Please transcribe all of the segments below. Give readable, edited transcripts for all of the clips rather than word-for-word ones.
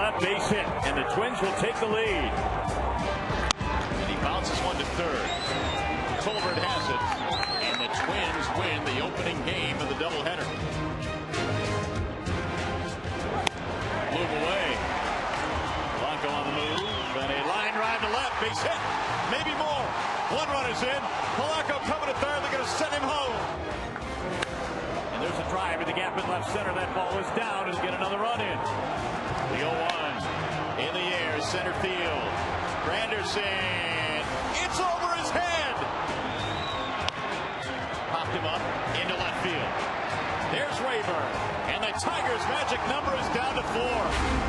left, base hit, and the Twins will take the lead. And he bounces one to third. Colbert has it, and the Twins win the opening game of the doubleheader. Move away. Blanco on the move, and a line drive to left, base hit, maybe more. One run is in. Polanco coming to third. They're going to send him home. And there's a drive in the gap in left center. That ball is down. It'll get another run in. The 0-1 in the air, center field. Granderson. It's over his head. Popped him up into left field. There's Rayburn. And the Tigers' magic number is down to 4.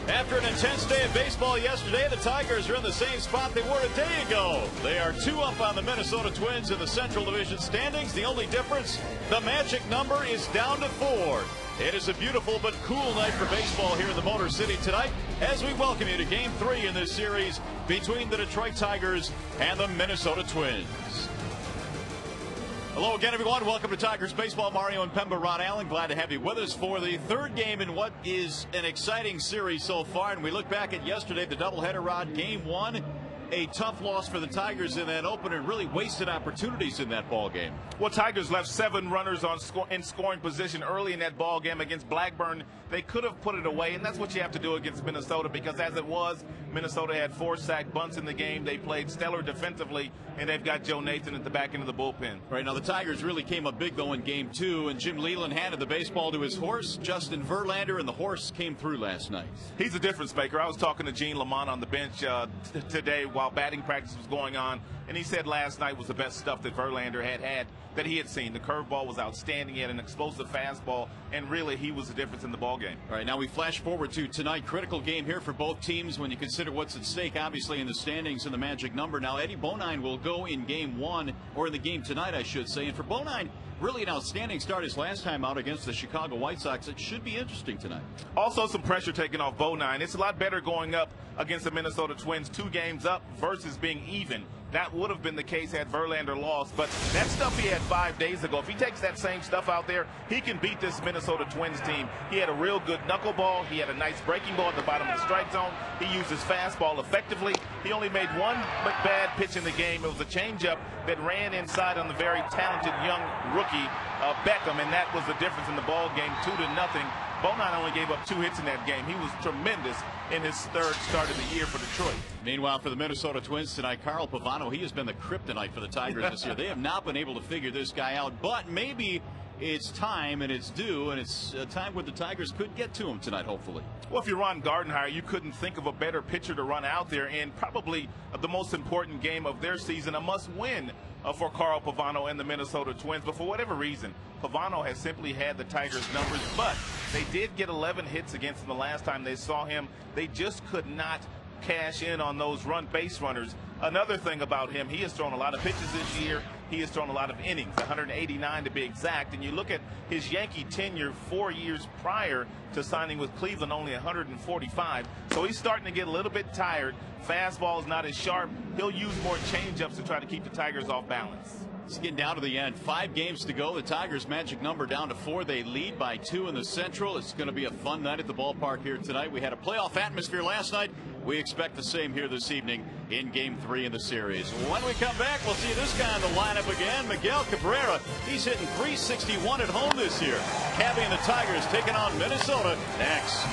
After an intense day of baseball yesterday, the Tigers are in the same spot they were a day ago. They are 2 up on the Minnesota Twins in the Central Division standings. The only difference, the magic number is down to 4. It is a beautiful but cool night for baseball here in the Motor City tonight as we welcome you to Game 3 in this series between the Detroit Tigers and the Minnesota Twins. Hello again, everyone. Welcome to Tigers Baseball. Mario and Pemba, Ron Allen, glad to have you with us for the third game in what is an exciting series so far. And we look back at yesterday, the doubleheader, Rod, Game 1. A tough loss for the Tigers in that opener and really wasted opportunities in that ball game. Well, Tigers left 7 runners in scoring position early in that ball game against Blackburn. They could have put it away, and that's what you have to do against Minnesota, because as it was, Minnesota had 4 sack bunts in the game. They played stellar defensively, and they've got Joe Nathan at the back end of the bullpen. Right now, the Tigers really came up big, though, in Game 2, and Jim Leyland handed the baseball to his horse, Justin Verlander, and the horse came through last night. He's a difference maker. I was talking to Gene Lamont on the bench today while batting practice was going on, and he said last night was the best stuff that Verlander had that he had seen. The curveball was outstanding. He had an explosive fastball, and really he was the difference in the ball game. All right, now we flash forward to tonight. Critical game here for both teams when you consider what's at stake, obviously, in the standings and the magic number. Now, Eddie Bonine will go in Game 1, or in the game tonight, I should say. And for Bonine, really an outstanding start his last time out against the Chicago White Sox. It should be interesting tonight. Also, some pressure taken off Bonine. It's a lot better going up against the Minnesota Twins, 2 games up versus being even. That would have been the case had Verlander lost, but that stuff he had 5 days ago, if he takes that same stuff out there, he can beat this Minnesota Twins team. He had a real good knuckleball. He had a nice breaking ball at the bottom of the strike zone. He used his fastball effectively. He only made one bad pitch in the game. It was a changeup that ran inside on the very talented young rookie Beckham, and that was the difference in the ball game, 2-0. Bonine only gave up 2 hits in that game. He was tremendous in his 3rd start of the year for Detroit. Meanwhile, for the Minnesota Twins tonight, Carl Pavano, he has been the kryptonite for the Tigers this year. They have not been able to figure this guy out, but maybe it's time and it's due, and it's a time where the Tigers could get to him tonight, hopefully. Well, if you're Ron Gardenhire, you couldn't think of a better pitcher to run out there in probably the most important game of their season, a must-win for Carl Pavano and the Minnesota Twins. But for whatever reason, Pavano has simply had the Tigers' numbers, but they did get 11 hits against him the last time they saw him. They just could not cash in on those base runners. Another thing about him, he has thrown a lot of pitches this year. He has thrown a lot of innings, 189 to be exact. And you look at his Yankee tenure 4 years prior to signing with Cleveland, only 145. So he's starting to get a little bit tired. Fastball is not as sharp. He'll use more changeups to try to keep the Tigers off balance. It's getting down to the end. 5 games to go. The Tigers' magic number down to 4. They lead by 2 in the Central. It's going to be a fun night at the ballpark here tonight. We had a playoff atmosphere last night. We expect the same here this evening in Game 3 in the series. When we come back, we'll see this guy in the lineup again, Miguel Cabrera. He's hitting .361 at home this year. Cabby and the Tigers taking on Minnesota next.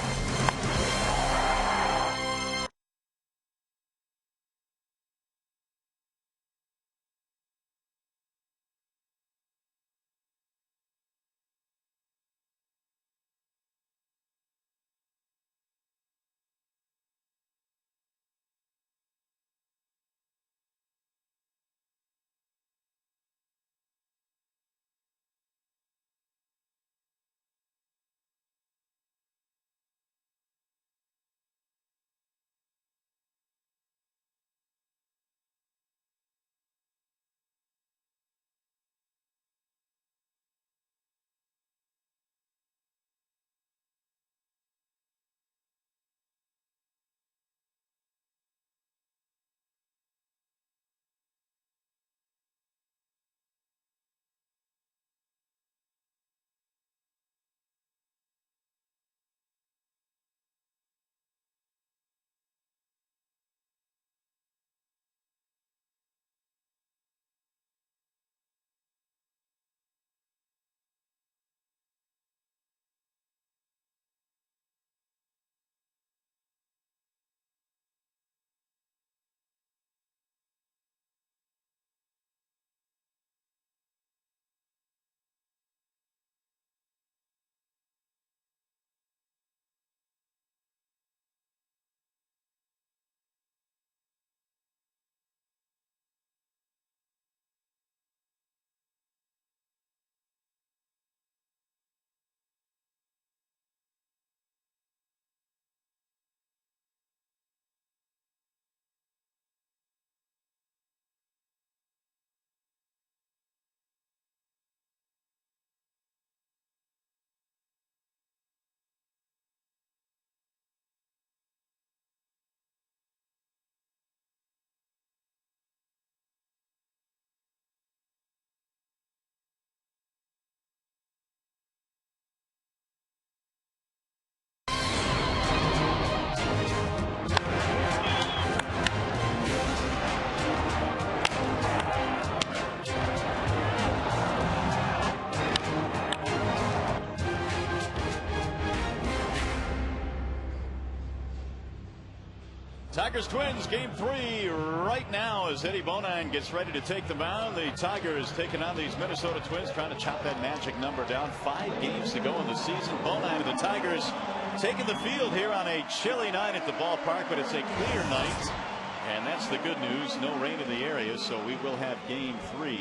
Tigers Twins game 3 right now as Eddie Bonine gets ready to take the mound. The Tigers taking on these Minnesota Twins, trying to chop that magic number down. 5 games to go in the season. Bonine and the Tigers taking the field here on a chilly night at the ballpark, but it's a clear night, and that's the good news. No rain in the area, so we will have game 3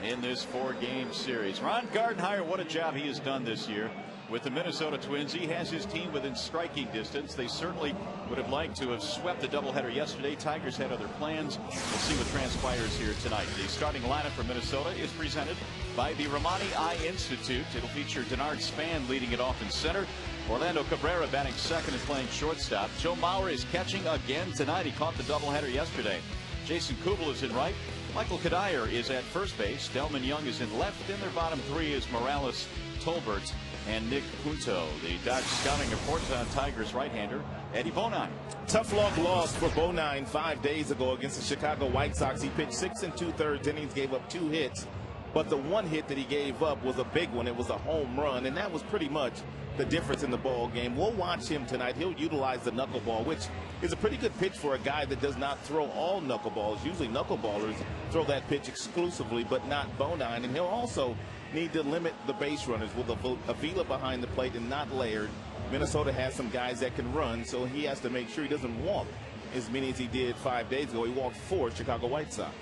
in this 4-game series. Ron Gardenhire, what a job he has done this year with the Minnesota Twins. He has his team within striking distance. They certainly would have liked to have swept the doubleheader yesterday. Tigers had other plans. We'll see what transpires here tonight. The starting lineup for Minnesota is presented by the Romani Eye Institute. It'll feature Denard Span leading it off in center. Orlando Cabrera batting second and playing shortstop. Joe Mauer is catching again tonight. He caught the doubleheader yesterday. Jason Kubel is in right. Michael Kadire is at first base. Delman Young is in left. In their bottom 3 is Morales, Tolbert, and Nick Punto. The Dodge scouting reports on Tigers right-hander Eddie Bonine. Tough luck lost for Bonine 5 days ago against the Chicago White Sox. He pitched 6 2/3 innings, gave up 2 hits, but the one hit that he gave up was a big one. It was a home run, and that was pretty much the difference in the ball game. We'll watch him tonight. He'll utilize the knuckleball, which is a pretty good pitch for a guy that does not throw all knuckleballs. Usually knuckleballers throw that pitch exclusively, but not Bonine. And he'll also need to limit the base runners with Avila behind the plate and not Laird. Minnesota has some guys that can run, so he has to make sure he doesn't walk as many as he did 5 days ago. He walked 4 Chicago White Sox.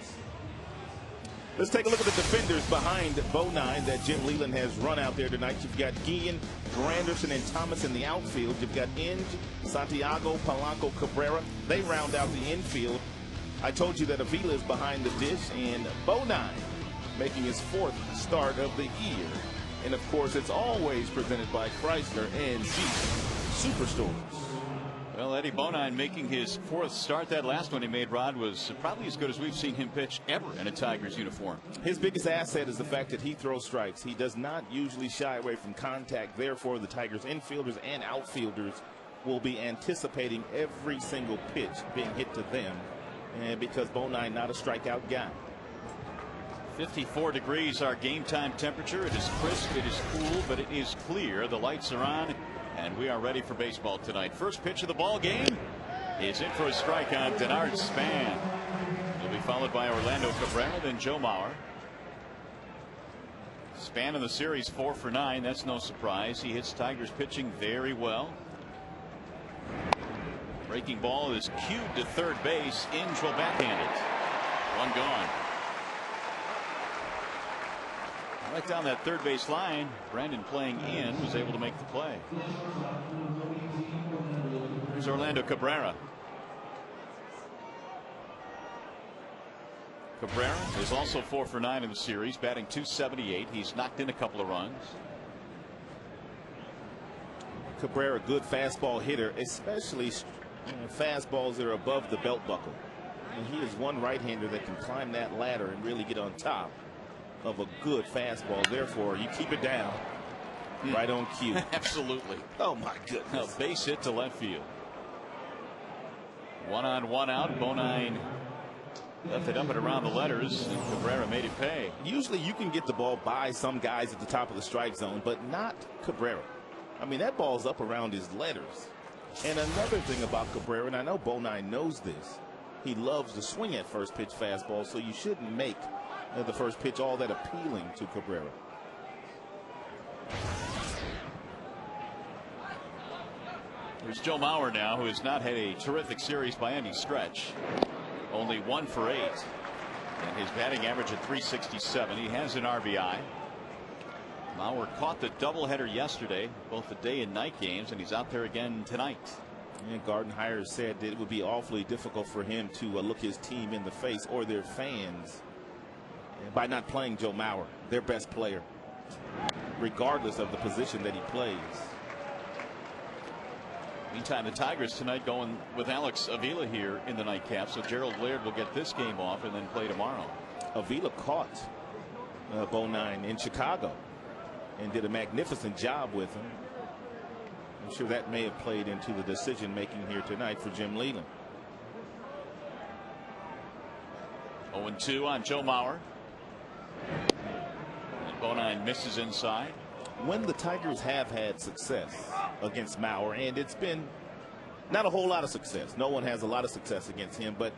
Let's take a look at the defenders behind Bonine that Jim Leyland has run out there tonight. You've got Guillen, Granderson, and Thomas in the outfield. You've got Inge, Santiago, Polanco, Cabrera. They round out the infield. I told you that Avila is behind the dish, and Bonine making his 4th start of the year. And of course, it's always presented by Chrysler and Jeep Superstores. Well, Eddie Bonine making his 4th start. That last one he made, Rod, was probably as good as we've seen him pitch ever in a Tigers uniform. His biggest asset is the fact that he throws strikes. He does not usually shy away from contact. Therefore, the Tigers infielders and outfielders will be anticipating every single pitch being hit to them, and because Bonine not a strikeout guy. 54 degrees our game time temperature. It is crisp, it is cool, but it is clear. The lights are on, and we are ready for baseball tonight. First pitch of the ball game is in for a strike on Denard Span. He'll be followed by Orlando Cabrera, then Joe Mauer. Span in the series 4 for 9. That's no surprise. He hits Tigers pitching very well. Breaking ball is cued to third base. Inge will backhand it. One gone. Right down that third base line. Brandon playing in was able to make the play. Here's Orlando Cabrera. Cabrera is also 4 for 9 in the series, batting .278. He's knocked in a couple of runs. Cabrera, good fastball hitter, especially fastballs that are above the belt buckle. And he is one right-hander that can climb that ladder and really get on top of a good fastball. Therefore, you keep it down right on cue. Absolutely. Oh my goodness. A base hit to left field. 1 on 1 out. Bonine left it up and around the letters, and Cabrera made it pay. Usually you can get the ball by some guys at the top of the strike zone, but not Cabrera. I mean, that ball's up around his letters. And another thing about Cabrera, and I know Bonine knows this, he loves to swing at first pitch fastball, so you shouldn't make the first pitch all that appealing to Cabrera. There's Joe Mauer now, who has not had a terrific series by any stretch. Only 1 for 8. And his batting average at .367. He has an RBI. Mauer caught the doubleheader yesterday, both the day and night games, and he's out there again tonight. And Gardenhire said that it would be awfully difficult for him to look his team in the face or their fans by not playing Joe Mauer, their best player, regardless of the position that he plays. Meantime, the Tigers tonight going with Alex Avila here in the nightcap, so Gerald Laird will get this game off and then play tomorrow. Avila caught Bonine in Chicago and did a magnificent job with him. I'm sure that may have played into the decision making here tonight for Jim Leyland. 0-2 on Joe Mauer. And Bonine misses inside. When the Tigers have had success against Mauer, and it's been not a whole lot of success. No one has a lot of success against him, but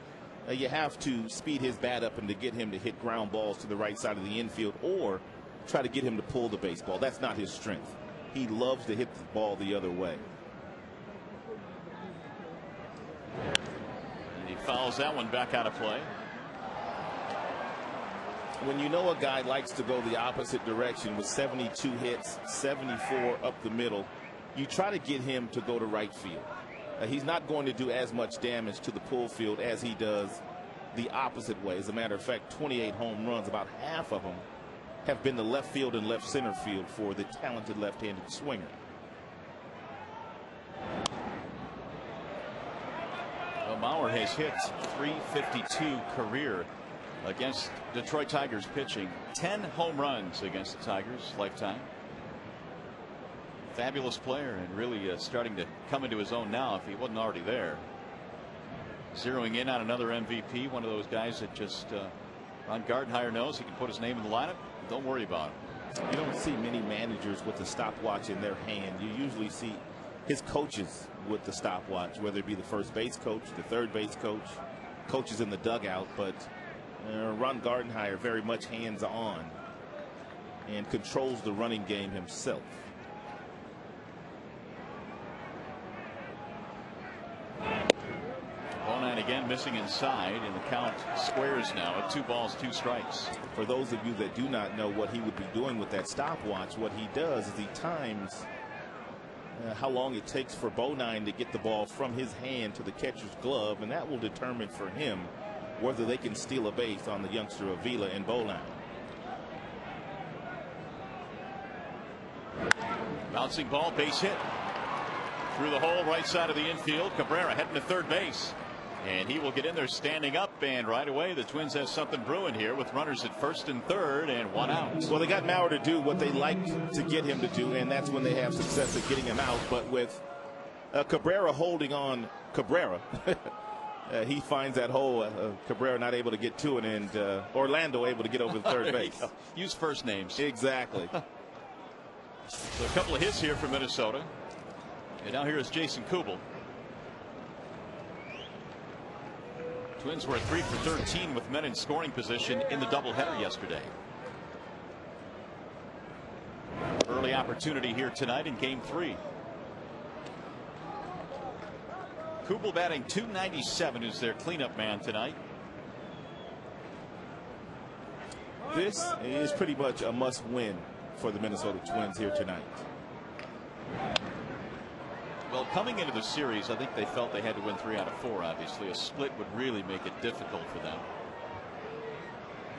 you have to speed his bat up and to get him to hit ground balls to the right side of the infield or try to get him to pull the baseball. That's not his strength. He loves to hit the ball the other way. And he fouls that one back out of play. When you know a guy likes to go the opposite direction with 72 hits, 74 up the middle, you try to get him to go to right field. He's not going to do as much damage to the pull field as he does the opposite way. As a matter of fact, 28 home runs, about half of them have been to left field and left center field for the talented left-handed swinger. Well, Mauer has hit .352 career against Detroit Tigers pitching. 10 home runs against the Tigers lifetime. Fabulous player and really starting to come into his own now if he wasn't already there. Zeroing in on another MVP, one of those guys that just Ron Gardenhire knows he can put his name in the lineup. Don't worry about it. You don't see many managers with a stopwatch in their hand. You usually see his coaches with the stopwatch, whether it be the first base coach, the third base coach, coaches in the dugout. But Ron Gardenhire very much hands-on and controls the running game himself. Again missing inside, and the count squares now at 2 balls 2 strikes. For those of you that do not know what he would be doing with that stopwatch, what he does is he times how long it takes for Bonine to get the ball from his hand to the catcher's glove, and that will determine for him whether they can steal a base on the youngster Avila and Bonine. Bouncing ball, base hit through the hole right side of the infield. Cabrera heading to third base. And he will get in there standing up, and right away the Twins have something brewing here with runners at first and third and 1 out. Well, they got Mauer to do what they like to get him to do, and that's when they have success at getting him out. But with Cabrera holding on Cabrera, he finds that hole. Cabrera not able to get to it, and Orlando able to get over the third base. Use first names. Exactly. So a couple of hits here from Minnesota. And now here is Jason Kubel. Twins were 3 for 13 with men in scoring position in the doubleheader yesterday. Early opportunity here tonight in game 3. Kubel batting .297, is their cleanup man tonight. This is pretty much a must-win for the Minnesota Twins here tonight. Well, coming into the series, I think they felt they had to win 3 out of 4. Obviously, a split would really make it difficult for them.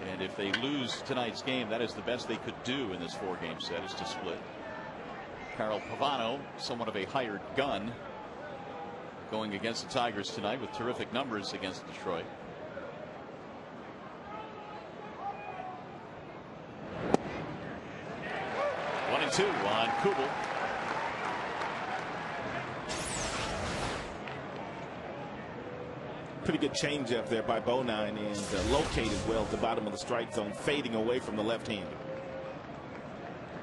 And if they lose tonight's game, that is the best they could do in this 4-game set, is to split. Carl Pavano, somewhat of a hired gun, going against the Tigers tonight with terrific numbers against Detroit. One and 2 on Kubel. Pretty good changeup there by Bonine, and located well at the bottom of the strike zone, fading away from the left-hander.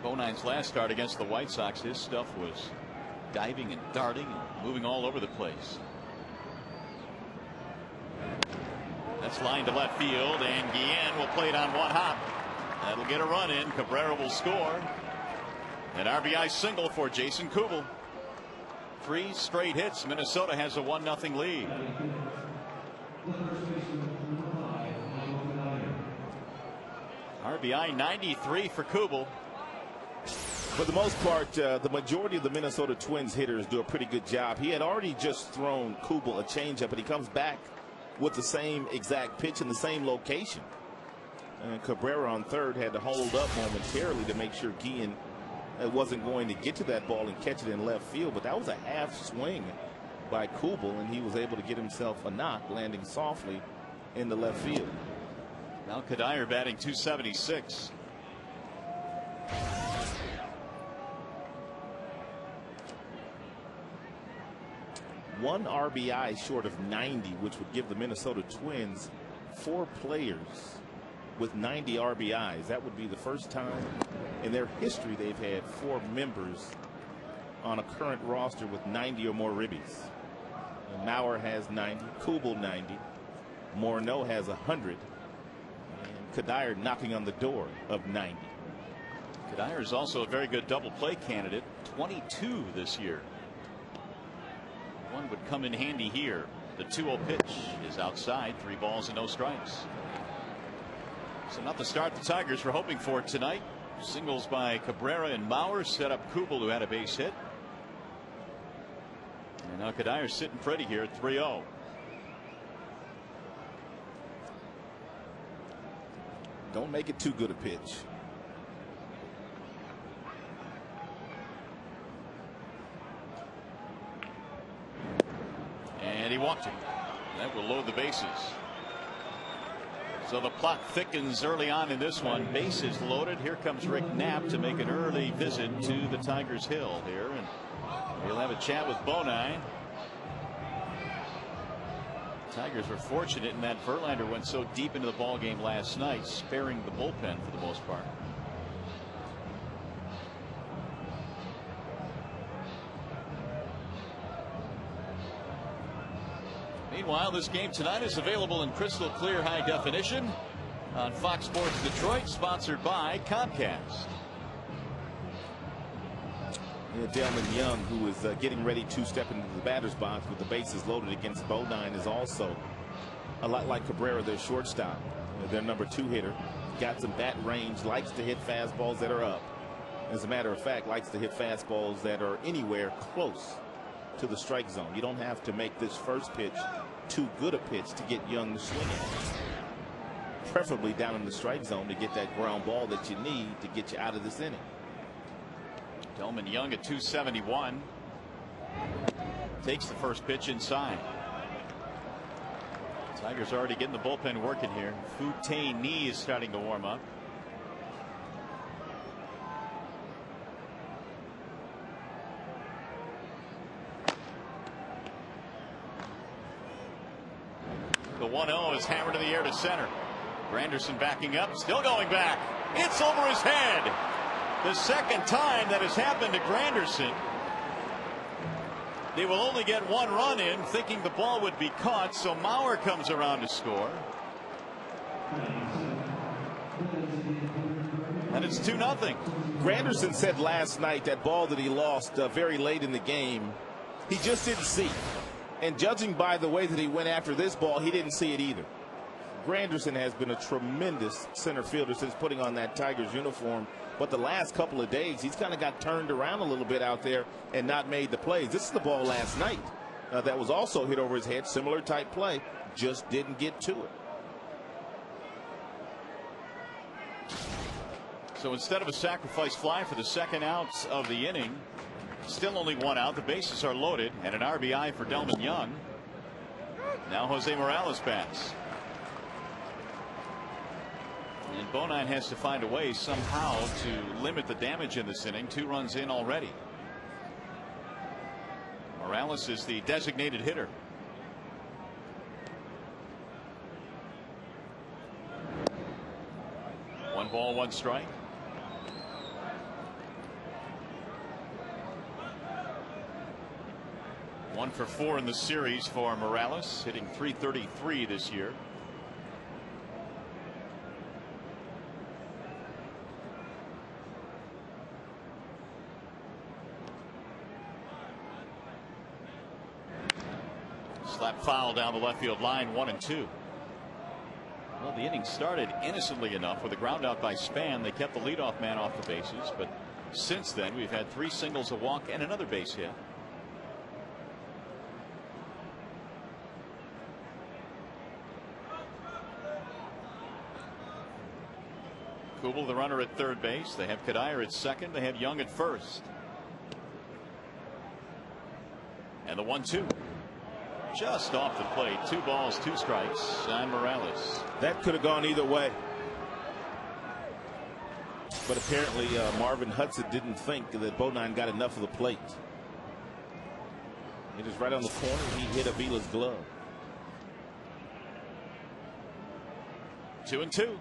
Bonine's last start against the White Sox, his stuff was diving and darting and moving all over the place. That's line to left field, and Guillen will play it on 1 hop. That'll get a run in. Cabrera will score. An RBI single for Jason Kubel. 3 straight hits. Minnesota has a 1-0 lead. RBI 93 for Kubel. For the most part, the majority of the Minnesota Twins hitters do a pretty good job. He had already just thrown Kubel a changeup, but he comes back with the same exact pitch in the same location. And Cabrera on third had to hold up momentarily to make sure Guillen wasn't going to get to that ball and catch it in left field. But that was a half swing by Kubel, and he was able to get himself a knock, landing softly in the left field. Now Kadire batting .276. One RBI short of 90, which would give the Minnesota Twins 4 players with 90 RBIs. That would be the first time in their history they've had 4 members on a current roster with 90 or more ribbies. Mauer has 90, Kubel 90, Morneau has 100, and Kadire knocking on the door of 90. Kadire is also a very good double play candidate, 22 this year. One would come in handy here. The 2-0 pitch is outside, 3 balls and no strikes. So not the start the Tigers were hoping for tonight. Singles by Cabrera and Mauer set up Kubel, who had a base hit. And now Kadire's sitting pretty here at 3-0. Don't make it too good a pitch. And he walked it. That will load the bases. So the plot thickens early on in this one. Bases loaded. Here comes Rick Knapp to make an early visit to the Tigers Hill here, and he'll have a chat with Bonine. Tigers were fortunate in that Verlander went so deep into the ball game last night, sparing the bullpen for the most part. Meanwhile, this game tonight is available in crystal clear high definition on Fox Sports Detroit, sponsored by Comcast. Delman Young, who is getting ready to step into the batter's box with the bases loaded against Bodine, is also a lot like Cabrera, their shortstop. Their number 2 hitter. Got some bat range, likes to hit fastballs that are up. As a matter of fact, likes to hit fastballs that are anywhere close to the strike zone. You don't have to make this first pitch too good a pitch to get Young to swing it. Preferably down in the strike zone to get that ground ball that you need to get you out of this inning. Delman Young at 271. Takes the first pitch inside. Tigers already getting the bullpen working here. Fu-Tei Ni is starting to warm up. The 1-0 is hammered in the air to center. Granderson backing up, still going back. It's over his head. The second time that has happened to Granderson. They will only get 1 run in, thinking the ball would be caught, so Mauer comes around to score. And it's 2-0. Granderson said last night that ball that he lost very late in the game, he just didn't see. And judging by the way that he went after this ball, he didn't see it either. Granderson has been a tremendous center fielder since putting on that Tigers uniform. But the last couple of days, he's kind of got turned around a little bit out there and not made the plays. This is the ball last night that was also hit over his head. Similar type play. Just didn't get to it. So instead of a sacrifice fly for the second out of the inning, still only 1 out. The bases are loaded and an RBI for Delman Young. Now Jose Morales bats. And Bonine has to find a way somehow to limit the damage in this inning. 2 runs in already. Morales is the designated hitter. One ball, 1 strike. One for 4 in the series for Morales, hitting .333 this year. Slap foul down the left field line, 1-2. Well, the inning started innocently enough with a ground out by Span. They kept the leadoff man off the bases, but since then we've had 3 singles, a walk, and another base hit. Kubel, the runner at third base. They have Kadire at second. They have Young at first. And the 1-2. Just off the plate. 2 balls, 2 strikes on Morales. That could have gone either way. But apparently Marvin Hudson didn't think that Bodine got enough of the plate. It is right on the corner. He hit Avila's glove. 2-2.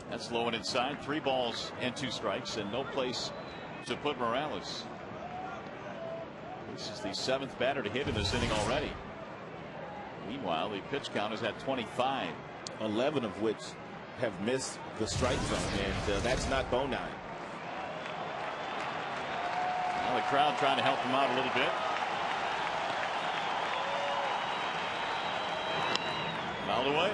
That's low and inside. 3 balls and 2 strikes, and no place to put Morales. This is the 7th batter to hit in this inning already. Meanwhile, the pitch count is at 25. 11 of which have missed the strike zone, and that's not Bonine. Now the crowd trying to help him out a little bit. Fouled away.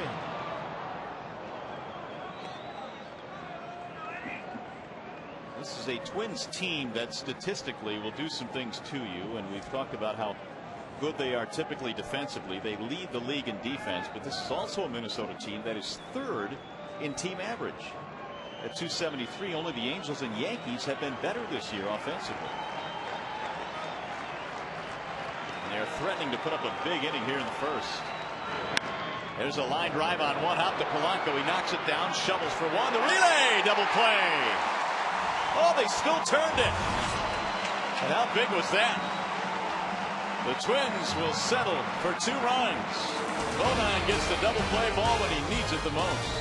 This is a Twins team that statistically will do some things to you, and we've talked about how good they are typically defensively. They lead the league in defense, but this is also a Minnesota team that is 3rd in team average at 273. Only the Angels and Yankees have been better this year offensively. And they're threatening to put up a big inning here in the first. There's a line drive on one hop to Polanco. He knocks it down, shovels for one. The relay, double play. Oh, they still turned it. And how big was that? The Twins will settle for 2 runs. Bonine gets the double play ball when he needs it the most.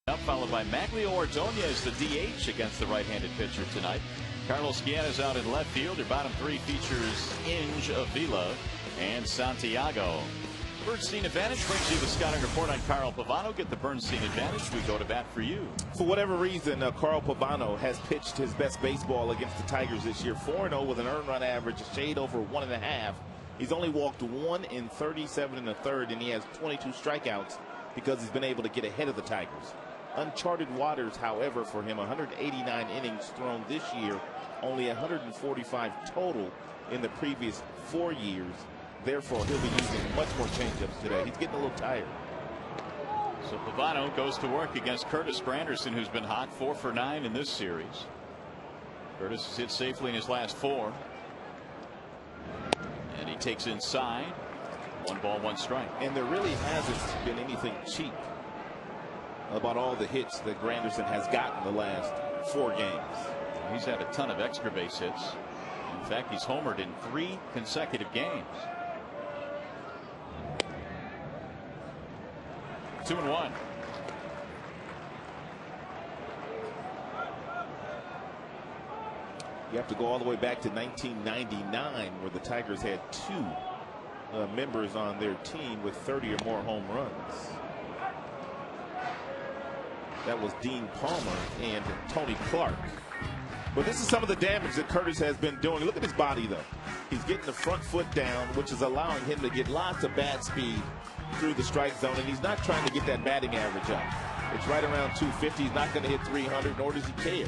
Up, followed by Maglio Ordonez, the DH against the right-handed pitcher tonight. Carlos Guillen out in left field. Your bottom 3 features Inge, Avila, and Santiago. Bernstein Advantage brings you the scouting report on Carl Pavano. Get the Bernstein Advantage. We go to bat for you. For whatever reason, Carl Pavano has pitched his best baseball against the Tigers this year. 4-0 with an earned run average, a shade over 1.5. He's only walked 1 in 37 1/3, and he has 22 strikeouts because he's been able to get ahead of the Tigers. Uncharted waters, however, for him. 189 innings thrown this year, only 145 total in the previous 4 years. Therefore, he'll be using much more changeups today. He's getting a little tired. So Pavano goes to work against Curtis Granderson, who's been hot, 4 for 9 in this series. Curtis has hit safely in his last 4. And he takes inside. 1 ball, 1 strike. And there really hasn't been anything cheap about all the hits that Granderson has gotten the last 4 games. He's had a ton of extra base hits. In fact, he's homered in 3 consecutive games. 2-1. You have to go all the way back to 1999, where the Tigers had 2 members on their team with 30 or more home runs. That was Dean Palmer and Tony Clark. But this is some of the damage that Curtis has been doing. Look at his body, though. He's getting the front foot down, which is allowing him to get lots of bat speed through the strike zone, and he's not trying to get that batting average up. It's right around 250. He's not going to hit 300, nor does he care.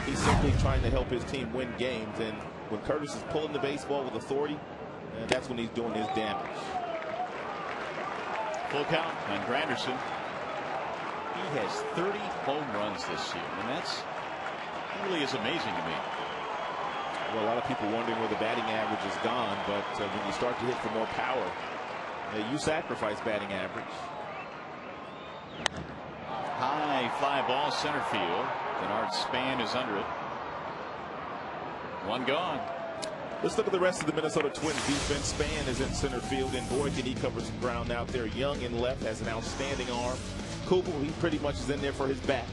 He's simply trying to help his team win games, and when Curtis is pulling the baseball with authority, that's when he's doing his damage. Full count on Granderson. he has 30 home runs this year, and that really is amazing to me. Well, a lot of people wondering where the batting average is gone, but when you start to hit for more power, you sacrifice batting average. High fly ball center field. Bernard Span is under it. One gone. Let's look at the rest of the Minnesota Twins defense. Span is in center field, and boy, can he cover some ground out there. Young in left has an outstanding arm. Kubel, he pretty much is in there for his bat.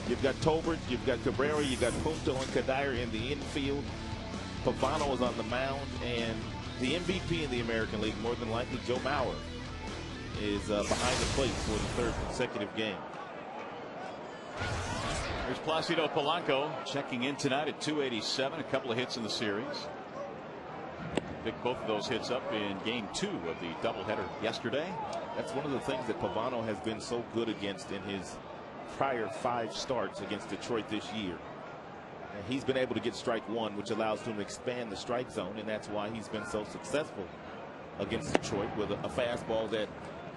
You've got Tolbert, you've got Cabrera, you've got Punto and Kadire in the infield. Pavano is on the mound, and the MVP in the American League, more than likely Joe Mauer, is behind the plate for the third consecutive game. Here's Placido Polanco checking in tonight at 287, a couple of hits in the series. Picked both of those hits up in game 2 of the doubleheader yesterday. That's one of the things that Pavano has been so good against in his prior 5 starts against Detroit this year. And he's been able to get strike 1, which allows him to expand the strike zone, and that's why he's been so successful against Detroit with a fastball that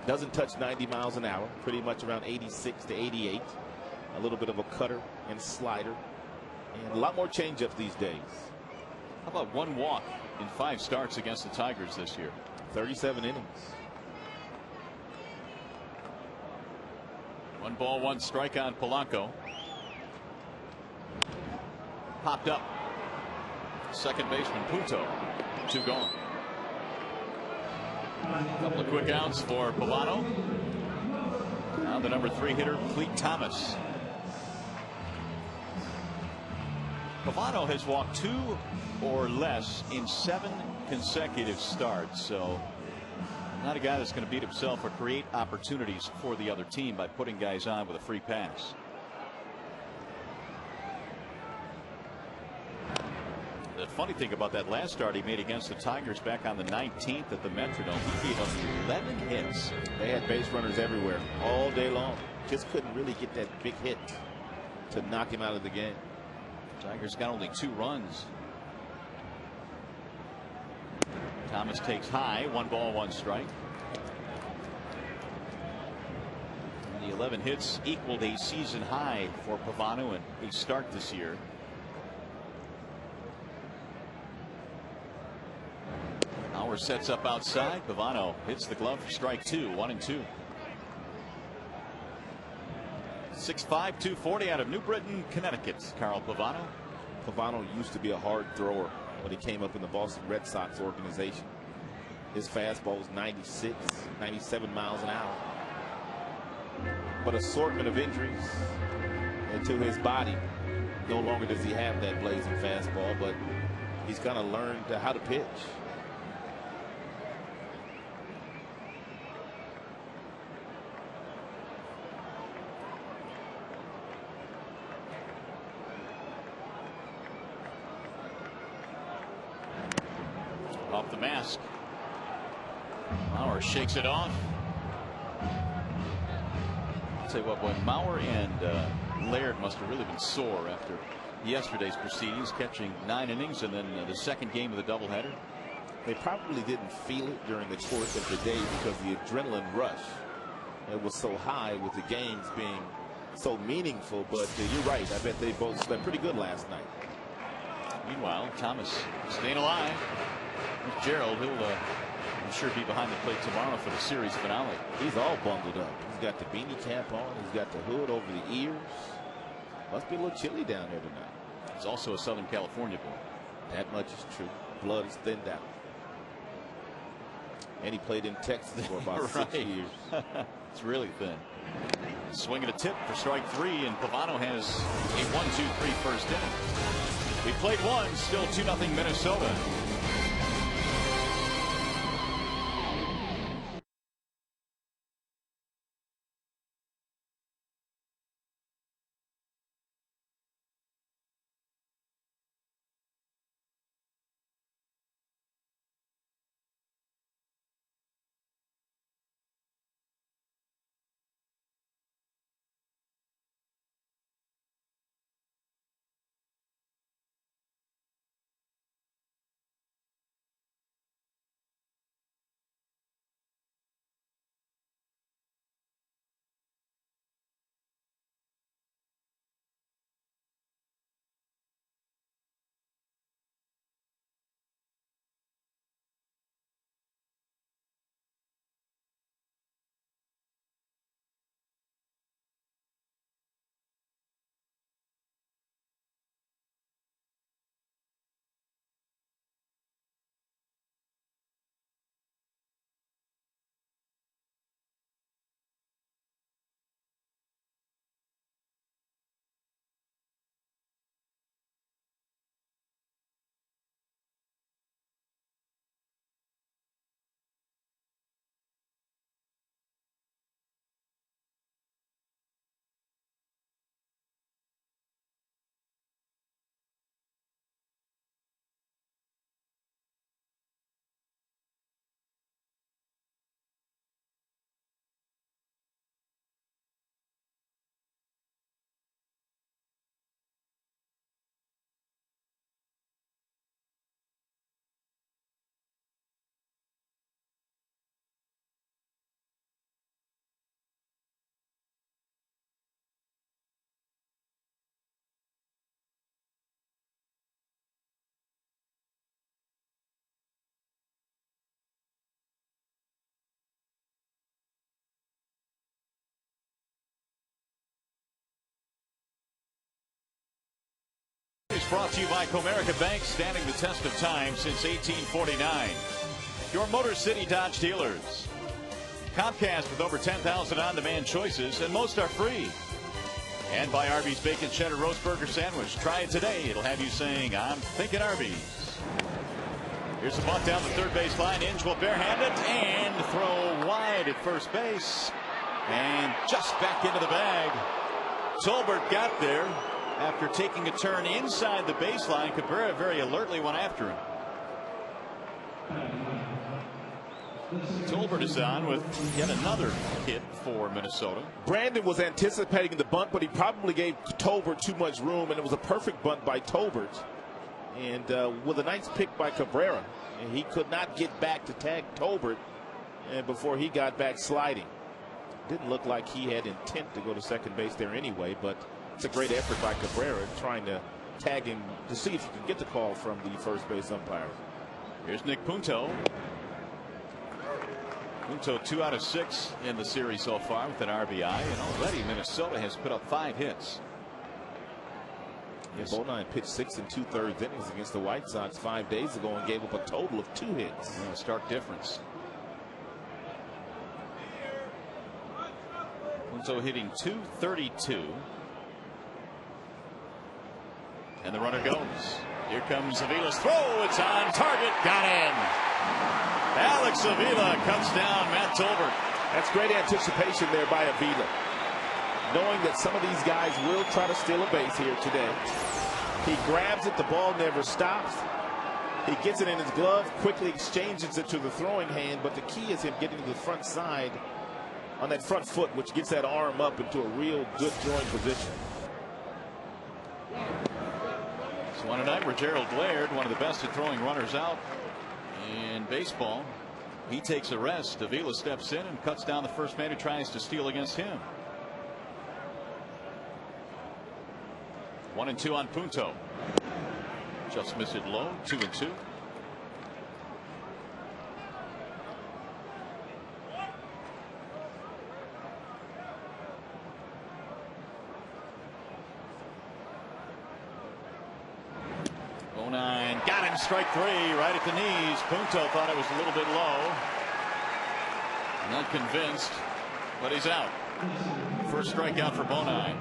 doesn't touch 90 miles an hour, pretty much around 86 to 88. A little bit of a cutter and slider, and a lot more changeups these days. How about 1 walk in 5 starts against the Tigers this year? 37 innings. 1 ball, 1 strike on Polanco. Popped up. Second baseman Punto. 2 gone. A couple of quick outs for Pavano. Now the number 3 hitter, Cleet Thomas. Pavano has walked 2 or less in 7 consecutive starts, so not a guy that's going to beat himself or create opportunities for the other team by putting guys on with a free pass. The funny thing about that last start he made against the Tigers back on the 19th at the Metrodome, he gave up 11 hits. They had base runners everywhere all day long. Just couldn't really get that big hit to knock him out of the game. Tigers got only 2 runs. Thomas takes high. 1 ball, 1 strike. And the 11 hits equaled a season high for Pavano in a start this year. Mauer sets up outside. Pavano hits the glove for strike 2. 1-2. 6'5", 240 out of New Britain, Connecticut. Carl Pavano. Pavano used to be a hard thrower when he came up in the Boston Red Sox organization. His fastball was 96, 97 miles an hour. But assortment of injuries into his body. No longer does he have that blazing fastball, but he's kind of learned how to pitch. Off the mask. Mauer shakes it off. I'll tell you what, boy, Mauer and Laird must have really been sore after yesterday's proceedings, catching 9 innings and then the second game of the doubleheader. They probably didn't feel it during the course of the day because the adrenaline rush was so high with the games being so meaningful. But you're right. I bet they both slept pretty good last night. Meanwhile, Thomas staying alive. Gerald, he'll I'm sure be behind the plate tomorrow for the series finale. He's all bundled up. He's got the beanie cap on. He's got the hood over the ears. Must be a little chilly down there tonight. He's also a Southern California boy. That much is true. Blood is thinned out. And he played in Texas for about 6 years. It's really thin. Swinging a tip for strike 3, and Pavano has a 1-2-3 first inning. We played 1, still 2-0 Minnesota. brought to you by Comerica Bank, standing the test of time since 1849. Your Motor City Dodge dealers. Comcast with over 10,000 on-demand choices, and most are free. And by Arby's Bacon Cheddar Roast Burger Sandwich. Try it today. It'll have you saying, I'm thinking Arby's. Here's the bunt down the third base line. Inge will barehanded and throw wide at first base. And just back into the bag. Tolbert got there after taking a turn inside the baseline. Cabrera very alertly went after him. Tolbert is on with yet another hit for Minnesota. Brandon was anticipating the bunt, but he probably gave Tolbert too much room, and it was a perfect bunt by Tolbert. And with a nice pick by Cabrera, and he could not get back to tag Tolbert, and before he got back sliding. Didn't look like he had intent to go to second base there anyway, but it's a great effort by Cabrera trying to tag him to see if he can get the call from the first base umpire. Here's Nick Punto. Punto 2 out of 6 in the series so far with an RBI, and already Minnesota has put up 5 hits. Yes. Bonine pitched 6 2/3 innings against the White Sox 5 days ago and gave up a total of 2 hits. Yeah, stark difference. Punto hitting .232. And the runner goes. Here comes Avila's throw. It's on target. Got in. Alex Avila cuts down Matt Tolbert. That's great anticipation there by Avila, knowing that some of these guys will try to steal a base here today. He grabs it, the ball never stops. He gets it in his glove, quickly exchanges it to the throwing hand, but the key is him getting to the front side on that front foot, which gets that arm up into a real good throwing position. So one tonight where Gerald Laird, one of the best at throwing runners out in baseball, he takes a rest. Avila steps in and cuts down the first man who tries to steal against him. 1-2 on Punto. Just missed it low. 2-2. Bonine got him, strike 3 right at the knees. Punto thought it was a little bit low. Not convinced, but he's out. First strikeout for Bonine.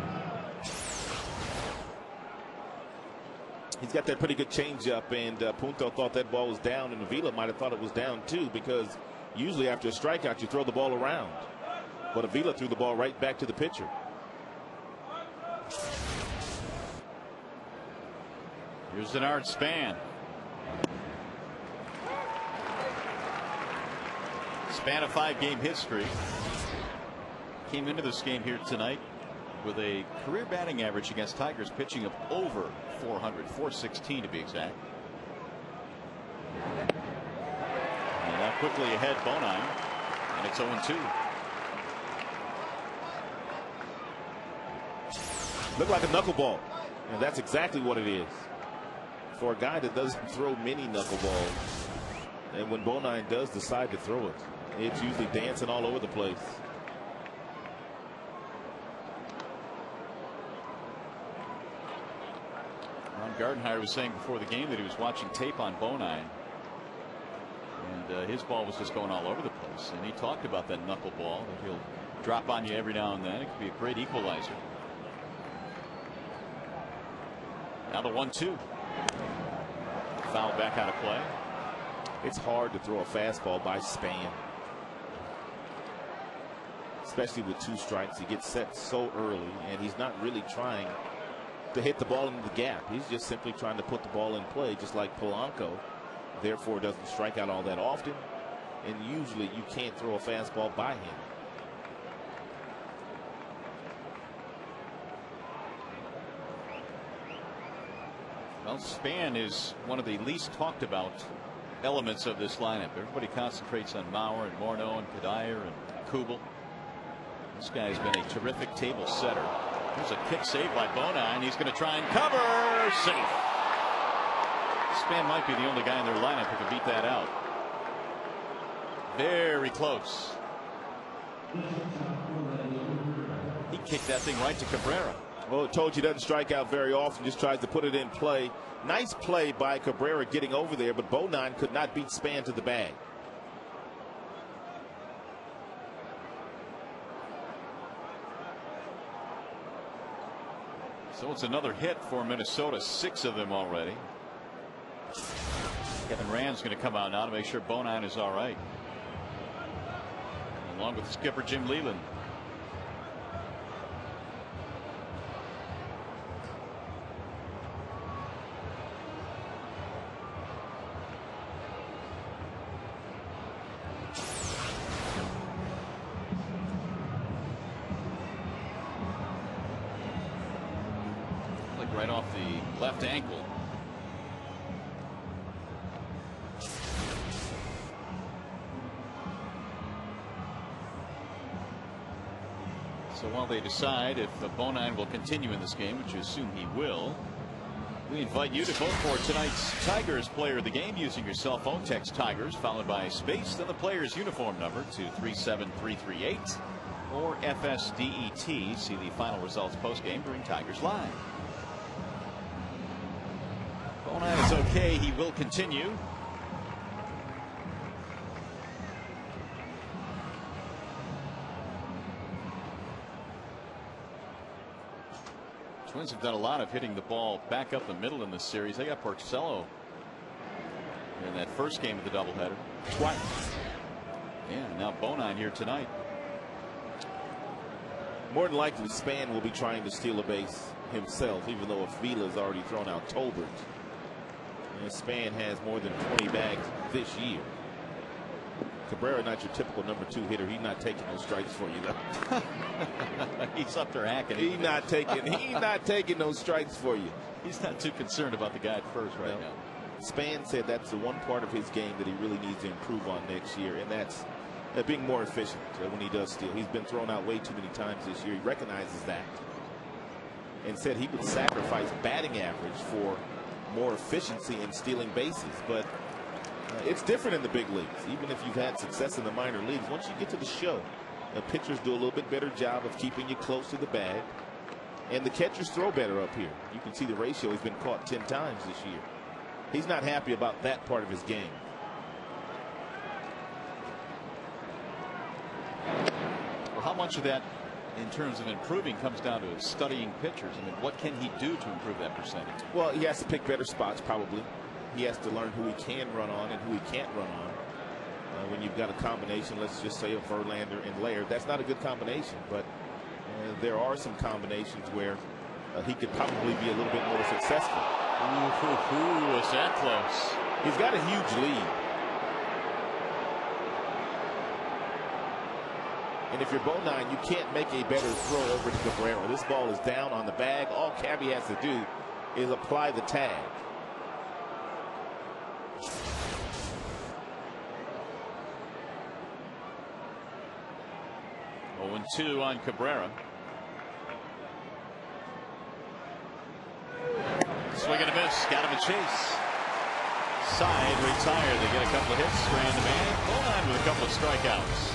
He's got that pretty good changeup, and Punto thought that ball was down, and Avila might have thought it was down too, because usually after a strikeout you throw the ball around. But Avila threw the ball right back to the pitcher. Here's Denard Span. Span a 5-game hit streak. Came into this game here tonight with a career batting average against Tigers pitching of over 400, 416 to be exact. And now quickly ahead Bonine, and it's 0-2. Looked like a knuckleball, and that's exactly what it is. For a guy that doesn't throw many knuckleballs, and when Bonine does decide to throw it, it's usually dancing all over the place. Ron Gardenhire was saying before the game that he was watching tape on Bonine, and his ball was just going all over the place. And he talked about that knuckleball that he'll drop on you every now and then. It could be a great equalizer. Now the 1-2. Foul back out of play. It's hard to throw a fastball by Span, especially with 2 strikes. He gets set so early, and he's not really trying to hit the ball into the gap. He's just simply trying to put the ball in play, just like Polanco. Therefore, doesn't strike out all that often, and usually you can't throw a fastball by him. Well, Span is one of the least talked about elements of this lineup. Everybody concentrates on Mauer and Morneau and Kadire and Kubel. This guy's been a terrific table setter. There's a kick saved by Bonine. He's going to try and cover. Safe. Span might be the only guy in their lineup who can beat that out. Very close. He kicked that thing right to Cabrera. Well, told you doesn't strike out very often, just tries to put it in play. Nice play by Cabrera getting over there, but Bonin could not beat Span to the bag. So it's another hit for Minnesota, 6 of them already. Kevin Rand's going to come out now to make sure Bonin is all right, along with skipper Jim Leland. Right off the left ankle. So while they decide if Bonin will continue in this game, which I assume he will, we invite you to vote for tonight's Tigers player of the game using your cell phone. Text Tigers followed by space, then the player's uniform number to 37338 or FSDET. See the final results post game during Tigers Live. Bonin is okay. He will continue. Twins have done a lot of hitting the ball back up the middle in this series. They got Porcello in that first game of the doubleheader twice. Yeah, now Bonin here tonight. More than likely, Span will be trying to steal a base himself, even though Avila's already thrown out Tolbert. And Span has more than 20 bags this year. Cabrera, not your typical number 2 hitter. He's not taking those strikes for you, though. He's up there hacking. He's not taking those strikes for you. He's not too concerned about the guy at first right now. Span said that's the one part of his game that he really needs to improve on next year, and that's being more efficient when he does steal. He's been thrown out way too many times this year. He recognizes that and said he would sacrifice batting average for more efficiency in stealing bases. But it's different in the big leagues. Even if you've had success in the minor leagues, once you get to the show, the pitchers do a little bit better job of keeping you close to the bag, and the catchers throw better up here. You can see the ratio. He's been caught 10 times this year. He's not happy about that part of his game. Well, how much of that in terms of improving comes down to studying pitchers? I mean, what can he do to improve that percentage? Well, he has to pick better spots, probably. He has to learn who he can run on and who he can't run on. When you've got a combination, let's just say of Verlander and Laird, that's not a good combination, but there are some combinations where he could probably be a little bit more successful. Ooh, was that close? He's got a huge lead. And if you're Bonin, you can't make a better throw over to Cabrera. This ball is down on the bag. All Cabby has to do is apply the tag. Oh, 2 on Cabrera. Swing and a miss. Got him a chase. Side retired. They get a couple of hits. Strand man. Bonin with a couple of strikeouts.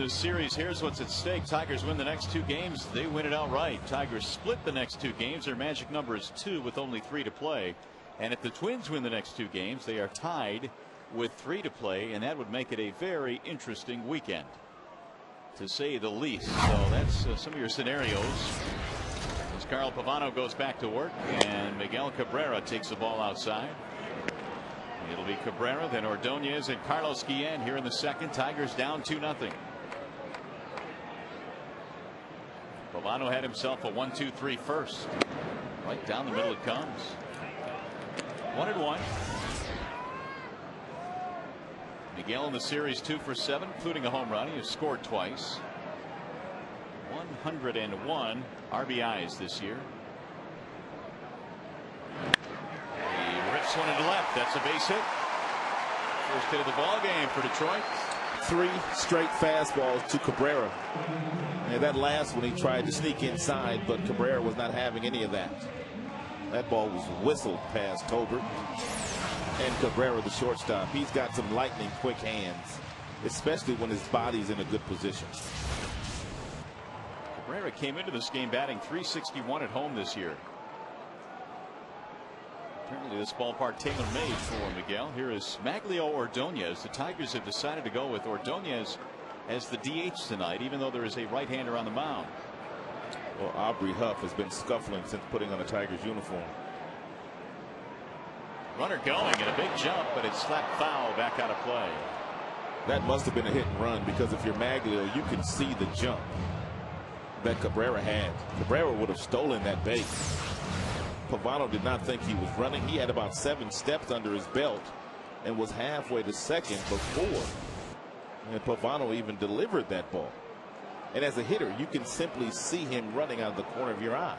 This series, here's what's at stake. Tigers win the next 2 games. They win it outright. Tigers split the next 2 games. Their magic number is 2 with only 3 to play. And if the Twins win the next 2 games, they are tied with 3 to play. And that would make it a very interesting weekend, to say the least. So that's some of your scenarios. As Carl Pavano goes back to work and Miguel Cabrera takes the ball outside. It'll be Cabrera, then Ordonez and Carlos Guillen here in the second. Tigers down 2-0. Pavano had himself a 1-2-3 first. Right down the middle it comes. 1-1. Miguel in the series 2 for 7, including a home run. He has scored twice. 101 RBIs this year. He rips one into left. That's a base hit. First hit of the ball game for Detroit. 3 straight fastballs to Cabrera. And that last one he tried to sneak inside, but Cabrera was not having any of that. That ball was whistled past Tolbert. And Cabrera, the shortstop, he's got some lightning quick hands, especially when his body's in a good position. Cabrera came into this game batting .361 at home this year. Apparently this ballpark tailor-made for Miguel. Here is Maglio Ordonez. The Tigers have decided to go with Ordonez as the DH tonight, even though there is a right-hander on the mound. Well, Aubrey Huff has been scuffling since putting on a Tigers uniform. Runner going and a big jump, but it's slapped foul back out of play. That must have been a hit and run, because if you're Maglio, you can see the jump that Cabrera had. Cabrera would have stolen that base. Pavano did not think he was running. He had about 7 steps under his belt and was halfway to second before. And Pavano even delivered that ball. And as a hitter, you can simply see him running out of the corner of your eye.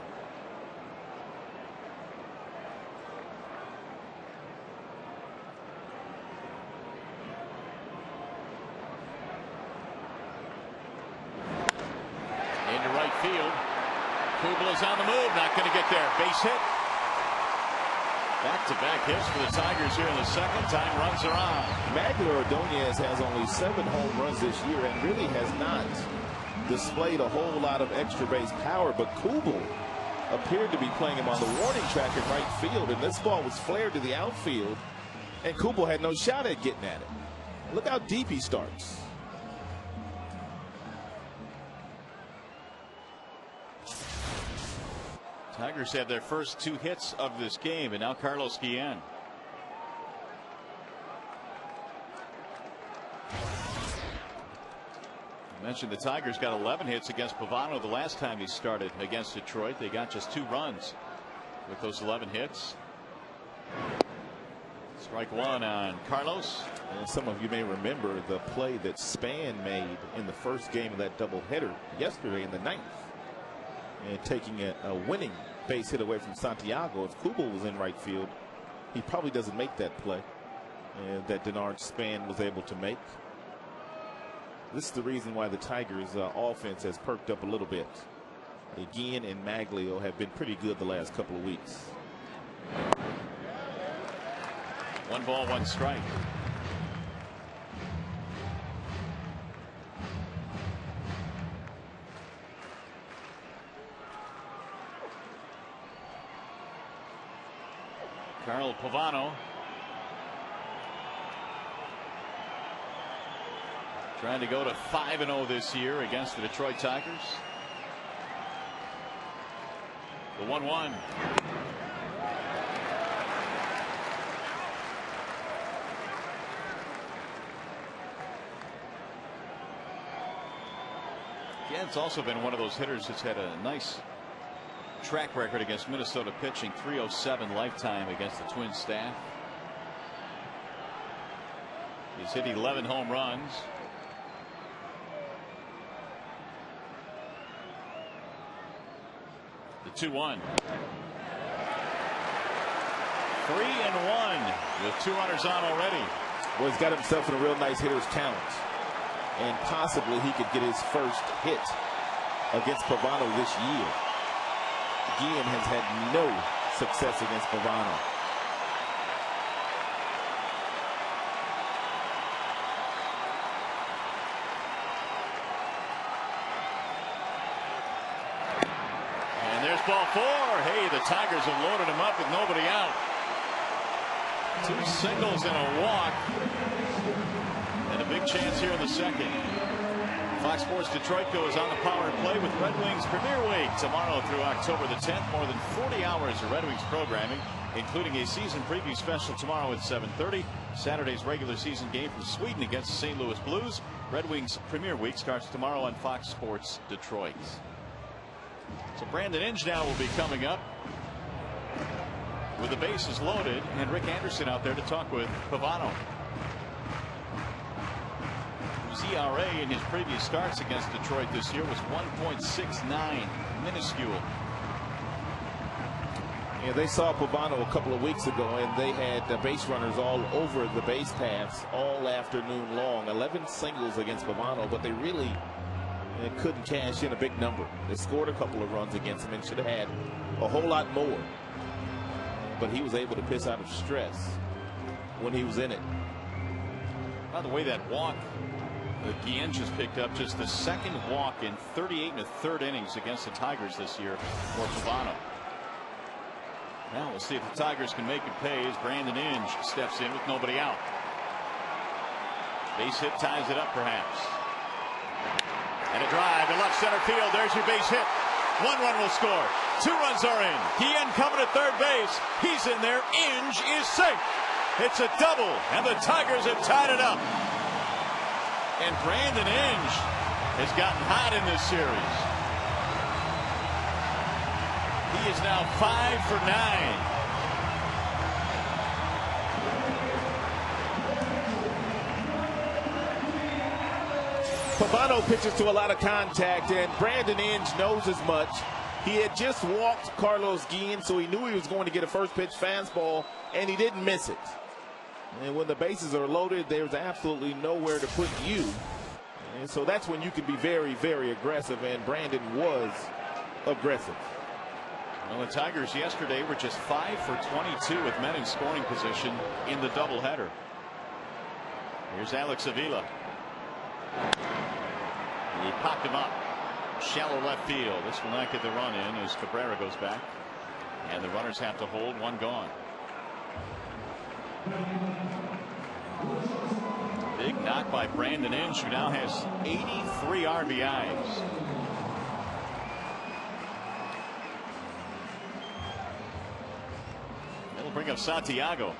Into right field. Kubel is on the move, not going to get there. Base hit. Back-to-back hits for the Tigers here in the second. Time runs are on. Maglio Ordonez has only 7 home runs this year and really has not displayed a whole lot of extra base power, but Kubel appeared to be playing him on the warning track in right field, and this ball was flared to the outfield, and Kubel had no shot at getting at it. Look how deep he starts. Tigers have their first 2 hits of this game, and now Carlos Guillen. I mentioned the Tigers got 11 hits against Pavano the last time he started against Detroit. They got just 2 runs with those 11 hits. Strike 1 on Carlos. And some of you may remember the play that Span made in the first game of that doubleheader yesterday in the 9th. And taking a winning base hit away from Santiago. If Kubel was in right field, he probably doesn't make that play that Denard Span was able to make. This is the reason why the Tigers offense has perked up a little bit. Guillen and Maglio have been pretty good the last couple of weeks. 1 ball, 1 strike. Carl Pavano trying to go to 5-0 this year against the Detroit Tigers. The 1-1. Yeah, it's also been one of those hitters that's had a nice track record against Minnesota pitching. 307 lifetime against the Twins staff. He's hit 11 home runs. The 2-1. 3-1 with 2 runners on already. Well, he's got himself in a real nice hitter's count, and possibly he could get his first hit against Pavano this year. Guillen has had no success against Pavano. ball 4. Hey, the Tigers have loaded him up with nobody out. 2 singles and a walk. And a big chance here in the second. Fox Sports Detroit goes on the power play with Red Wings Premier Week tomorrow through October the 10th. More than 40 hours of Red Wings programming, including a season preview special tomorrow at 7:30. Saturday's regular season game from Sweden against the St. Louis Blues. Red Wings Premier Week starts tomorrow on Fox Sports Detroit. So Brandon Inge now will be coming up with the bases loaded, and Rick Anderson out there to talk with Pavano. His ERA in his previous starts against Detroit this year was 1.69, minuscule. Yeah, they saw Pavano a couple of weeks ago, and they had base runners all over the base paths all afternoon long. 11 singles against Pavano, but they really couldn't cash in a big number. They scored a couple of runs against him and should have had a whole lot more. But he was able to piss out of stress when he was in it. By the way, that walk that Guillen just picked up, just the second walk in 38 1/3 innings against the Tigers this year for Pavano. Now we'll see if the Tigers can make it pay as Brandon Inge steps in with nobody out. Base hit ties it up perhaps. And a drive to left center field. There's your base hit. 1 run will score. 2 runs are in. Guillen coming to third base. He's in there. Inge is safe. It's a double, and the Tigers have tied it up. And Brandon Inge has gotten hot in this series. He is now 5 for 9. Pavano pitches to a lot of contact, and Brandon Inge knows as much. He had just walked Carlos Guillen, so he knew he was going to get a first pitch fastball, and he didn't miss it. And when the bases are loaded, there's absolutely nowhere to put you. And so that's when you can be very, very aggressive, and Brandon was aggressive. Well, the Tigers yesterday were just 5 for 22 with men in scoring position in the doubleheader. Here's Alex Avila. He popped him up. Shallow left field. This will not get the run in as Cabrera goes back. And the runners have to hold. 1 gone. Big knock by Brandon Inge, who now has 83 RBIs. That'll bring up Santiago.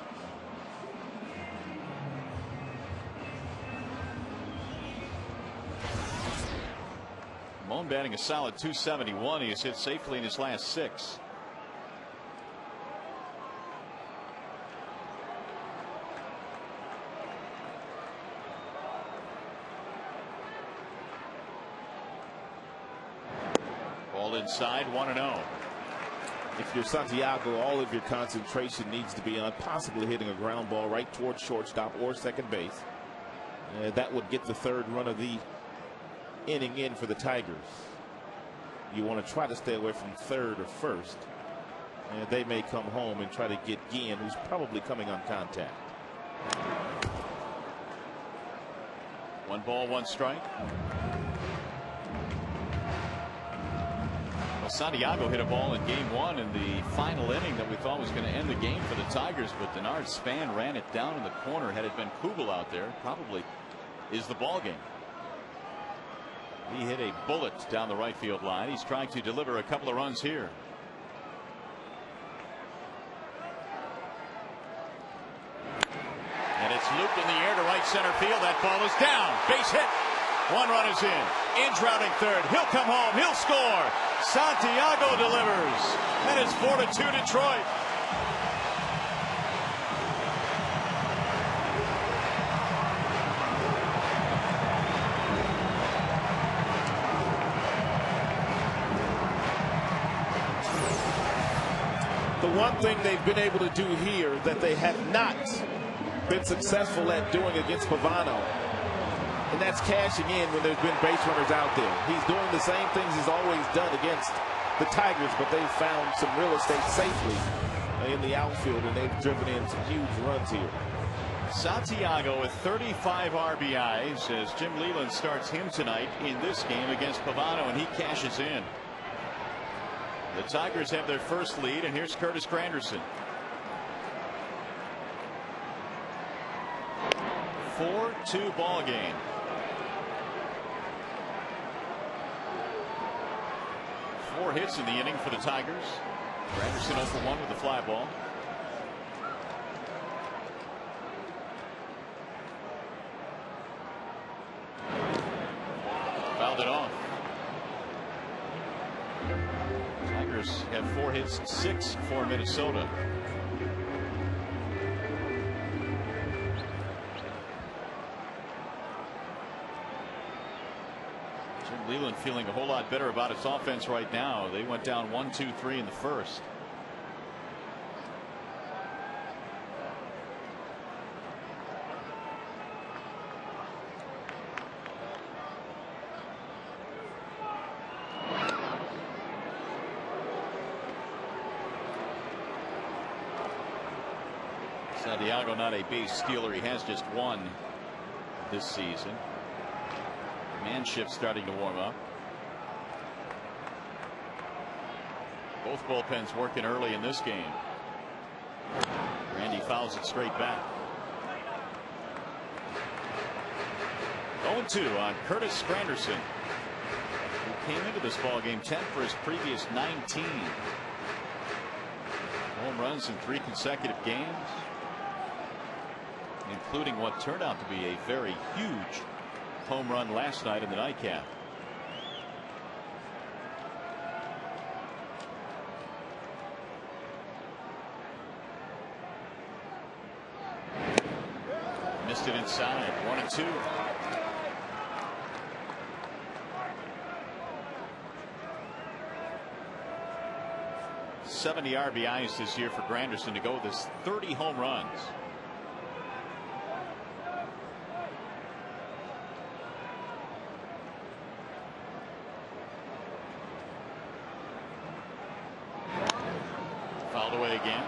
Ramon batting a solid .271. He has hit safely in his last 6. Ball inside, 1-0. If you're Santiago, all of your concentration needs to be on possibly hitting a ground ball right towards shortstop or second base. That would get the 3rd run of the inning in for the Tigers. You want to try to stay away from 3rd or 1st. And they may come home and try to get Guillen, who's probably coming on contact. 1 ball, 1 strike. Well, Santiago hit a ball in game 1 in the final inning that we thought was going to end the game for the Tigers, but Denard Span ran it down in the corner. Had it been Kubel out there, probably is the ball game. He hit a bullet down the right field line. He's trying to deliver a couple of runs here. And it's looped in the air to right center field. That ball is down. Base hit. 1 run is in. Inge routing 3rd. He'll come home. He'll score. Santiago delivers. And it's 4-2 Detroit. The one thing they've been able to do here that they have not been successful at doing against Pavano, and that's cashing in when there's been base runners out there. He's doing the same things he's always done against the Tigers, but they've found some real estate safely in the outfield, and they've driven in some huge runs here. Santiago with 35 RBIs as Jim Leyland starts him tonight in this game against Pavano, and he cashes in. The Tigers have their first lead, and here's Curtis Granderson. 4-2 ball game. Four hits in the inning for the Tigers. Granderson 0 for 1 with the fly ball. Fouled it off. Tigers have 4 hits, 6 for Minnesota. Jim Leyland feeling a whole lot better about his offense right now. They went down 1-2-3 in the first. Santiago not a base stealer. He has just one this season. Manship starting to warm up. Both bullpens working early in this game. Randy fouls it straight back. 0-2 on Curtis Granderson, who came into this ball game 10 for his previous 19. Home runs in 3 consecutive games, including what turned out to be a very huge home run last night in the nightcap. Missed it inside. 1-2. '70 RBIs this year for Granderson to go with his 30 home runs. Fouled away again.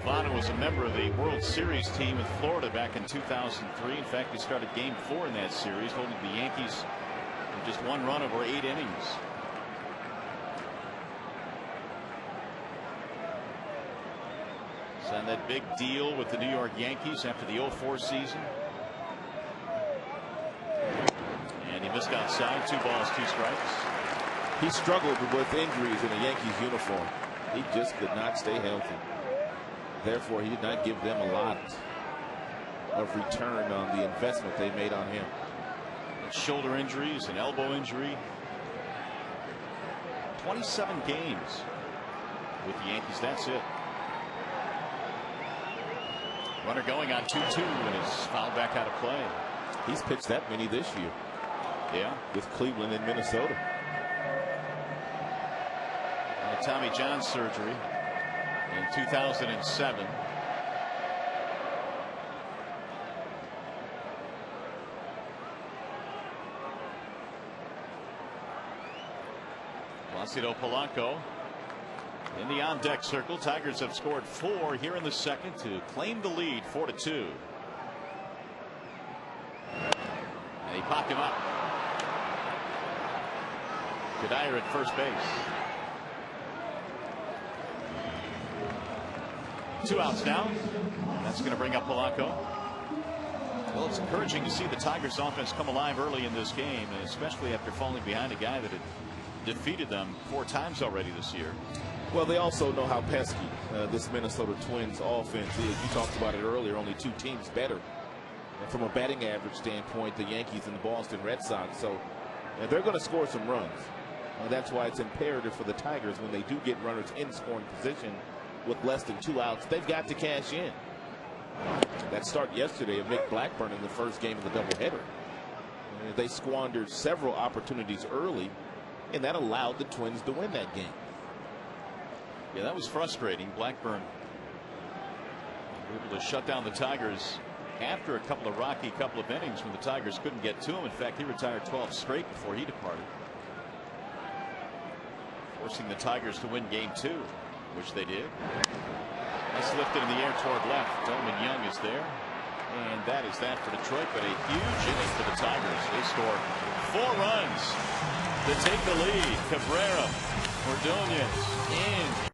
Pavano was a member of the World Series team with Florida back in 2003. In fact, he started Game 4 in that series, holding the Yankees to just 1 run over 8 innings. Signed that big deal with the New York Yankees after the 04 season. And he missed outside. 2 balls, 2 strikes. He struggled with injuries in a Yankees uniform. He just could not stay healthy. Therefore, he did not give them a lot of return on the investment they made on him. Shoulder injuries, an elbow injury. 27 games with the Yankees. That's it. Runner going on 2-2 and is fouled back out of play. He's pitched that many this year. Yeah. With Cleveland and Minnesota. Tommy John surgery in 2007. Placido Polanco in the on-deck circle. Tigers have scored 4 here in the second to claim the lead 4-2. And he popped him up. Kadire at first base. 2 outs now. That's going to bring up Polanco. Well, it's encouraging to see the Tigers offense come alive early in this game, and especially after falling behind a guy that had defeated them 4 times already this year. Well, they also know how pesky this Minnesota Twins offense is. You talked about it earlier. Only 2 teams better from a batting average standpoint, the Yankees and the Boston Red Sox. So they're going to score some runs. And that's why it's imperative for the Tigers, when they do get runners in scoring position with less than 2 outs, they've got to cash in. That start yesterday of Nick Blackburn in the first game of the doubleheader. They squandered several opportunities early, and that allowed the Twins to win that game. Yeah, that was frustrating. Blackburn able to shut down the Tigers after a couple of rocky innings when the Tigers couldn't get to him. In fact, he retired 12 straight before he departed, forcing the Tigers to win Game 2. Which they did. Nice lifted in the air toward left. Tolman Young is there. And that is that for Detroit, but a huge inning for the Tigers. They score 4 runs to take the lead. Cabrera, Ordonez in.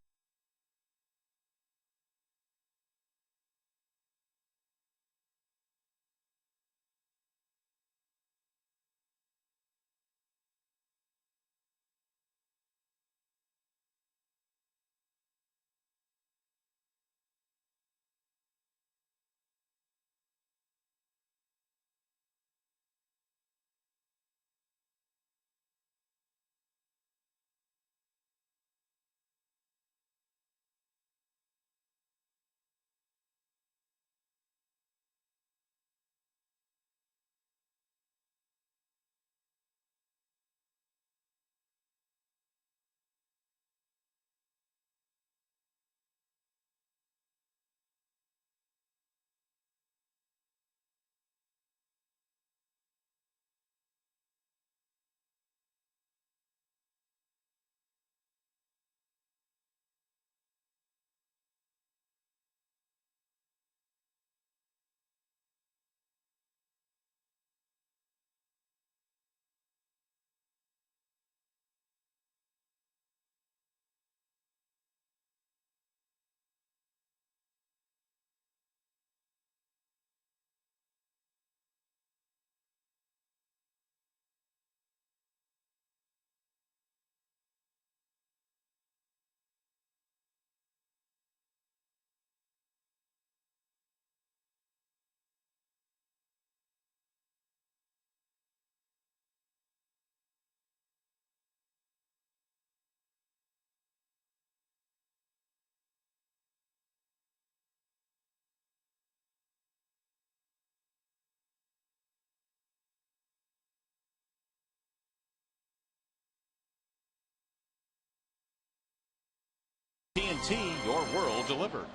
TNT, your world delivered.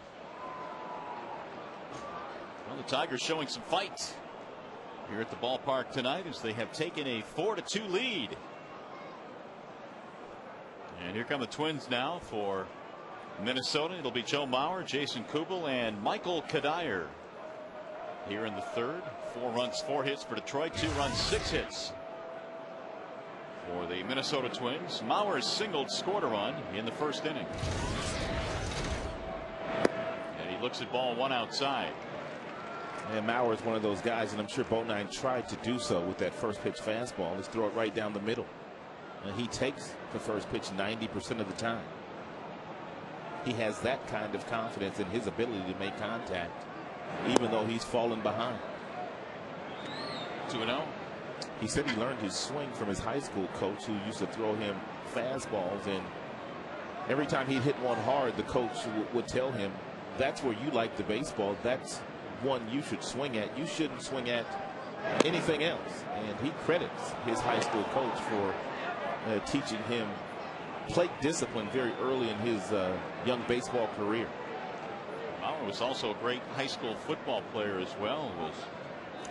Well, the Tigers showing some fight here at the ballpark tonight as they have taken a 4-2 lead. And here come the Twins now for Minnesota. It'll be Joe Mauer, Jason Kubel, and Michael Kadire here in the third. 4 runs, 4 hits for Detroit, 2 runs, 6 hits for the Minnesota Twins. Mauer singled, scored a run in the first inning. And he looks at ball 1 outside. And Mauer is one of those guys, and I'm sure Bonine tried to do so with that first pitch fastball. Let's throw it right down the middle. And he takes the first pitch 90% of the time. He has that kind of confidence in his ability to make contact, even though he's fallen behind. 2-0. He said he learned his swing from his high school coach, who used to throw him fastballs, and every time he'd hit one hard, the coach would tell him, that's where you like the baseball. That's one you should swing at. You shouldn't swing at anything else. And he credits his high school coach for teaching him plate discipline very early in his young baseball career. Mauer was also a great high school football player as well. Was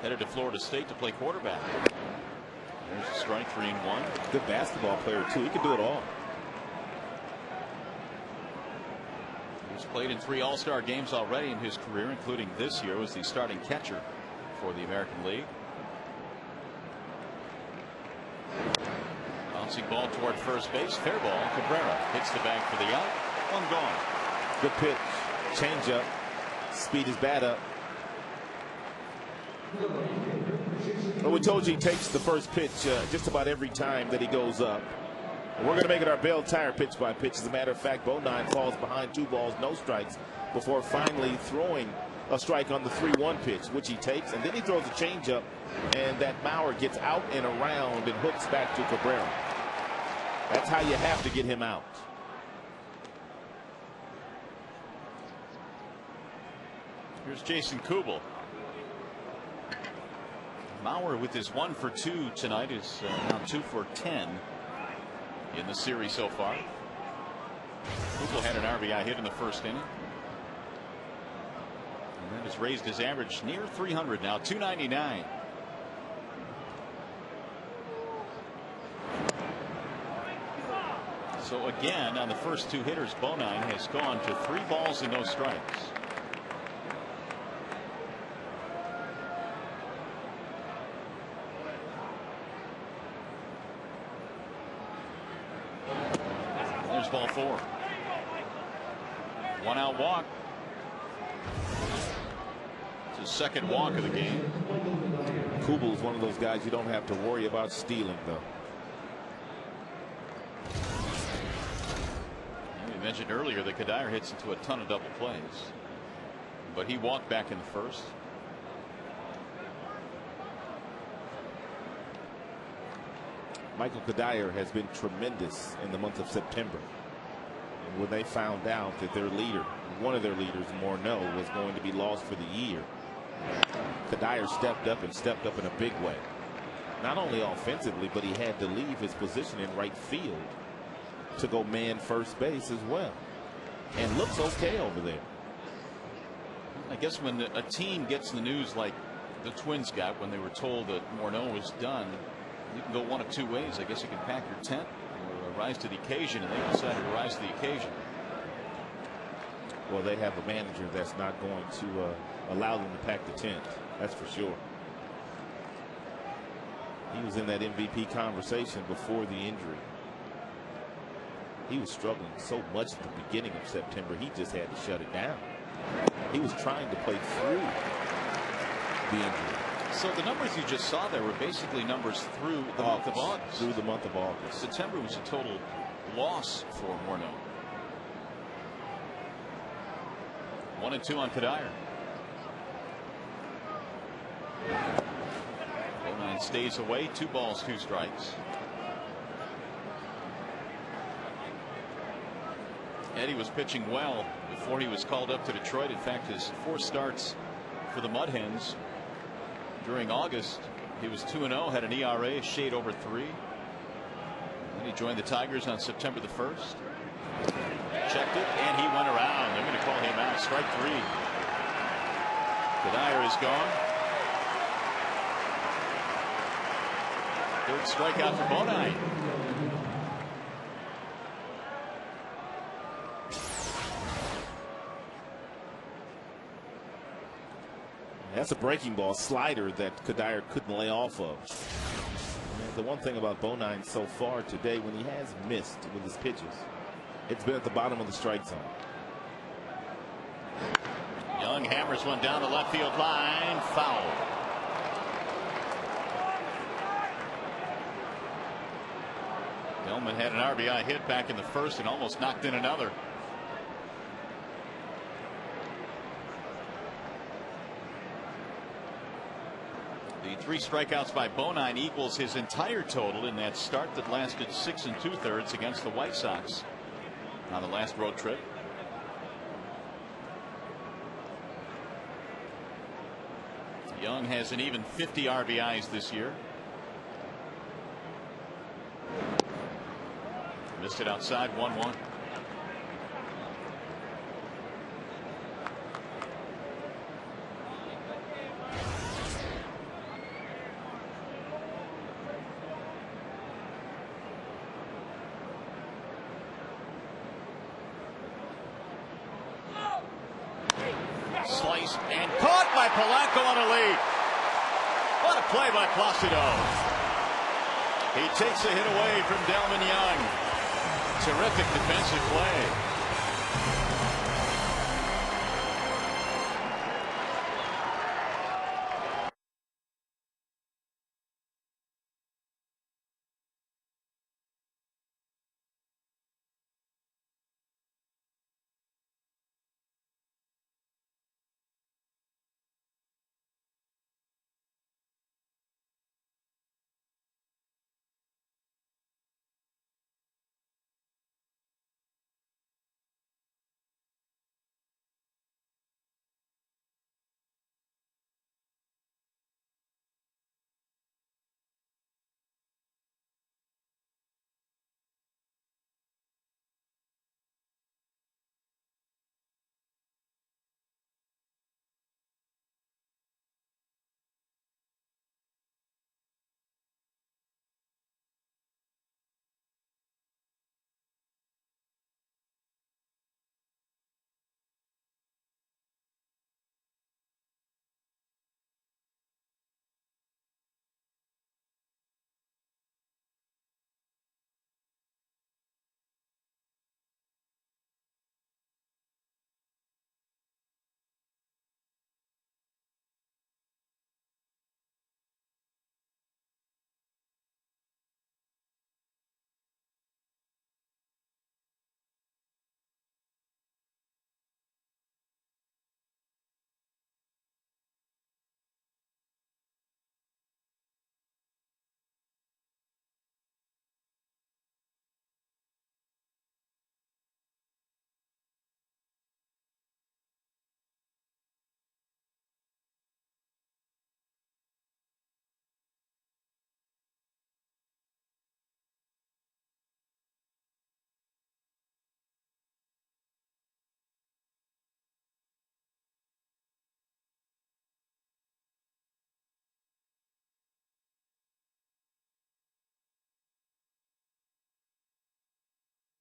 headed to Florida State to play quarterback. There's a strike, 3-1. Good basketball player too. He can do it all. He's played in 3 All-Star games already in his career, including this year as the starting catcher for the American League. Bouncing ball toward first base. Fair ball. Cabrera hits the bag for the out. 1 gone. Good pitch. Change up. Speed his bat up. Well, we told you he takes the first pitch just about every time that he goes up. And we're going to make it our Bell Tire pitch by pitch. As a matter of fact, Bonine falls behind 2 balls, no strikes, before finally throwing a strike on the 3-1 pitch, which he takes. And then he throws a changeup, and that Mauer gets out and around and hooks back to Cabrera. That's how you have to get him out. Here's Jason Kubel. Mauer with his 1 for 2 tonight is now 2 for 10 in the series so far. Kubel had an RBI hit in the first inning. And that has raised his average near 300 now, 299. So again, on the first 2 hitters, Bonine has gone to 3 balls and no strikes. Here's ball 4. 1 out walk. It's his second walk of the game. Kubel is one of those guys you don't have to worry about stealing, though. We mentioned earlier that Kadire hits into a ton of double plays, but he walked back in the first. Michael Kadire has been tremendous in the month of September. And when they found out that their leader, one of their leaders, Morneau, was going to be lost for the year, Kadire stepped up in a big way. Not only offensively, but he had to leave his position in right field to go man first base as well. And looks okay over there. I guess when a team gets the news like the Twins got when they were told that Morneau was done, you can go one of two ways. I guess you can pack your tent or rise to the occasion, and they decided to rise to the occasion. Well, they have a manager that's not going to allow them to pack the tent. That's for sure. He was in that MVP conversation before the injury. He was struggling so much at the beginning of September, he just had to shut it down. He was trying to play through the injury. So the numbers you just saw there were basically numbers through the month of August. Through the month of August. September was a total loss for Morneau. 1-2 on Kadire. 09 stays away. 2 balls, 2 strikes. Eddie was pitching well before he was called up to Detroit. In fact, his 4 starts for the Mud Hens during August, he was 2-0, had an ERA a shade over 3. Then he joined the Tigers on September the 1st. Checked it, and he went around. They're going to call him out. Strike 3. Kadire is gone. 3rd strikeout for Bonine. That's a breaking ball slider that Kadire couldn't lay off of. And the one thing about Bonine so far today, when he has missed with his pitches, it's been at the bottom of the strike zone. Young hammers one down the left field line. Foul. Hellman had an RBI hit back in the first and almost knocked in another. The 3 strikeouts by Bonine equals his entire total in that start that lasted 6 2/3 against the White Sox on the last road trip. Young has an even 50 RBIs this year. Missed it outside. 1-1. Sliced and caught by Polanco on a lead. What a play by Placido. He takes a hit away from Delvin Young. Terrific defensive play.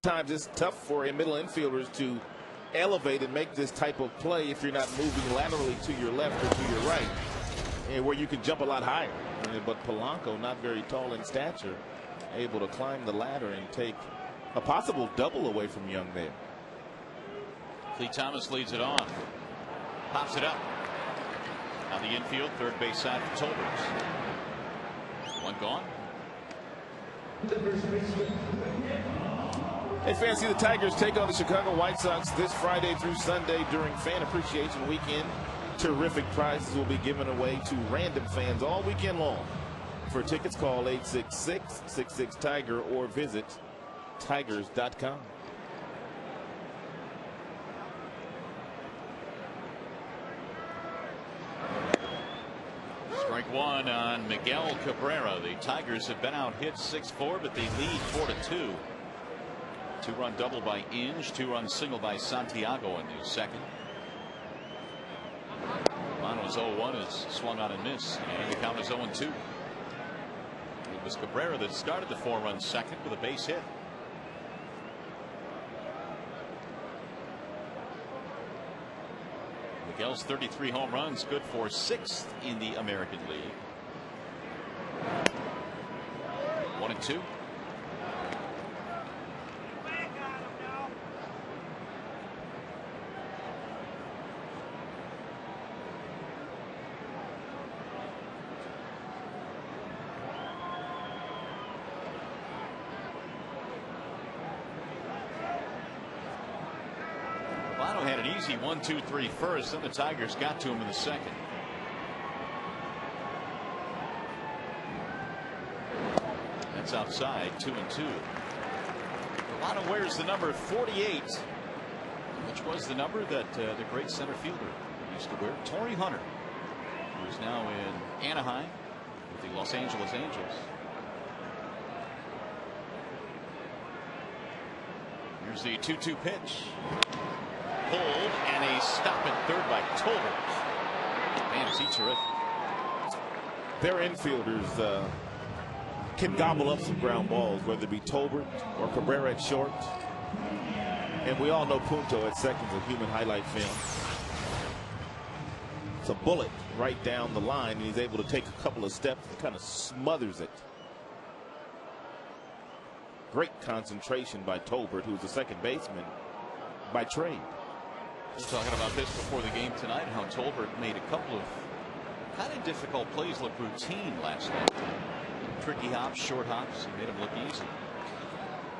Sometimes it's tough for middle infielders to elevate and make this type of play if you're not moving laterally to your left or to your right, and where you can jump a lot higher. But Polanco, not very tall in stature, able to climb the ladder and take a possible double away from Young there. Lee Thomas leads it on. Pops it up. On the infield, third base side for Tolbert. One gone. Hey fans, see the Tigers take on the Chicago White Sox this Friday through Sunday during Fan Appreciation Weekend. Terrific prizes will be given away to random fans all weekend long. For tickets, call 866-66-TIGER or visit tigers.com. Strike one on Miguel Cabrera. The Tigers have been out hit 6-4, but they lead 4-2. Two-run double by Inge, two-run single by Santiago in the second. Romano's 0-1 is swung on and missed, and the count is 0-2. It was Cabrera that started the four-run second with a base hit. Miguel's 33 home runs, good for 6th in the American League. 1-2. Had an easy 1-2-3 first, then the Tigers got to him in the second. That's outside, 2-2. Romano wears the number 48, which was the number that the great center fielder used to wear, Torrey Hunter, who's now in Anaheim with the Los Angeles Angels. Here's the 2-2 pitch. Pulled, and a stop at third by Tolbert. Man, is he terrific. Their infielders can gobble up some ground balls, whether it be Tolbert or Cabrera at short. And we all know Punto at second is a human highlight film. It's a bullet right down the line, and he's able to take a couple of steps and kind of smothers it. Great concentration by Tolbert, who's the second baseman by trade. We were talking about this before the game tonight, how Tolbert made a couple of kind of difficult plays look routine last night. Tricky hops, short hops, he made them look easy.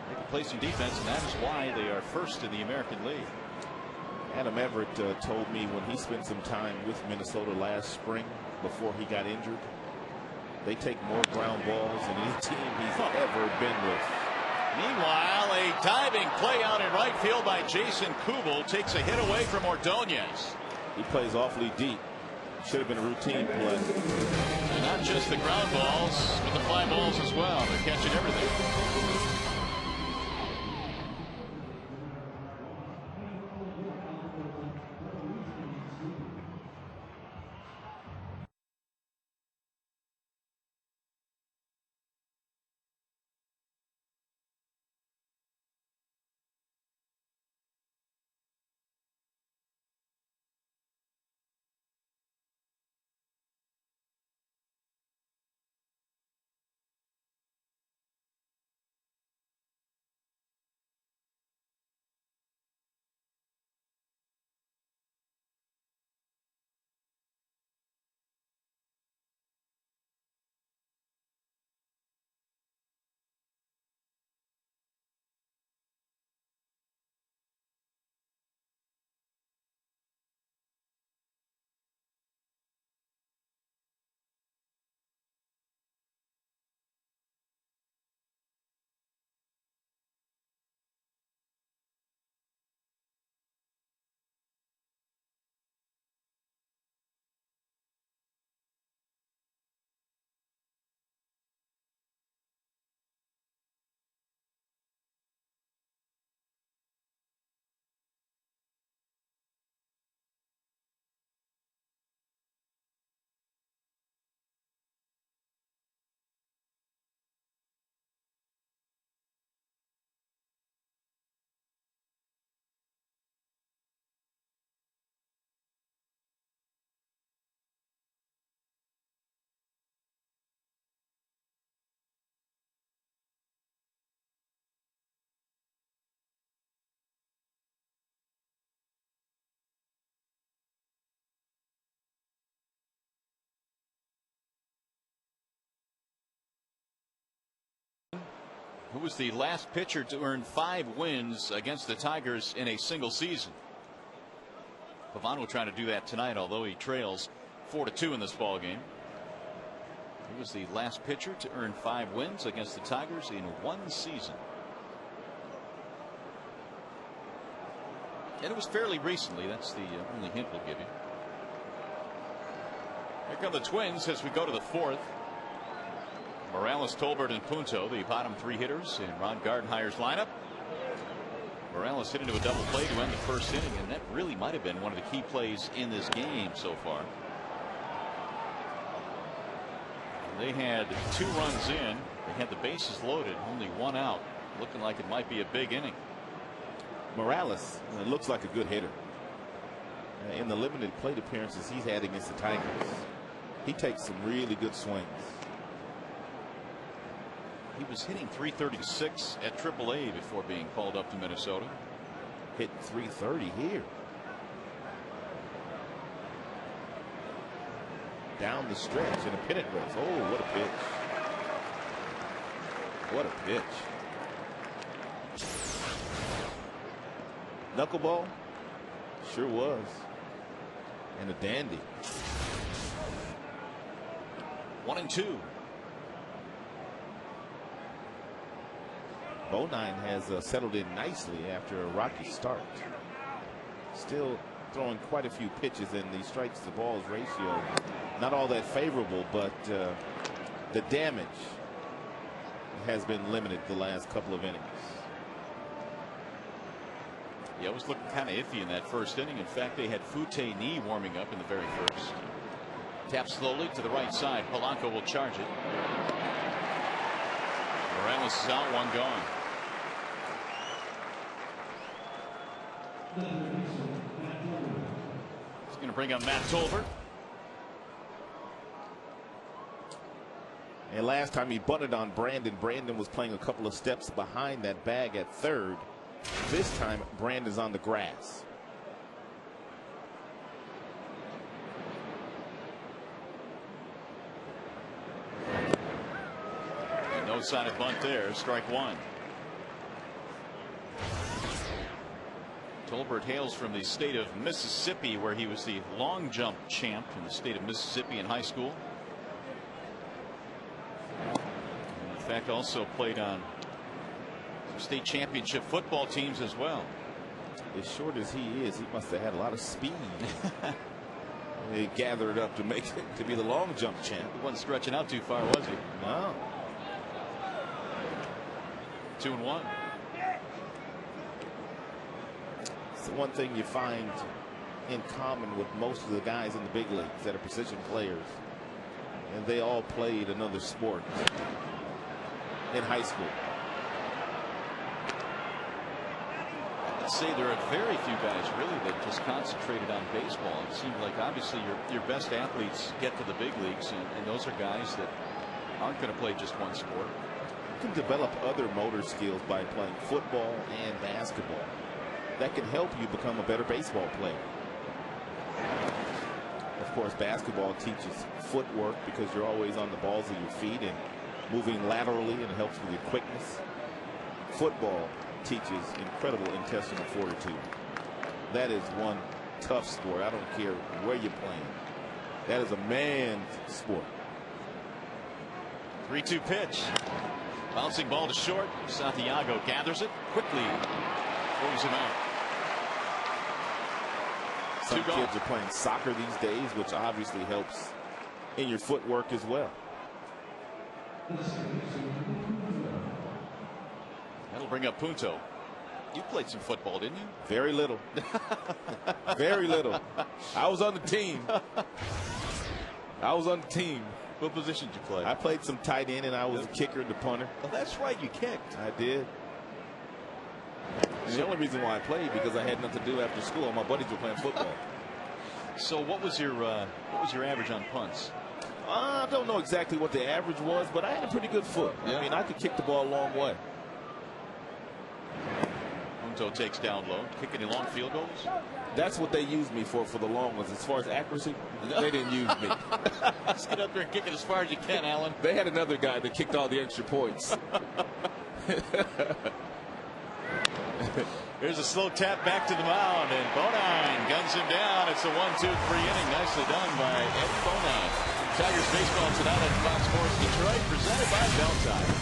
They can play some defense, and that is why they are first in the American League. Adam Everett told me when he spent some time with Minnesota last spring before he got injured, they take more ground balls than any team he's ever been with. Meanwhile, a diving play out in right field by Jason Kubel takes a hit away from Ordonez. He plays awfully deep. Should have been a routine play. And not just the ground balls, but the fly balls as well. They're catching everything. who was the last pitcher to earn 5 wins against the Tigers in a single season. Pavano trying to do that tonight, although he trails 4-2 in this ball game. He was the last pitcher to earn 5 wins against the Tigers in one season. And it was fairly recently. That's the only hint we'll give you. Here come the Twins as we go to the 4th. Morales, Tolbert, and Punto, the bottom 3 hitters in Ron Gardenhire's lineup. Morales hit into a double play to end the first inning, and that really might have been one of the key plays in this game so far. They had 2 runs in. They had the bases loaded, only 1 out, looking like it might be a big inning. Morales looks like a good hitter. In the limited plate appearances he's had against the Tigers, he takes some really good swings. He was hitting .336 at AAA before being called up to Minnesota. Hit .330 here. Down the stretch in a pennant race. Oh, what a pitch. What a pitch. Knuckleball? Sure was. And a dandy. 1-2. Bonine has settled in nicely after a rocky start. Still throwing quite a few pitches, and the strikes to balls ratio not all that favorable, but the damage has been limited the last couple of innings. Yeah, it was looking kind of iffy in that first inning. In fact, they had Fute Knee warming up in the very first. Tap slowly to the right side. Polanco will charge it. Morales is out, 1 gone. He's going to bring up Matt Tolbert. And last time he bunted on Brandon. Brandon was playing a couple of steps behind that bag at third. This time Brandon's on the grass. No sign of bunt there. Strike 1. Tolbert hails from the state of Mississippi, where he was the long jump champ in the state of Mississippi in high school. And in fact, also played on some state championship football teams as well. As short as he is, he must have had a lot of speed. They gathered up to make it to be the long jump champ. He wasn't stretching out too far, was he? No. 2-1. It's the one thing you find in common with most of the guys in the big leagues that are position players, and they all played another sport in high school. I'd say there are very few guys really that just concentrated on baseball. It seems like obviously your best athletes get to the big leagues, and those are guys that aren't going to play just one sport. You can develop other motor skills by playing football and basketball. That can help you become a better baseball player. Of course, basketball teaches footwork because you're always on the balls of your feet and moving laterally, and it helps with your quickness. Football teaches incredible intestinal fortitude. That is one tough sport. I don't care where you're playing. That is a man's sport. 3-2 pitch. Bouncing ball to short. Santiago gathers it quickly. Throws him out. Some kids are playing soccer these days, which obviously helps in your footwork as well. That'll bring up Punto. You played some football, didn't you? Very little. Very little. I was on the team. What position did you play? I played some tight end, and I was a kicker and the punter. Well, that's right. You kicked. I did. And the only reason why I played because I had nothing to do after school. All my buddies were playing football. So what was your average on punts? I don't know exactly what the average was, but I had a pretty good foot. Yeah. I mean, I could kick the ball a long way. Punto takes down low. Kick any long field goals? That's what they used me for the long ones. As far as accuracy, they didn't use me. Just get up there and kick it as far as you can, Alan. They had another guy that kicked all the extra points. Here's a slow tap back to the mound, and Bonine guns him down. It's a 1-2-3 inning. Nicely done by Ed Bonine. Tigers baseball tonight on Fox Sports Detroit, presented by Bell Tire.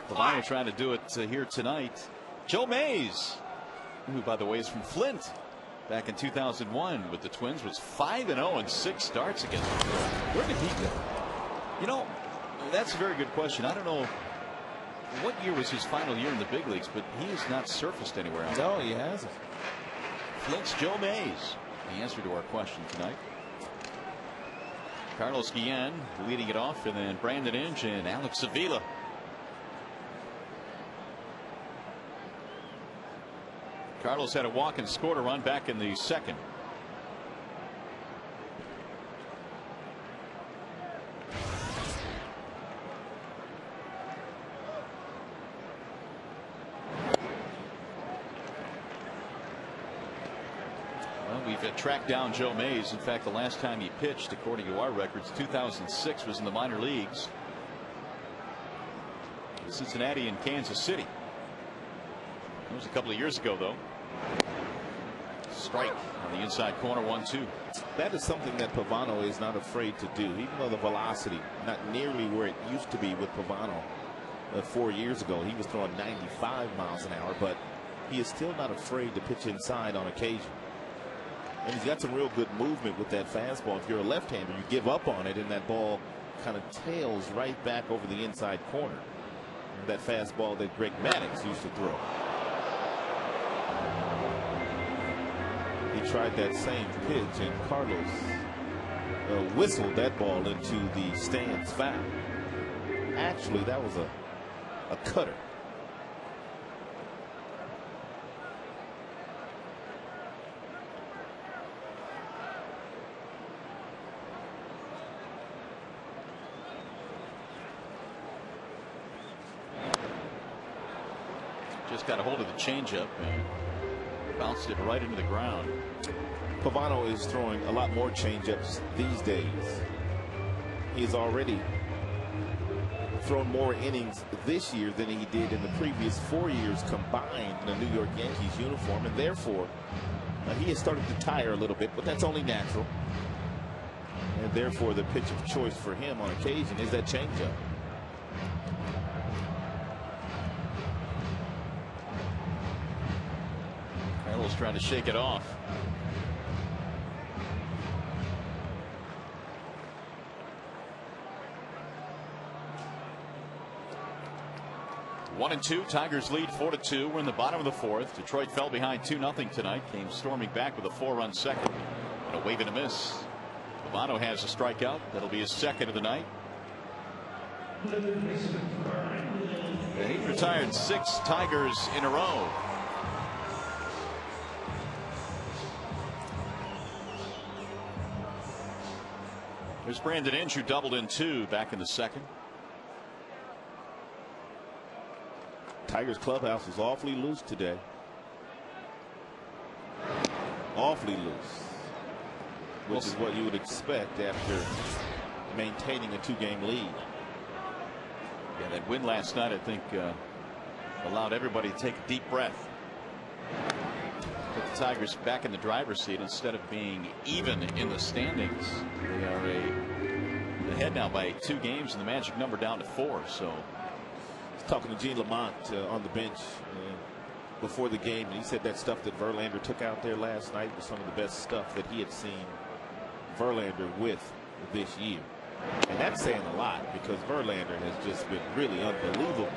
Pavano trying to do it here tonight. Joe Mays, who by the way is from Flint, back in 2001 with the Twins, was 5-0 in 6 starts against them. Where did he go? You know, that's a very good question. I don't know what year was his final year in the big leagues, but he has not surfaced anywhere else. No, he hasn't. Flint's Joe Mays, the answer to our question tonight. Carlos Guillen leading it off, and then Brandon Inge and Alex Avila. Carlos had a walk and scored a run back in the second. Well, we've tracked down Joe Mays. In fact, the last time he pitched, according to our records, 2006, was in the minor leagues. Cincinnati and Kansas City. That was a couple of years ago, though. Strike on the inside corner, 1-2. That is something that Pavano is not afraid to do, even though the velocity not nearly where it used to be with Pavano 4 years ago. He was throwing 95 miles an hour, but he is still not afraid to pitch inside on occasion. And he's got some real good movement with that fastball. If you're a left-hander, you give up on it, and that ball kind of tails right back over the inside corner. That fastball that Greg Maddux used to throw. He tried that same pitch, and Carlos whistled that ball into the stands foul. Actually, that was a cutter. Just got a hold of the changeup and bounced it right into the ground. Pavano is throwing a lot more changeups these days. He's already thrown more innings this year than he did in the previous 4 years combined in the New York Yankees uniform, and therefore he has started to tire a little bit, but that's only natural. And therefore the pitch of choice for him on occasion is that changeup. trying to shake it off. One and two. Tigers lead 4-2. We're in the bottom of the fourth. Detroit fell behind 2-0 tonight. Came storming back with a 4-run second and a wave and a miss. Pavano has a strikeout. That'll be his second of the night. And he retired 6 Tigers in a row. There's Brandon Inge, who doubled in 2 back in the second. Tigers clubhouse is awfully loose today. Awfully loose, which is what you would expect after maintaining a 2-game lead. Yeah, that win last night, I think, allowed everybody to take a deep breath. Put the Tigers back in the driver's seat instead of being even in the standings. They are ahead now by 2 games, and the magic number down to 4. So. Talking to Gene Lamont on the bench before the game, and he said that stuff that Verlander took out there last night was some of the best stuff that he had seen Verlander with this year. And that's saying a lot, because Verlander has just been really unbelievable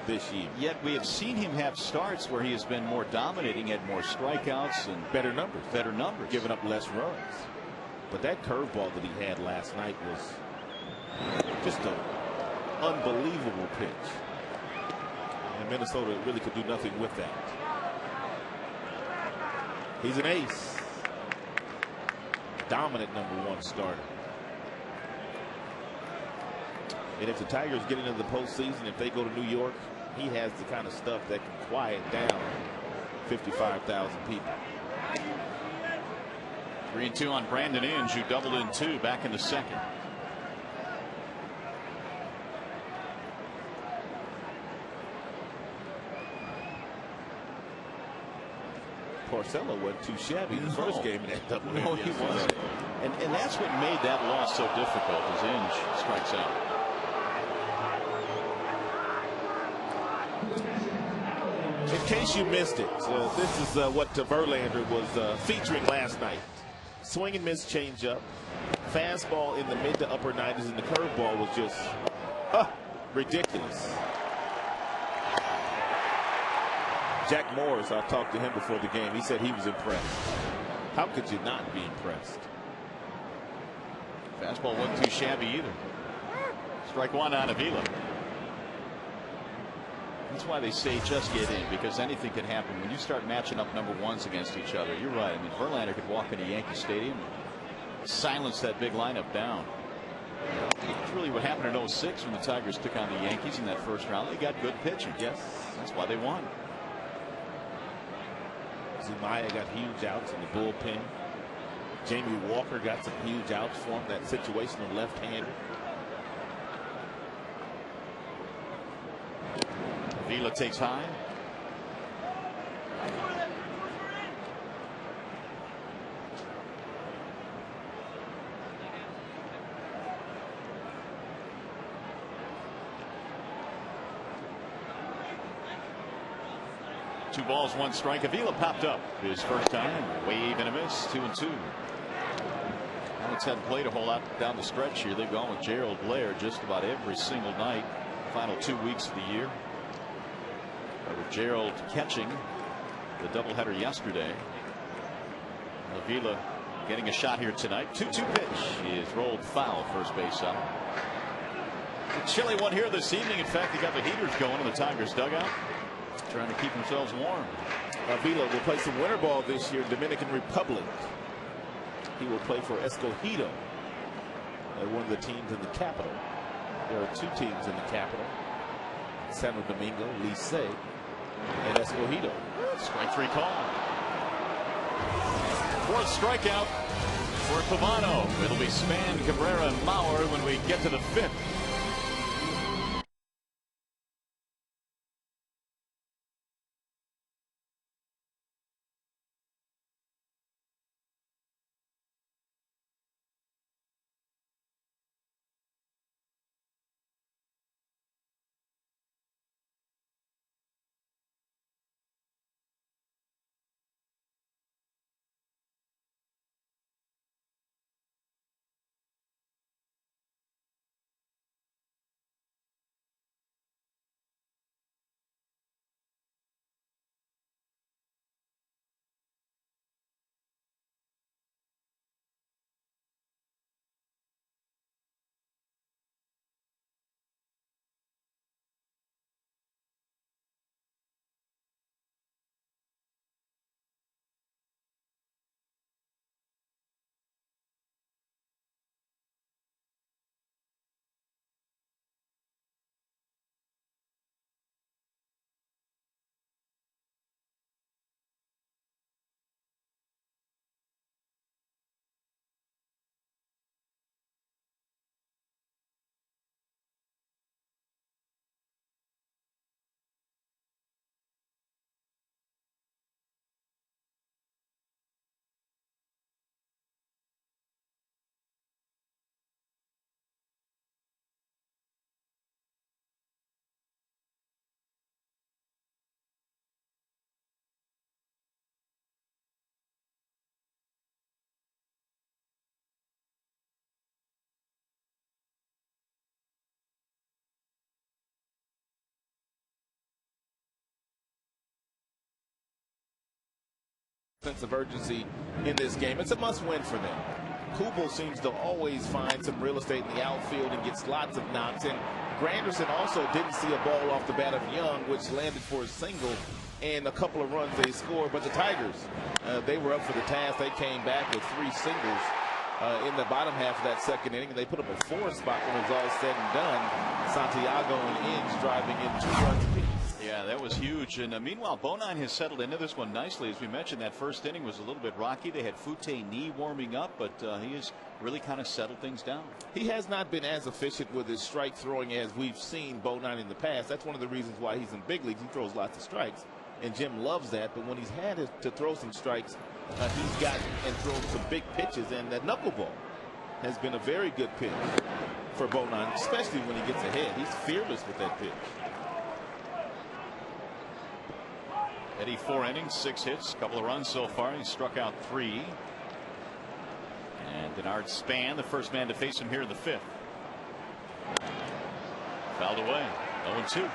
this year. Yet we have seen him have starts where he has been more dominating, had more strikeouts and better numbers, giving up less runs. But that curveball that he had last night was just a unbelievable pitch, and Minnesota really could do nothing with that. He's an ace, dominant #1 starter. And if the Tigers get into the postseason, if they go to New York, he has the kind of stuff that can quiet down 55,000 people. 3-2 on Brandon Inge, who doubled in 2 back in the second. Porcello wasn't too shabby the first game in that double. No, he wasn't. And that's what made that loss so difficult, as Inge strikes out. In case you missed it, this is what Verlander was featuring last night. Swing and miss changeup, fastball in the mid to upper 90s, and the curveball was just ridiculous. Jack Morris, I talked to him before the game. He said he was impressed. How could you not be impressed? Fastball wasn't too shabby either. Strike 1 on Avila. That's why they say just get in, because anything can happen when you start matching up #1s against each other. You're right. I mean, Verlander could walk into Yankee Stadium and silence that big lineup down. That's really what happened in 06 when the Tigers took on the Yankees in that first round. They got good pitching. Yes, that's why they won. Zumaya got huge outs in the bullpen. Jamie Walker got some huge outs for him. That situational left-hander. Avila takes high. Two balls, 1 strike. Avila popped up his first time. Wave and a miss. 2-2. Alex hadn't played a whole lot down the stretch here. They've gone with Gerald Blair just about every single night. Final 2 weeks of the year. With Gerald catching the doubleheader yesterday. Avila getting a shot here tonight. 2-2 pitch is rolled foul, first base out. A chilly one here this evening. In fact, they got the heaters going in the Tigers dugout, trying to keep themselves warm. Avila will play some winter ball this year in Dominican Republic. He will play for Escogido, one of the teams in the capital. There are 2 teams in the capital: Santo Domingo, Licey, and Escogido. Strike 3 call. 4th strikeout for Pavano. It'll be Span, Cabrera, and Mauer when we get to the 5th. sense of urgency in this game. It's a must-win for them. Kubel seems to always find some real estate in the outfield and gets lots of knocks. And Granderson also didn't see a ball off the bat of Young, which landed for a single and a couple of runs they scored. But the Tigers, they were up for the task. They came back with 3 singles in the bottom half of that second inning, and they put up a 4 spot when it was all said and done. Santiago and Inge driving in 2 runs apiece. Yeah, that was huge. And meanwhile, Bonine has settled into this one nicely. As we mentioned, that first inning was a little bit rocky. They had Fute-Ni warming up, but he has really kind of settled things down. He has not been as efficient with his strike throwing as we've seen Bonine in the past. That's one of the reasons why he's in big leagues. He throws lots of strikes, and Jim loves that. But when he's had to throw some strikes, he's gotten and thrown some big pitches, and that knuckleball has been a very good pitch for Bonine, especially when he gets ahead. He's fearless with that pitch. Eddie, 4 innings, 6 hits, a couple of runs so far. He struck out 3. And Denard Span, the first man to face him here in the 5th. Fouled away. 0-2.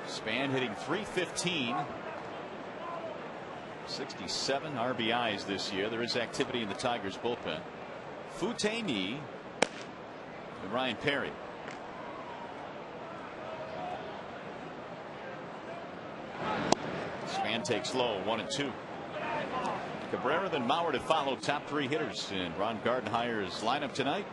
Span hitting .315. 67 RBIs this year. There is activity in the Tigers bullpen. Fute-Ni and Ryan Perry. Span takes low, 1-2. Cabrera, then Mauer to follow, top 3 hitters in Ron Gardenhire's lineup tonight.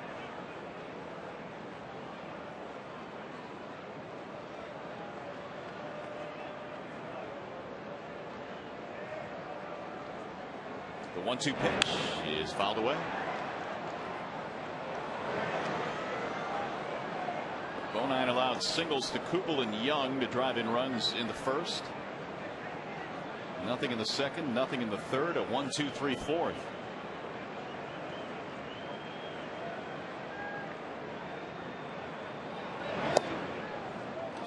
The 1-2 pitch is fouled away. Bonine allowed singles to Kubel and Young to drive in runs in the first. Nothing in the second, nothing in the third. A 1-2-3 fourth.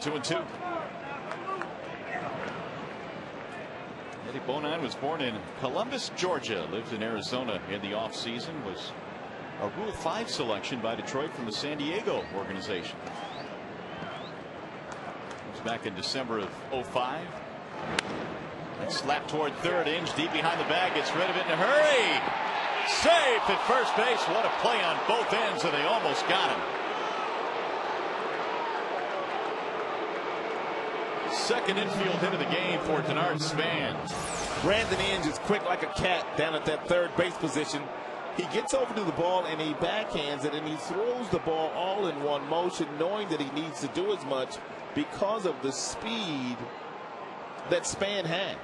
Two and two. Eddie Bonine was born in Columbus, Georgia. Lived in Arizona in the offseason. Was a Rule 5 selection by Detroit from the San Diego organization. It was back in December of 05. And slap toward third. Inge deep behind the bag, gets rid of it in a hurry. Safe at first base. What a play on both ends, and they almost got him. Second infield hit of the game for Denard Span. Brandon Inge is quick like a cat down at that third base position. He gets over to the ball and he backhands it, and he throws the ball all in one motion, knowing that he needs to do as much because of the speed that Span has.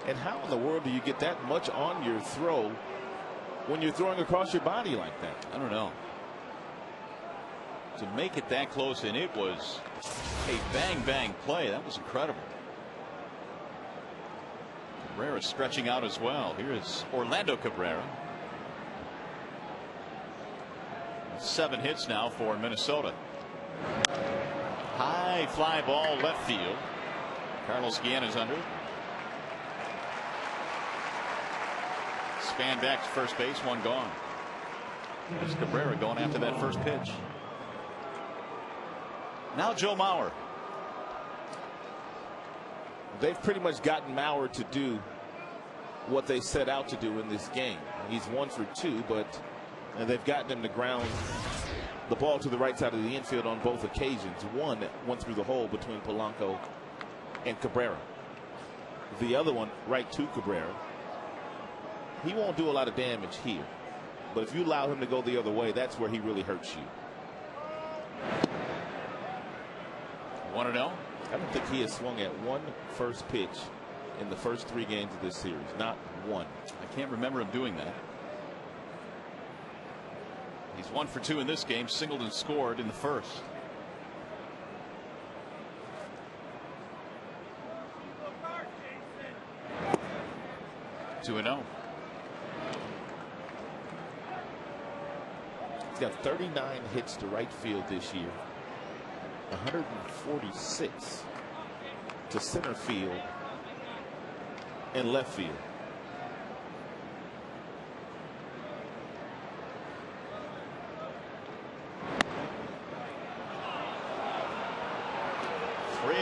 And how in the world do you get that much on your throw when you're throwing across your body like that? I don't know. To make it that close, and it was a bang play. That was incredible. Cabrera stretching out as well. Here is Orlando Cabrera. 7 hits now for Minnesota. High fly ball left field. Carlos Guillen under. Span back to first base, 1 gone. There's Cabrera going after that first pitch. Now Joe Mauer. They've pretty much gotten Mauer to do what they set out to do in this game. He's 1 for 2, but they've gotten him to ground the ball to the right side of the infield on both occasions. One went through the hole between Polanco and Cabrera. The other one right to Cabrera. He won't do a lot of damage here, but if you allow him to go the other way, that's where he really hurts you. 1-0. I don't think he has swung at one first pitch in the first 3 games of this series. Not one. I can't remember him doing that. He's 1 for 2 in this game. Singled and scored in the first. 2-0. He's got 39 hits to right field this year. 146 to center field and left field.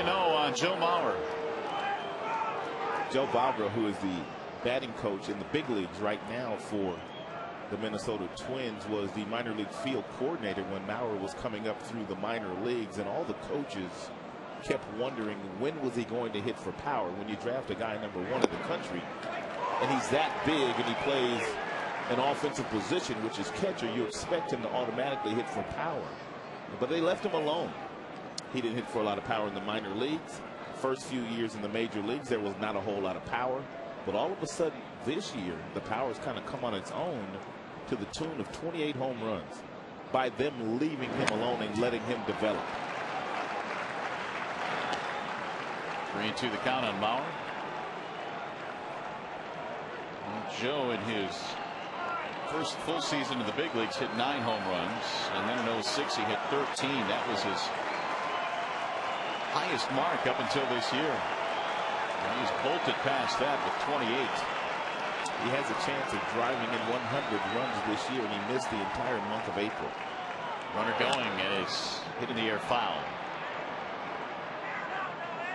say no on Joe Mauer. Joe Vavra, who is the batting coach in the big leagues right now for the Minnesota Twins, was the minor league field coordinator when Mauer was coming up through the minor leagues, and all the coaches kept wondering when was he going to hit for power. When you draft a guy #1 in the country and he's that big and he plays an offensive position, which is catcher, you expect him to automatically hit for power. But they left him alone. He didn't hit for a lot of power in the minor leagues. First few years in the major leagues, there was not a whole lot of power. But all of a sudden this year, the power's kind of come on its own to the tune of 28 home runs by them leaving him alone and letting him develop. 3-2 the count on Mauer. Joe in his first full season in the big leagues hit 9 home runs, and then in 06 he hit 13. That was his highest mark up until this year. And he's bolted past that with 28. He has a chance of driving in 100 runs this year, and he missed the entire month of April. Runner going, and it's hit in the air foul.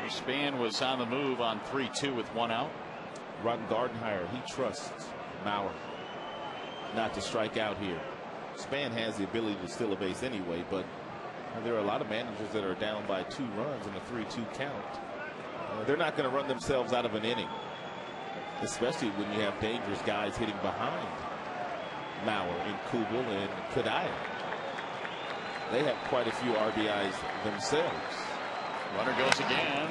Span was on the move on 3-2 with 1 out. Ron Gardenhire, he trusts Mauer not to strike out here. Span has the ability to steal a base anyway, but there are a lot of managers that are down by 2 runs in a 3-2 count. They're not going to run themselves out of an inning, especially when you have dangerous guys hitting behind Mauer and Kubel and Kadai. They have quite a few RBIs themselves. Runner goes again.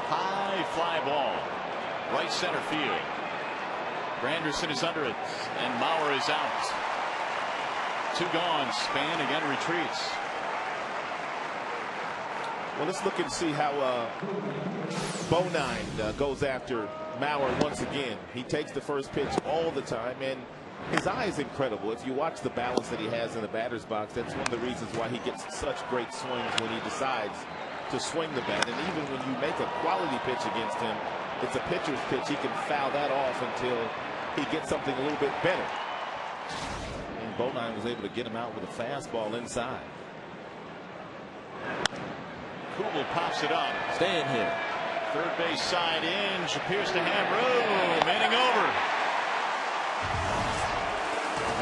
High fly ball. Right center field. Granderson is under it, and Mauer is out. 2 gone. Span again retreats. Well, let's look and see how Bonine goes after Mauer once again. He takes the first pitch all the time, and his eye is incredible. If you watch the balance that he has in the batter's box, that's one of the reasons why he gets such great swings when he decides to swing the bat. And even when you make a quality pitch against him, it's a pitcher's pitch. He can foul that off until he gets something a little bit better. And Bonine was able to get him out with a fastball inside. Kubel pops it up. Staying here. Third base side in. Appears to have room. Inning over.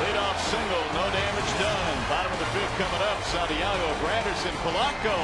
Leadoff single. No damage done. Bottom of the 5th coming up. Santiago, Granderson, Polanco.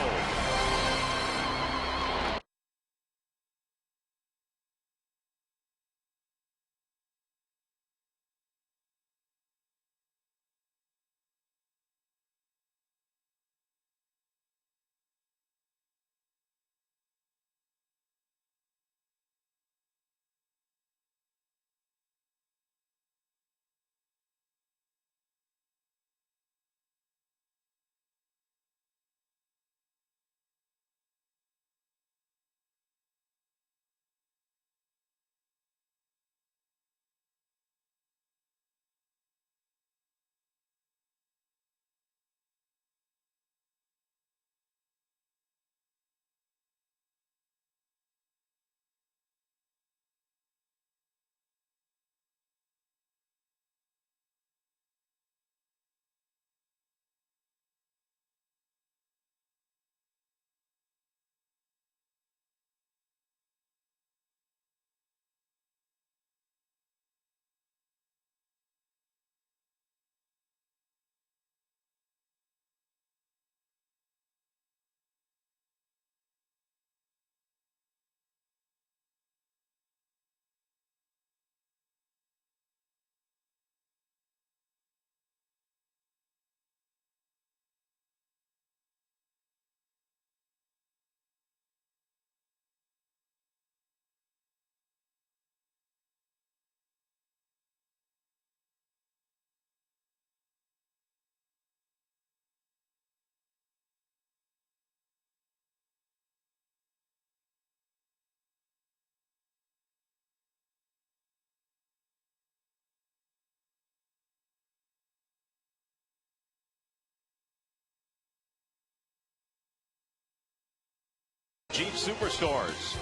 Jeep Superstores.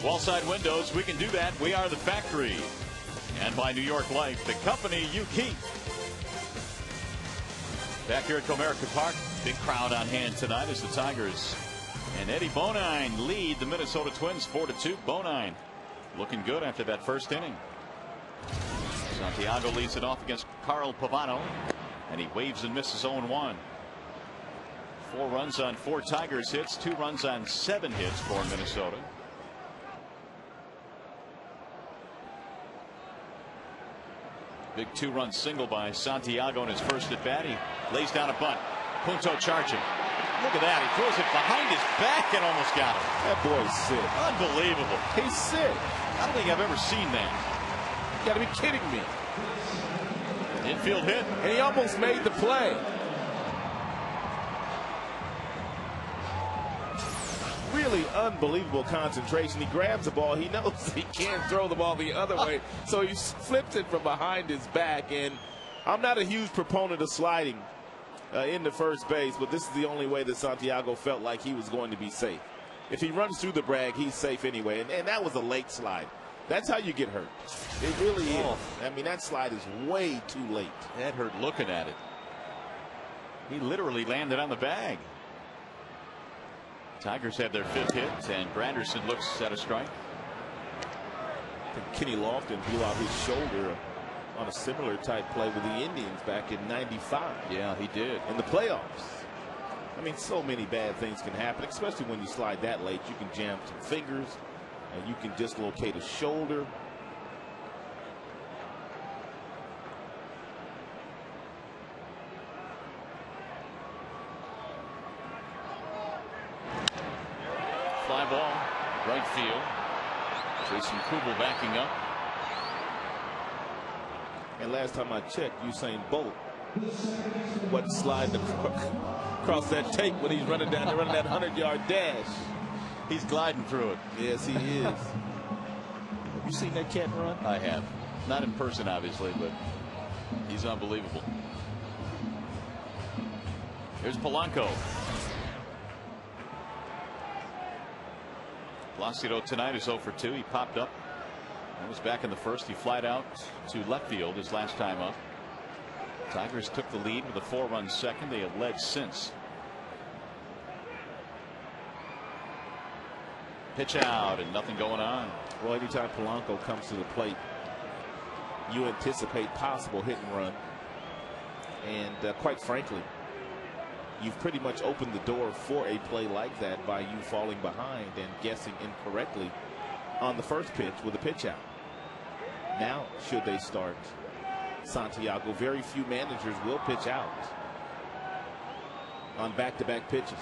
Wallside windows, we can do that. We are the factory. And by New York Life, the company you keep. Back here at Comerica Park, big crowd on hand tonight as the Tigers And Eddie Bonine lead the Minnesota Twins 4-2. Bonine looking good after that first inning. Santiago leads it off against Carl Pavano, and he waves and misses 0-1. 4 runs on 4 Tigers hits, 2 runs on 7 hits for Minnesota. Big 2-run single by Santiago in his first at bat. He lays down a bunt. Punto charging. Look at that. He throws it behind his back and almost got him. That boy's sick. Unbelievable. He's sick. I don't think I've ever seen that. You gotta be kidding me. Infield hit. And he almost made the play. Really unbelievable concentration. He grabs the ball. He knows he can't throw the ball the other way, so he flips it from behind his back. And I'm not a huge proponent of sliding into first base, but this is the only way that Santiago felt like he was going to be safe. If he runs through the brag, he's safe anyway. And that was a late slide. That's how you get hurt. It really is. I mean, that slide is way too late. That hurt looking at it. He literally landed on the bag. Tigers have their 5th hit, and Granderson looks at a strike. I think Kenny Lofton blew out his shoulder on a similar type play with the Indians back in '95. Yeah, he did. In the playoffs. I mean, so many bad things can happen, especially when you slide that late. You can jam some fingers, and you can dislocate a shoulder. Fly ball, right field. Jason Kubel backing up. And last time I checked, Usain Bolt wasn't sliding across that tape when he's running that 100-yard dash. He's gliding through it. Yes, he is. Have you seen that cat run? I have. Not in person, obviously, but he's unbelievable. Here's Polanco. Placido tonight is 0 for 2. He popped up. That was back in the first. He flied out to left field his last time up. Tigers took the lead with a 4-run second. They have led since. Pitch out and nothing going on. Well, anytime Polanco comes to the plate, you anticipate possible hit and run. And quite frankly, you've pretty much opened the door for a play like that by you falling behind and guessing incorrectly on the first pitch with a pitch out. Now, should they start Santiago, very few managers will pitch out on back-to-back pitches.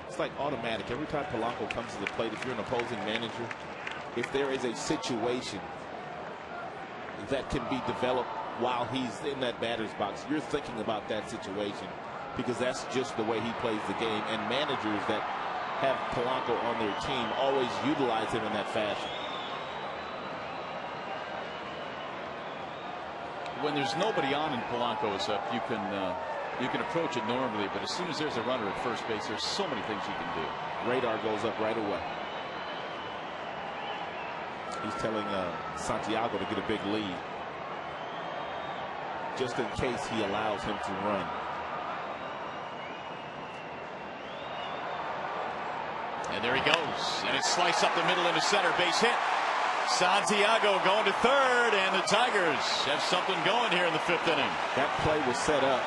It's like automatic. Every time Polanco comes to the plate, if you're an opposing manager, if there is a situation that can be developed while he's in that batter's box, you're thinking about that situation because that's just the way he plays the game. And managers that have Polanco on their team always utilize him in that fashion. When there's nobody on and Polanco is up, you can approach it normally, but as soon as there's a runner at first base, there's so many things you can do. Radar goes up right away. He's telling Santiago to get a big lead just in case he allows him to run. And there he goes, and it's sliced up the middle into center, base hit. Santiago going to third, and the Tigers have something going here in the 5th inning. That play was set up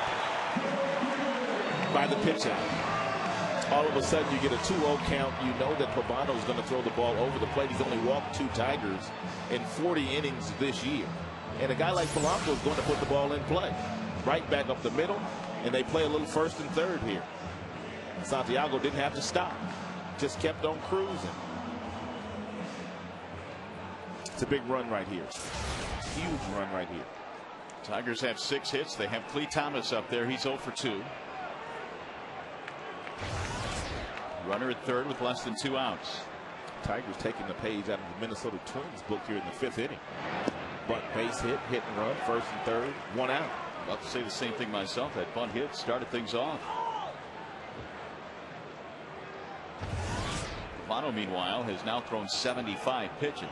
by the pitch out. All of a sudden you get a 2-0 count. You know that Pavano is going to throw the ball over the plate. He's only walked 2 Tigers in 40 innings this year. And a guy like Polanco is going to put the ball in play. Right back up the middle, and they play a little first and third here. Santiago didn't have to stop. Just kept on cruising. It's a big run right here. Huge run right here. Tigers have 6 hits. They have Clee Thomas up there. He's 0 for 2. Runner at third with less than 2 outs. Tigers taking the page out of the Minnesota Twins book here in the 5th inning. Bunt, base hit, hit and run, first and third, 1 out. About to say the same thing myself. That bunt hit started things off. Pavano, meanwhile, has now thrown 75 pitches.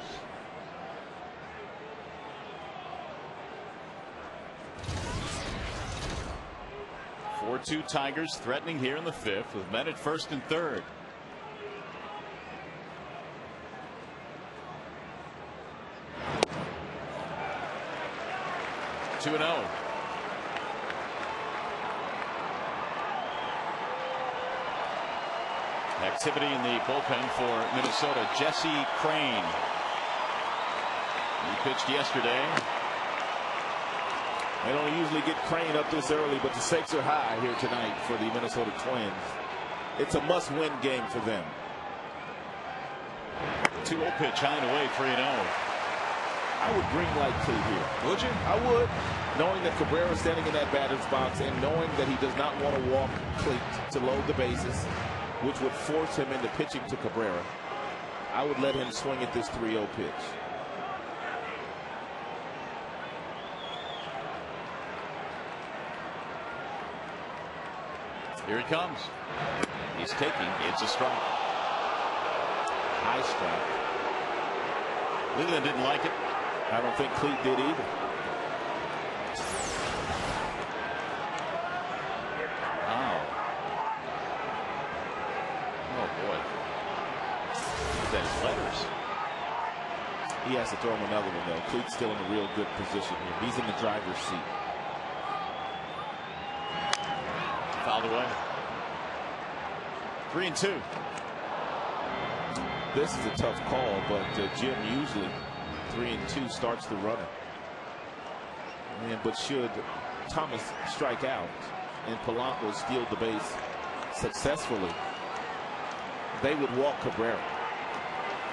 4-2 Tigers threatening here in the 5th with men at first and third. Two and 0. Activity in the bullpen for Minnesota. Jesse Crane. He pitched yesterday. They don't usually get Crane up this early, but the stakes are high here tonight for the Minnesota Twins. It's a must-win game for them. 2-0 pitch, high and away, 3-0. I would bring light Cleat here. Would you? I would. Knowing that Cabrera is standing in that batter's box and knowing that he does not want to walk Cleat to load the bases, which would force him into pitching to Cabrera, I would let him swing at this 3-0 pitch. Here he comes. He's taking. It's a strike. High strike. Leland didn't like it. I don't think Cleat did either. Wow. Oh boy. Look at his letters. He has to throw him another one though. Cleat's still in a real good position here. He's in the driver's seat. Fouled away. 3-2. This is a tough call, but Jim usually 3-2 starts the runner. But should Thomas strike out and Polanco steal the base successfully, they would walk Cabrera.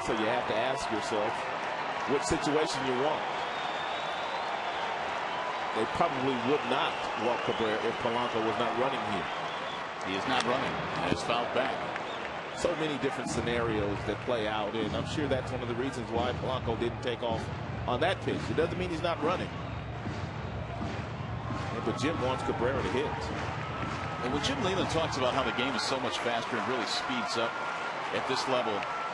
So you have to ask yourself which situation you want. They probably would not walk Cabrera if Polanco was not running here. He is not running and is fouled back. So many different scenarios that play out, and I'm sure that's one of the reasons why Polanco didn't take off on that pitch. It doesn't mean he's not running. But Jim wants Cabrera to hit. And when Jim Leland talks about how the game is so much faster and really speeds up at this level,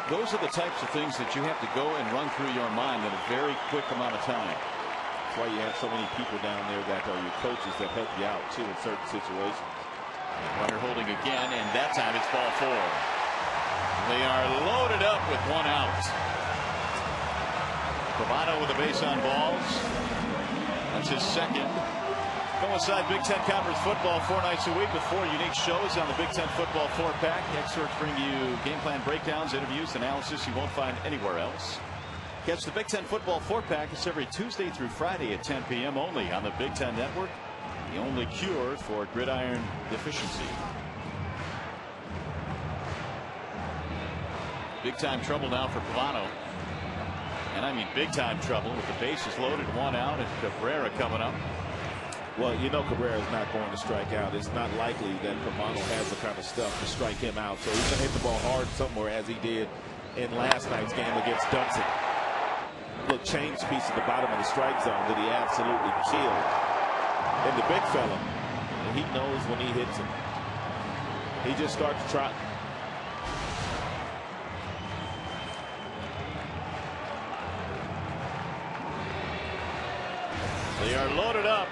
those are the types of things that you have to go and run through your mind in a very quick amount of time. That's why you have so many people down there that are your coaches that help you out too in certain situations. Runner holding again, and that time it's ball 4. They are loaded up with 1 out. Pavano with a base on balls. That's his second. Go inside Big Ten Conference football 4 nights a week with 4 unique shows on the Big Ten Football 4-pack. Excerpts bring you game plan breakdowns, interviews, analysis you won't find anywhere else. Catch the Big Ten Football 4-pack. It's every Tuesday through Friday at 10 p.m. only on the Big Ten Network. The only cure for gridiron deficiency. Big time trouble now for Pavano. And I mean big time trouble with the bases loaded, 1 out, and Cabrera coming up. Well, you know Cabrera is not going to strike out. It's not likely that Pavano has the kind of stuff to strike him out. So he's going to hit the ball hard somewhere, as he did in last night's game against Dunson. Look, change piece at the bottom of the strike zone that he absolutely killed. And the big fella, and he knows when he hits him. He just starts trotting. They are loaded up.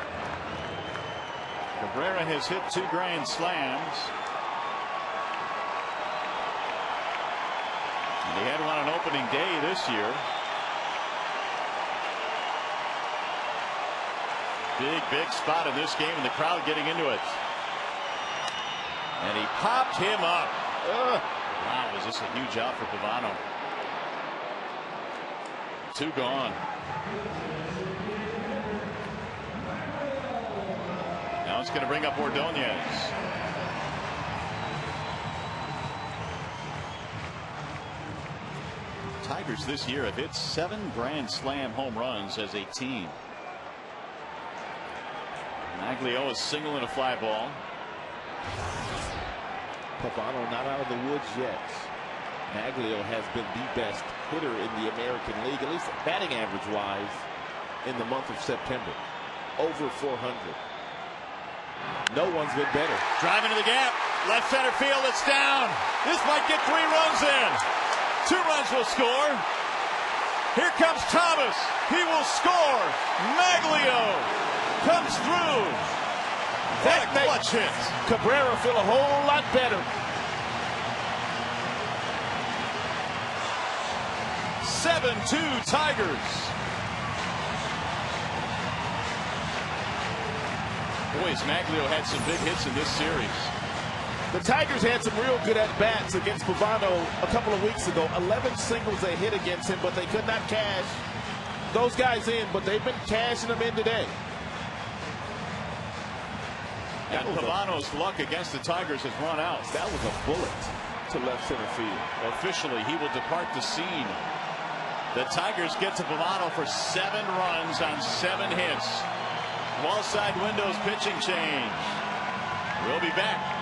Cabrera has hit 2 grand slams. And he had one on opening day this year. Big spot in this game, and the crowd getting into it. And he popped him up. Wow, was this a huge out for Pavano? 2 gone. Now it's going to bring up Ordonez. Tigers this year have hit 7 grand slam home runs as a team. Maglio is single and a fly ball. Pavano not out of the woods yet. Maglio has been the best hitter in the American League, at least batting average wise, in the month of September. Over 400. No one's been better. Drive into the gap. Left center field. It's down. This might get 3 runs in. 2 runs will score. Here comes Thomas. He will score. Maglio comes through. What a That makes clutch hit. Cabrera feel a whole lot better. 7-2 Tigers. Boys, Maglio had some big hits in this series. The Tigers had some real good at-bats against Pavano a couple of weeks ago. 11 singles they hit against him, but they could not cash those guys in, but they've been cashing them in today. And Pavano's luck against the Tigers has run out. That was a bullet to left center field. Officially, he will depart the scene. The Tigers get to Pavano for 7 runs on 7 hits. Wall side windows pitching change. We'll be back.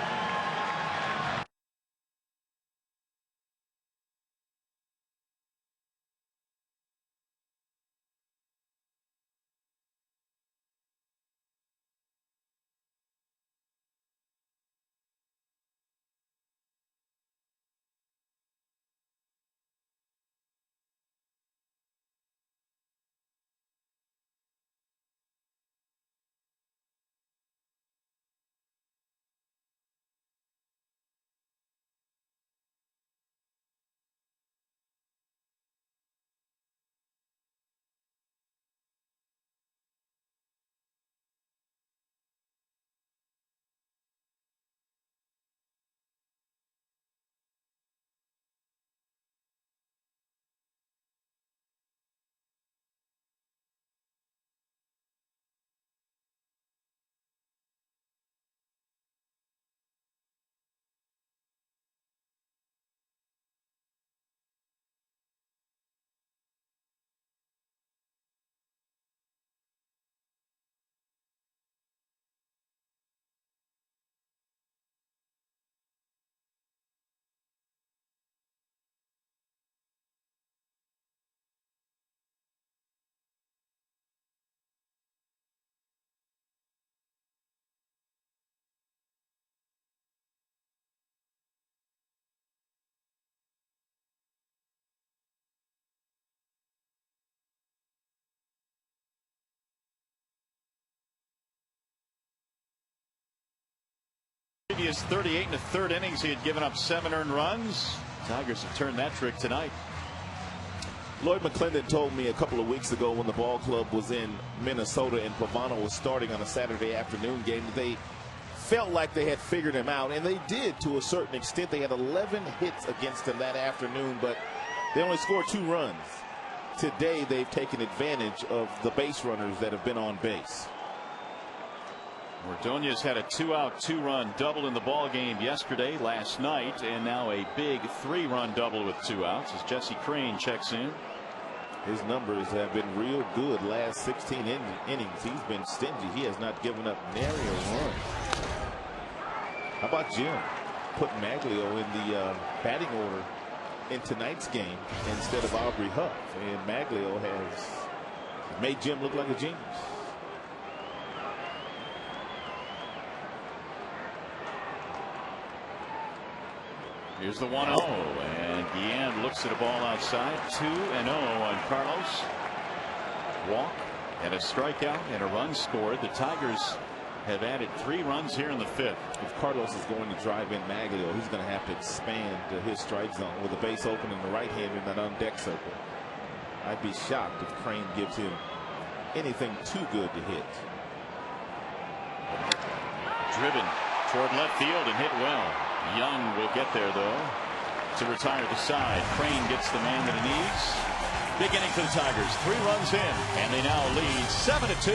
Previous 38 and a third innings, he had given up 7 earned runs. Tigers have turned that trick tonight. Lloyd McClendon told me a couple of weeks ago when the ball club was in Minnesota and Pavano was starting on a Saturday afternoon game, they felt like they had figured him out, and they did to a certain extent. They had 11 hits against him that afternoon, but they only scored 2 runs. Today, they've taken advantage of the base runners that have been on base. Ordonez had a 2-out 2-run double in the ball game yesterday, last night, and now a big 3-run double with 2 outs as Jesse Crain checks in. His numbers have been real good last 16 innings. He's been stingy. He has not given up nary a run. How about Jim? Put Maglio in the batting order in tonight's game instead of Aubrey Huff, and Maglio has made Jim look like a genius. Here's the 1-0, and Guillen looks at a ball outside. 2-0 on Carlos. Walk and a strikeout and a run scored. The Tigers have added 3 runs here in the 5th. If Carlos is going to drive in Maglio, he's going to have to expand his strike zone with a base open in the right hand in that on-deck circle. I'd be shocked if Crane gives him anything too good to hit. Driven toward left field and hit well. Young will get there, though, to retire the side. Crane gets the man that he needs. Big inning for the Tigers. 3 runs in, and they now lead 7-2.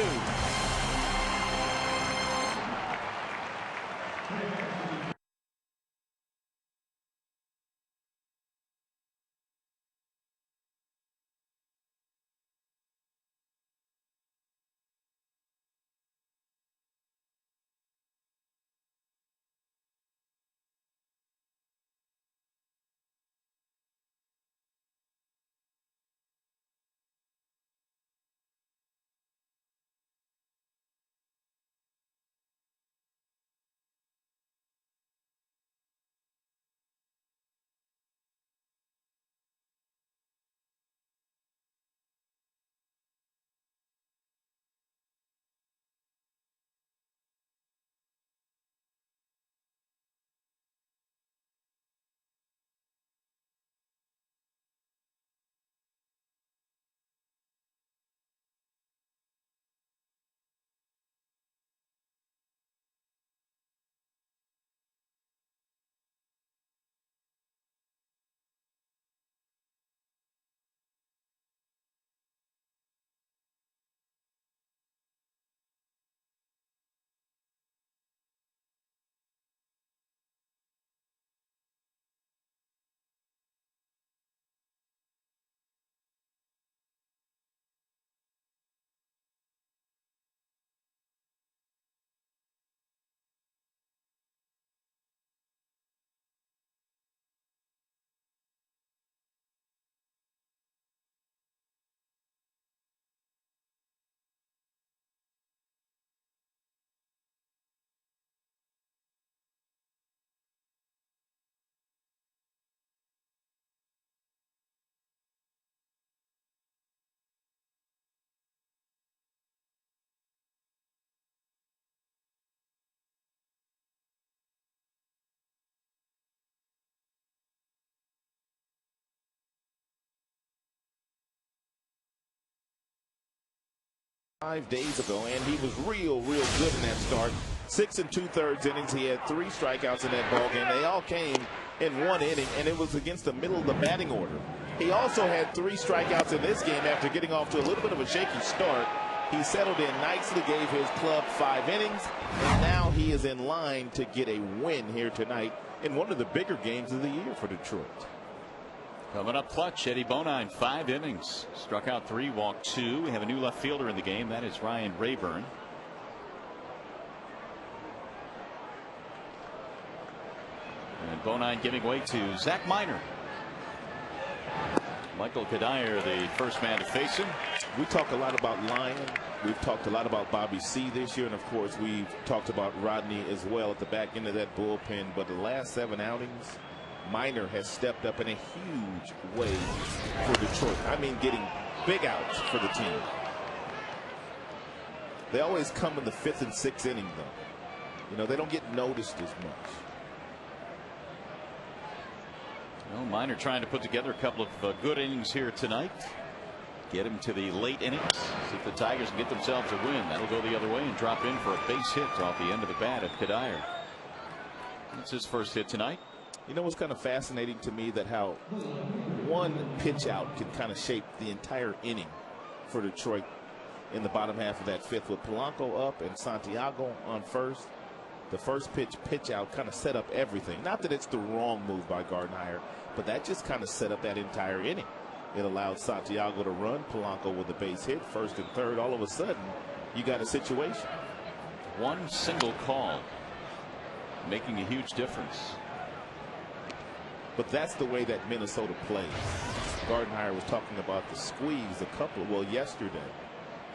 5 days ago, and he was real good in that start. 6 2/3 innings. He had 3 strikeouts in that ball game. They all came in 1 inning, and it was against the middle of the batting order. He also had 3 strikeouts in this game after getting off to a little bit of a shaky start. He settled in nicely, gave his club 5 innings, and now he is in line to get a win here tonight in one of the bigger games of the year for Detroit. Coming up clutch, Eddie Bonine, 5 innings, struck out 3, walked 2. We have a new left fielder in the game. That is Ryan Rayburn. And Bonine giving way to Zach Miner. Michael Kadire, the first man to face him. We talk a lot about Lyon. We've talked a lot about Bobby C this year, and of course we've talked about Rodney as well at the back end of that bullpen. But the last 7 outings, Miner has stepped up in a huge way for Detroit. I mean, getting big outs for the team. They always come in the 5th and 6th inning, though. You know, they don't get noticed as much. Well, Miner trying to put together a couple of good innings here tonight. Get him to the late innings. See if the Tigers can get themselves a win. That'll go the other way and drop in for a base hit off the end of the bat of Kadire. That's his first hit tonight. You know what's kind of fascinating to me, that how one pitch out can kind of shape the entire inning for Detroit in the bottom half of that 5th, with Polanco up and Santiago on first. The first pitch out kind of set up everything. Not that it's the wrong move by Gardenhire, but that just kind of set up that entire inning. It allowed Santiago to run, Polanco with a base hit, 1st and 3rd. All of a sudden, you got a situation. One single call making a huge difference. But that's the way that Minnesota plays. Gardenhire was talking about the squeeze yesterday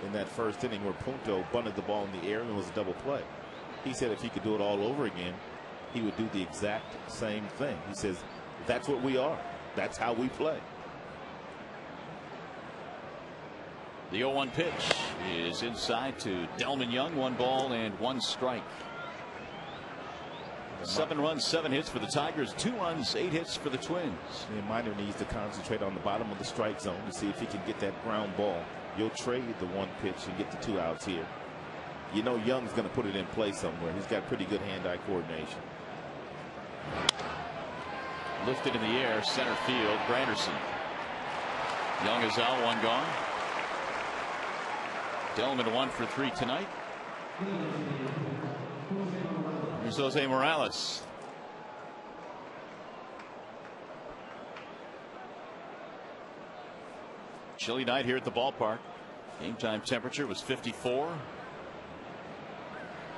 in that 1st inning where Punto bunted the ball in the air and it was a double play. He said if he could do it all over again, he would do the exact same thing. He says, that's what we are. That's how we play. The 0-1 pitch is inside to Delman Young. 1 ball and 1 strike. 7 runs, 7 hits for the Tigers. 2 runs, 8 hits for the Twins. And Miner needs to concentrate on the bottom of the strike zone to see if he can get that ground ball. You'll trade the 1 pitch and get the 2 outs here. You know Young's going to put it in play somewhere. He's got pretty good hand-eye coordination. Lifted in the air, center field, Granderson. Young is out, 1 gone. Delman 1 for 3 tonight. Here's Jose Morales. Chilly night here at the ballpark. Game time temperature was 54.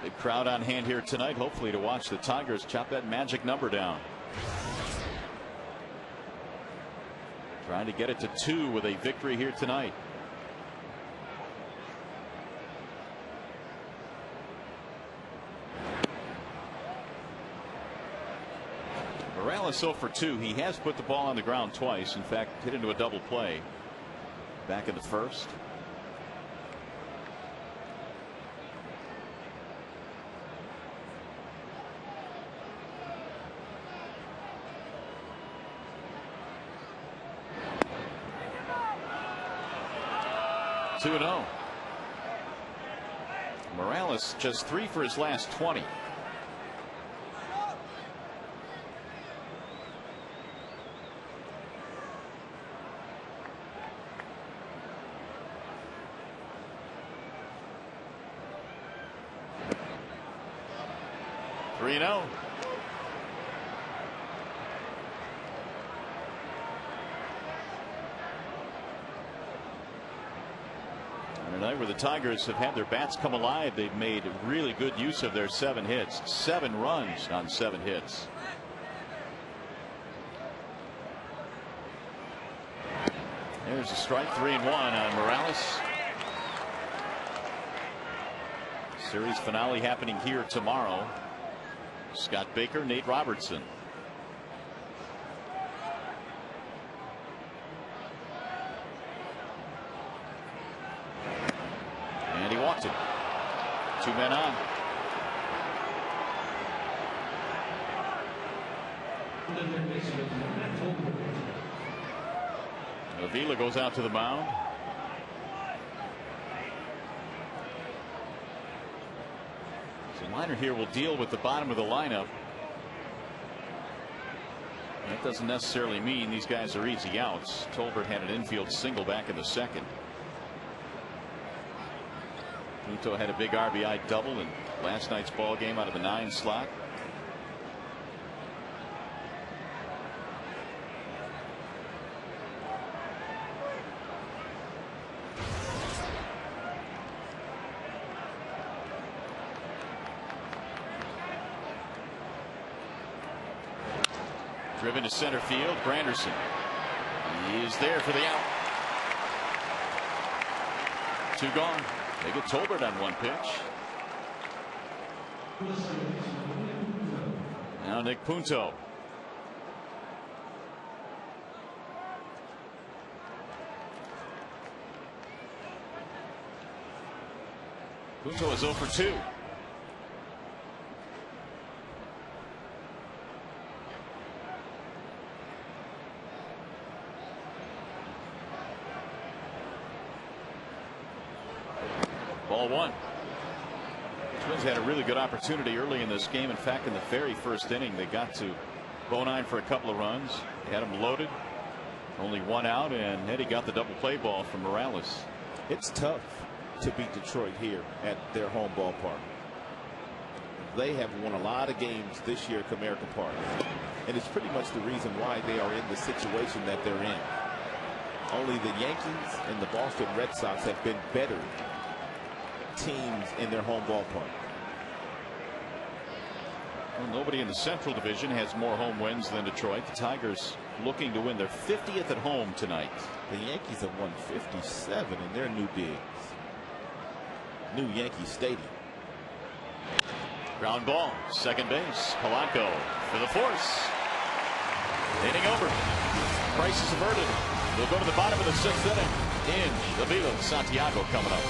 Big crowd on hand here tonight, hopefully to watch the Tigers chop that magic number down. Trying to get it to 2 with a victory here tonight. Morales 0 for 2. He has put the ball on the ground twice. In fact, hit into a double play back in the 1st. Two 2-0. Morales just 3 for his last 20. Where the Tigers have had their bats come alive, they've made really good use of their 7 hits. 7 runs on 7 hits. There's a strike, 3-1 on Morales. Series finale happening here tomorrow. Scott Baker, Nate Robertson. And he walked it. 2 men on. Avila goes out to the mound. So Minor here will deal with the bottom of the lineup. That doesn't necessarily mean these guys are easy outs. Tolbert had an infield single back in the second. Punto had a big RBI double in last night's ball game out of the 9 slot. Driven to center field. Granderson. He is there for the out. 2 gone. They get Tolbert on 1 pitch. Now Nick Punto. Punto is 0 for 2. Ball 1. Twins had a really good opportunity early in this game. In fact, in the very first inning, they got to Bonine for a couple of runs. They had him loaded. Only 1 out, and Eddie got the double play ball from Morales. It's tough to beat Detroit here at their home ballpark. They have won a lot of games this year at Comerica Park, and it's pretty much the reason why they are in the situation that they're in. Only the Yankees and the Boston Red Sox have been better teams in their home ballpark. Well, nobody in the Central Division has more home wins than Detroit. The Tigers looking to win their 50th at home tonight. The Yankees have won 57 in their new digs. New Yankee Stadium. Ground ball, second base. Polanco for the force. Inning over. Crisis averted. We'll go to the bottom of the 6th inning in the Vila Santiago coming up.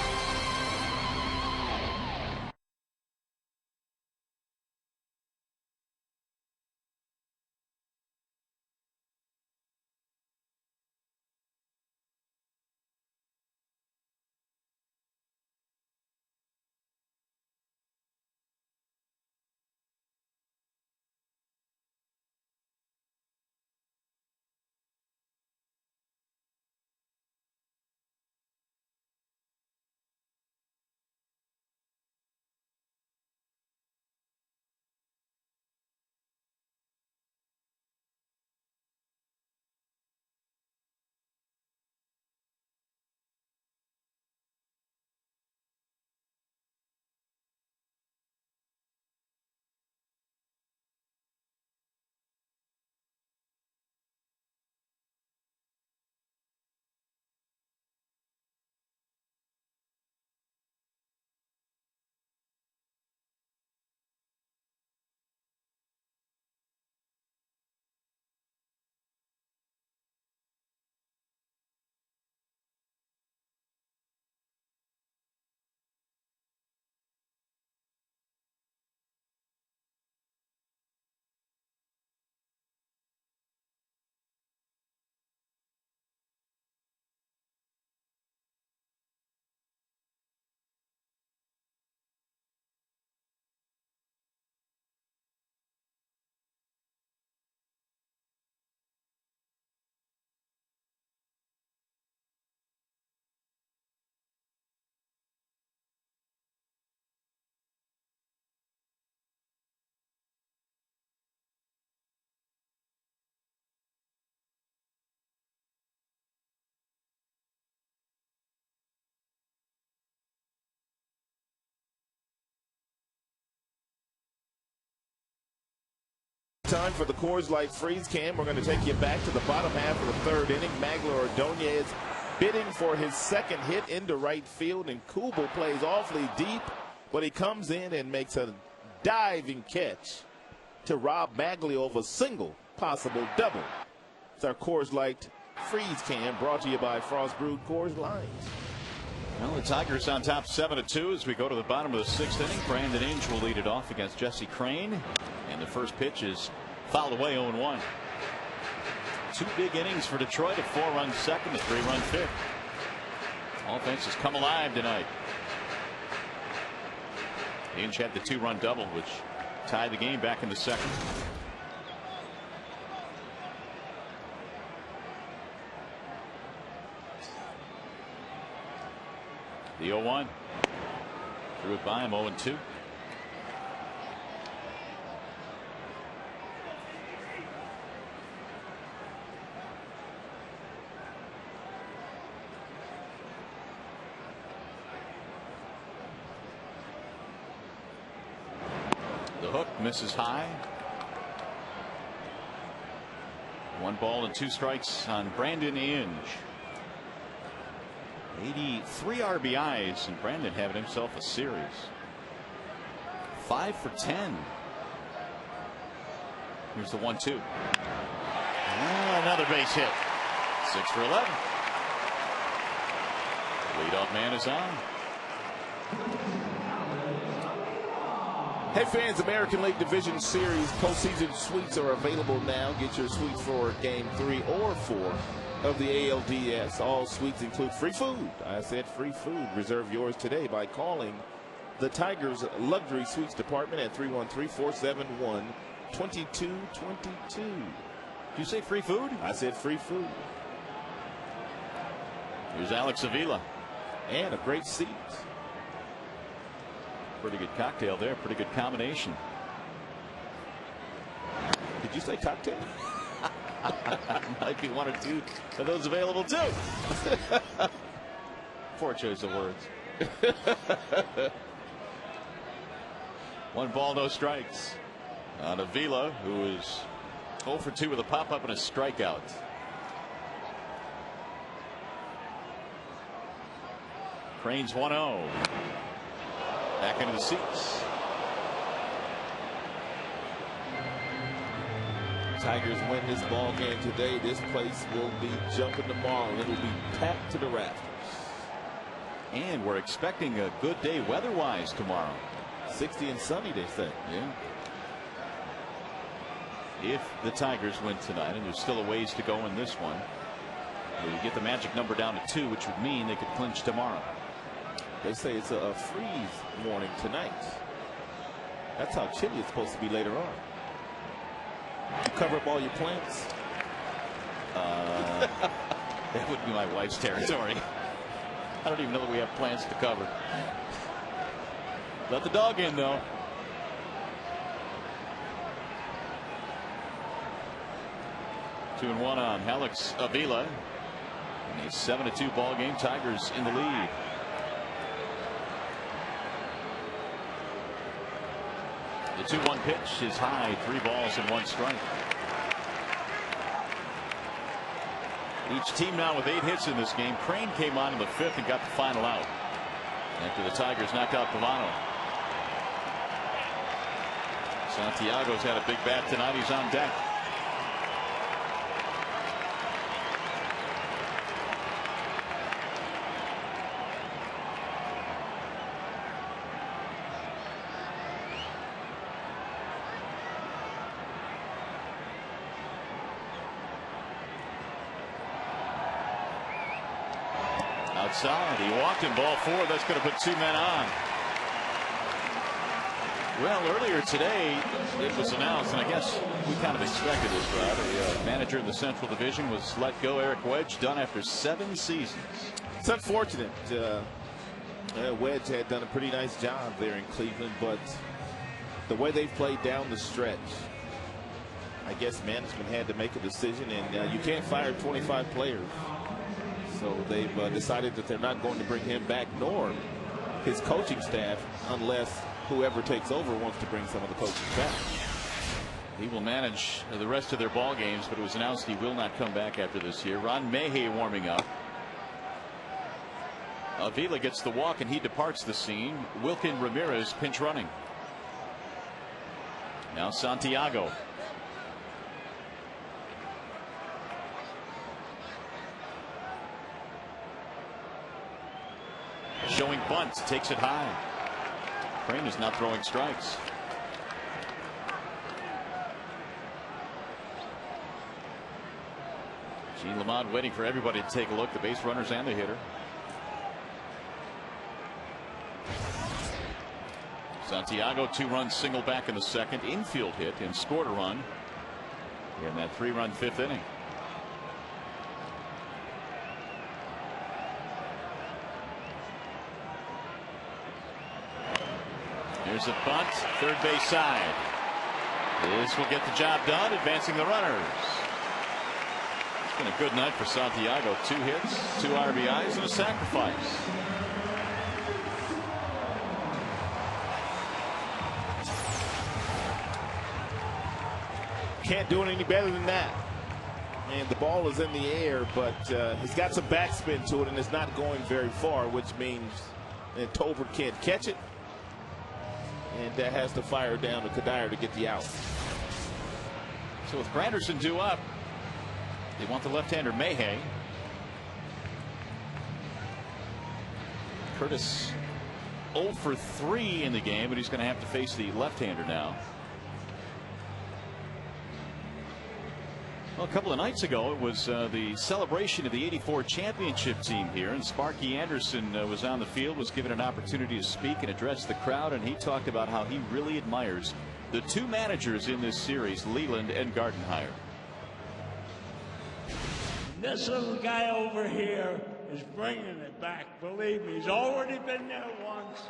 Time for the Coors Light Freeze Cam. We're going to take you back to the bottom half of the 3rd inning. Magler Ordonez bidding for his 2nd hit into right field, and Kubel plays awfully deep, but he comes in and makes a diving catch to rob Maglio of a single possible double. It's our Coors Light Freeze Cam, brought to you by Frost Brewed Coors Light. Well, the Tigers on top 7-2 as we go to the bottom of the 6th inning. Brandon Inge will lead it off against Jesse Crane. And the first pitch is fouled away, 0-1. 2 big innings for Detroit, a 4-run second, a 3-run 5th. Offense has come alive tonight. Inge had the 2-run double, which tied the game back in the second. The 0-1. Threw it by him, 0-2. The hook misses high. 1 ball and 2 strikes on Brandon Inge. 83 RBIs, and Brandon having himself a series. 5 for 10. Here's the 1-2. Another base hit. 6 for 11. Leadoff man is on. Hey fans, American League Division Series postseason suites are available now. Get your suites for Game 3 or 4 of the ALDS. All suites include free food. I said free food. Reserve yours today by calling the Tigers Luxury Suites Department at 313-471-2222. Did you say free food? I said free food. Here's Alex Avila. And a great seat. Pretty good cocktail there. Pretty good combination. Did you say cocktail? Might be 1 or 2 of those available too. 4 choice of words. 1 ball, no strikes on Avila, who is 0 for 2 with a pop-up and a strikeout. Crane's 1-0. Back into the seats. Tigers win this ball game today. This place will be jumping tomorrow. It'll be packed to the rafters. And we're expecting a good day weather-wise tomorrow. 60 and sunny, they say. Yeah. If the Tigers win tonight, and there's still a ways to go in this one, you get the magic number down to 2, which would mean they could clinch tomorrow. They say it's a freeze warning tonight. That's how chilly it's supposed to be later on. You cover up all your plants? That would be my wife's territory. I don't even know that we have plants to cover. Let the dog in, though. Two and one on Alex Avila. In a 7-2 ball game. Tigers in the lead. The 2-1 pitch is high. 3 balls and 1 strike. Each team now with 8 hits in this game. Crane came on in the 5th and got the final out after the Tigers knocked out Pavano. Santiago's had a big bat tonight. He's on deck. Outside, he walked in ball 4. That's going to put 2 men on. Well, earlier today it was announced, and I guess we kind of expected this, Rod. A manager in the Central Division was let go. Eric Wedge, done after 7 seasons. It's unfortunate. Wedge had done a pretty nice job there in Cleveland, but the way they've played down the stretch, I guess management had to make a decision, and you can't fire 25 players. So they've decided that they're not going to bring him back, nor his coaching staff, unless whoever takes over wants to bring some of the coaches back. He will manage the rest of their ball games, but it was announced he will not come back after this year. Ron Mayhew warming up. Avila gets the walk and he departs the scene. Wilkin Ramirez pinch running. Now Santiago. Showing bunt, takes it high. Crane is not throwing strikes. Gene Lamont waiting for everybody to take a look, the base runners and the hitter. Santiago 2-run single back in the second, infield hit, and scored a run in that 3-run 5th inning. Here's a bunt, third base side. This will get the job done, advancing the runners. It's been a good night for Santiago. 2 hits, 2 RBIs, and a sacrifice. Can't do it any better than that. And the ball is in the air, but it's got some backspin to it, and it's not going very far, which means that Tolbert can't catch it. And that has to fire down to Kadire to get the out. So with Granderson due up, they want the left-hander Mayhay. Curtis 0 for 3 in the game, but he's going to have to face the left-hander now. Well, a couple of nights ago, it was the celebration of the '84 championship team here, and Sparky Anderson was on the field, was given an opportunity to speak and address the crowd, and he talked about how he really admires the 2 managers in this series, Leland and Gardenhire. This little guy over here is bringing it back. Believe me, he's already been there once.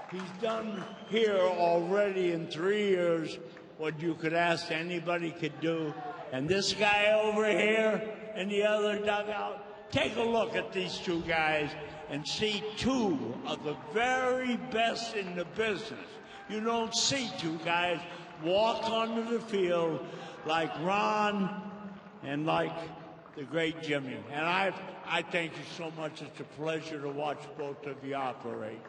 He's done here already in 3 years what you could ask anybody could do. And this guy over here in the other dugout, take a look at these 2 guys and see 2 of the very best in the business. You don't see 2 guys walk onto the field like Ron and like the great Jimmy. And I thank you so much. It's a pleasure to watch both of you operate.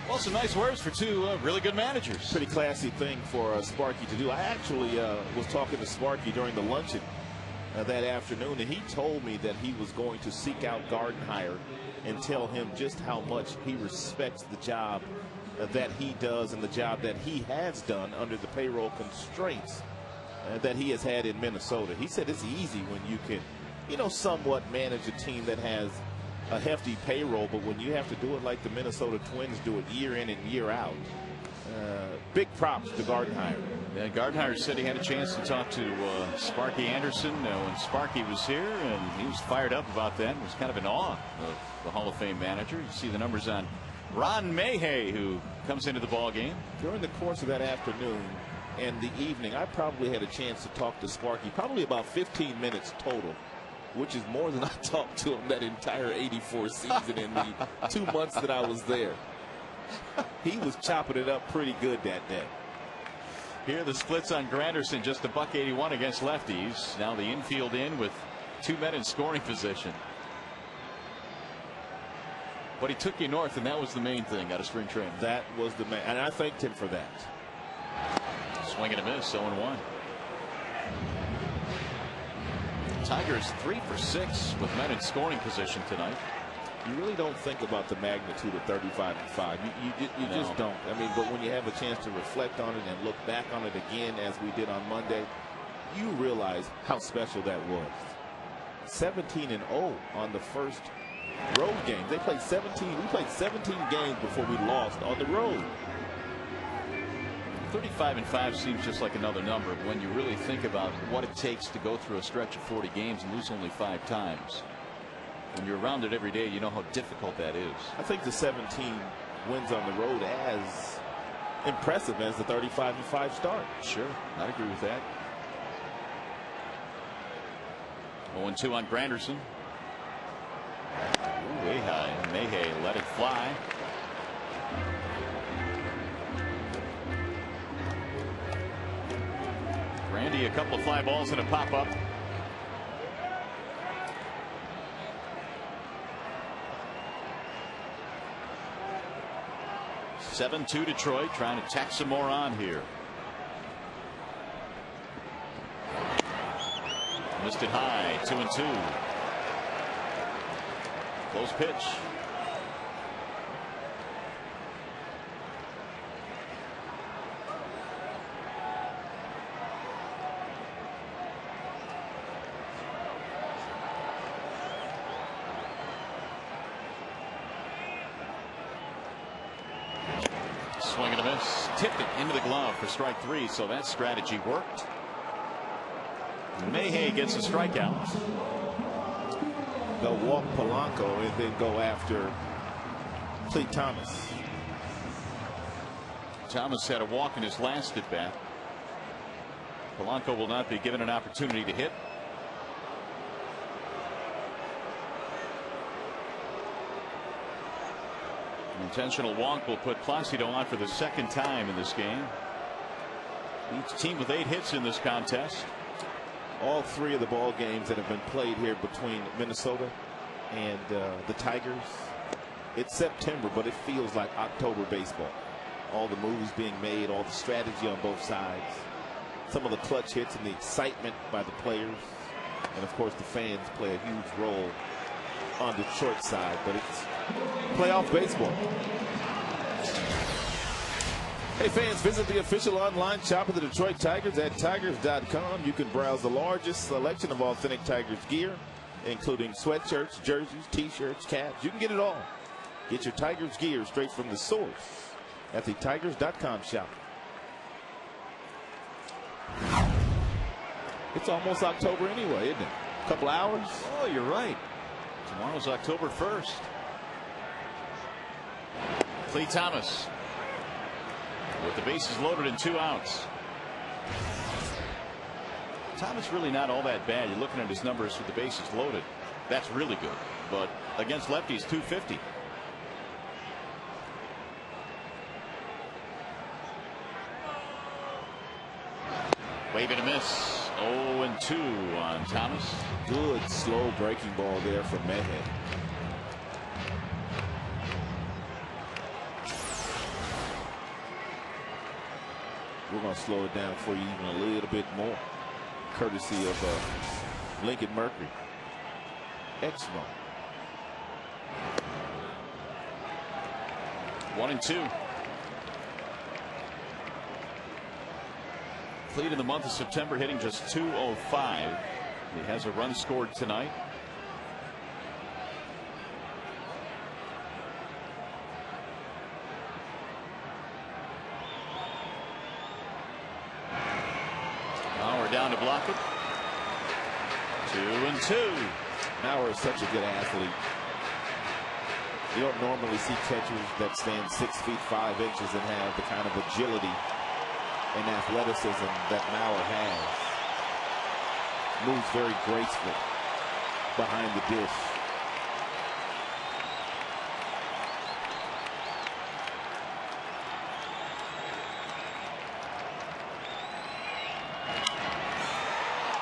Well, some nice words for 2 really good managers. Pretty classy thing for Sparky to do. I actually was talking to Sparky during the luncheon that afternoon, and he told me that he was going to seek out Gardenhire and tell him just how much he respects the job that he does and the job that he has done under the payroll constraints that he has had in Minnesota. He said it's easy when you can, you know, somewhat manage a team that has a hefty payroll, but when you have to do it like the Minnesota Twins do it year in and year out, big props to Gardenhire. Yeah, Gardenhire said he had a chance to talk to Sparky Anderson when Sparky was here, and he was fired up about that. He was kind of in awe of the Hall of Fame manager. You see the numbers on Ron Mayhay, who comes into the ball game. During the course of that afternoon and the evening, I probably had a chance to talk to Sparky probably about 15 minutes total, which is more than I talked to him that entire '84 season in the 2 months that I was there. He was chopping it up pretty good that day. Here the splits on Granderson, just a $181 against lefties. Now the infield in with 2 men in scoring position. But he took you north, and that was the main thing out of spring training. That was the man, and I thanked him for that. Swing and a miss, 0-1. Tigers 3 for 6 with men in scoring position tonight. You really don't think about the magnitude of 35-5. You No. just don't. I mean, but when you have a chance to reflect on it and look back on it again, as we did on Monday, you realize how special that was. 17-0 on the first road game. They played 17. We played 17 games before we lost on the road. 35-5 seems just like another number when you really think about what it takes to go through a stretch of 40 games and lose only 5 times. When you're around it every day, you know how difficult that is. I think the 17 wins on the road as impressive as the 35-5 start. Sure, I agree with that. 0-2 on Granderson. Ooh, way high. Mayhay let it fly. Randy, a couple of fly balls and a pop-up. (7-2) Detroit, trying to tack some more on here. Missed it high. 2-2. Close pitch. Swing and a miss. Tipped it into the glove for strike 3. So that strategy worked. Mayhay gets a strikeout. They'll walk Polanco and then go after Clete Thomas. Thomas had a walk in his last at bat. Polanco will not be given an opportunity to hit. An intentional walk will put Placido on for the second time in this game. Each team with 8 hits in this contest. All 3 of the ball games that have been played here between Minnesota and the Tigers. It's September, but it feels like October baseball. All the moves being made, all the strategy on both sides, some of the clutch hits and the excitement by the players, and of course the fans play a huge role on the short side, but it's playoff baseball. Hey fans, visit the official online shop of the Detroit Tigers at tigers.com. You can browse the largest selection of authentic Tigers gear, including sweatshirts, jerseys, t-shirts, caps. You can get it all. Get your Tigers gear straight from the source at the tigers.com shop. It's almost October anyway, isn't it? A couple hours. Oh, you're right. Tomorrow's October 1st. Clete Thomas with the bases loaded and 2 outs. Thomas really not all that bad. You're looking at his numbers with the bases loaded. That's really good. But against lefties, 250. Wave and a miss. 0-2 on Thomas. Good slow breaking ball there from Mayhew. We're going to slow it down for you even a little bit more, courtesy of Lincoln Mercury. Exmo. 1-2. Clete in the month of September hitting just .205. He has a run scored tonight. Now we're down to block it. 2-2. Mauer is such a good athlete. You don't normally see catchers that stand 6 feet 5 inches and have the kind of agility and athleticism that Mauer has. Moves very graceful behind the dish.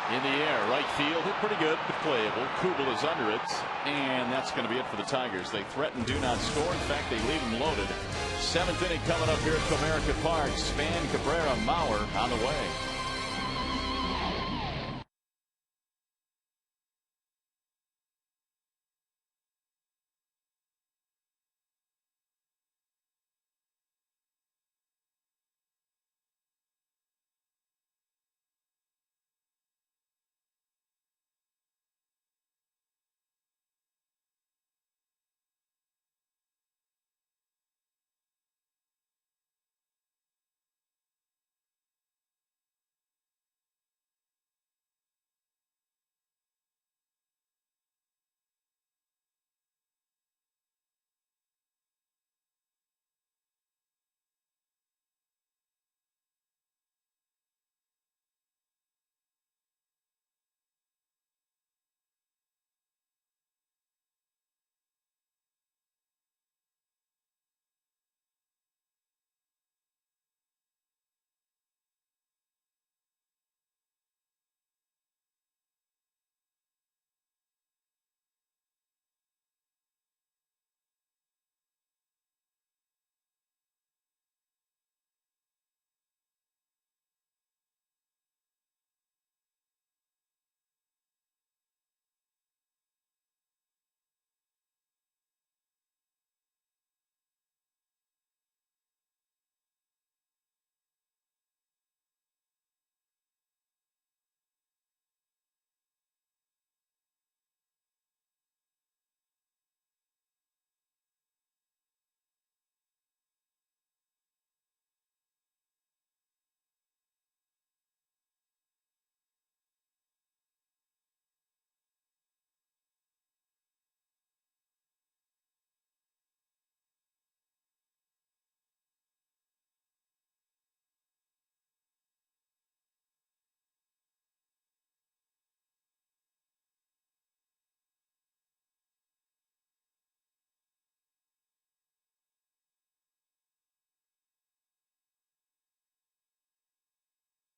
In the air, right field, hit pretty good, but playable. Kubel is under it, and that's going to be it for the Tigers. They threaten, do not score. In fact, they leave them loaded. 7th inning coming up here at Comerica Park. Span, Cabrera, Mauer on the way.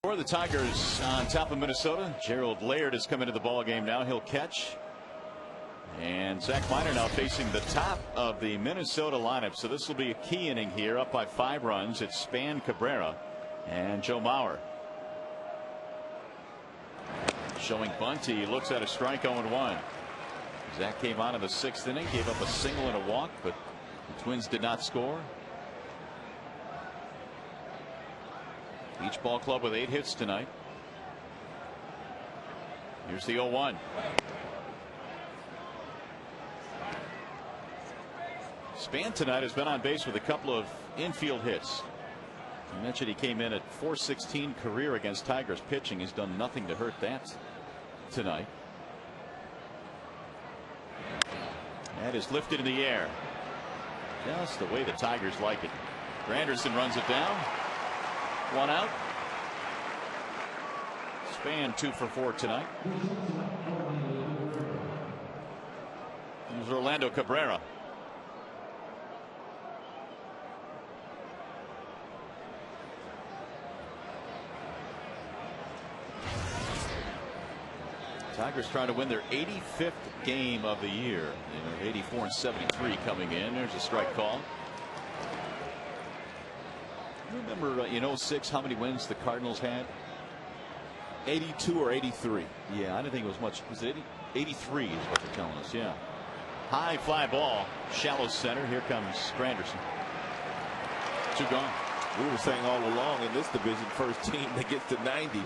For the Tigers on top of Minnesota, Gerald Laird has come into the ball game now. He'll catch. And Zach Minor now facing the top of the Minnesota lineup. So this will be a key inning here, up by 5 runs. It's Span, Cabrera, and Joe Mauer. Showing bunt. He looks at a strike, 0-1. Zach came on in the 6th inning, gave up a single and a walk, but the Twins did not score. Each ball club with 8 hits tonight. Here's the 0-1. Span tonight has been on base with a couple of infield hits. I mentioned he came in at .416 career against Tigers pitching. He's done nothing to hurt that tonight. That is lifted in the air. Just the way the Tigers like it. Granderson runs it down. 1 out. Span 2 for 4 tonight. Here's Orlando Cabrera. Tigers trying to win their 85th game of the year. 84 and 73 coming in. There's a strike call. Remember in 06 how many wins the Cardinals had? 82 or 83. Yeah, I didn't think it was much. Was it 83 is what they're telling us. Yeah. High fly ball, shallow center. Here comes Granderson. 2 gone. We were saying all along in this division, first team that gets to 90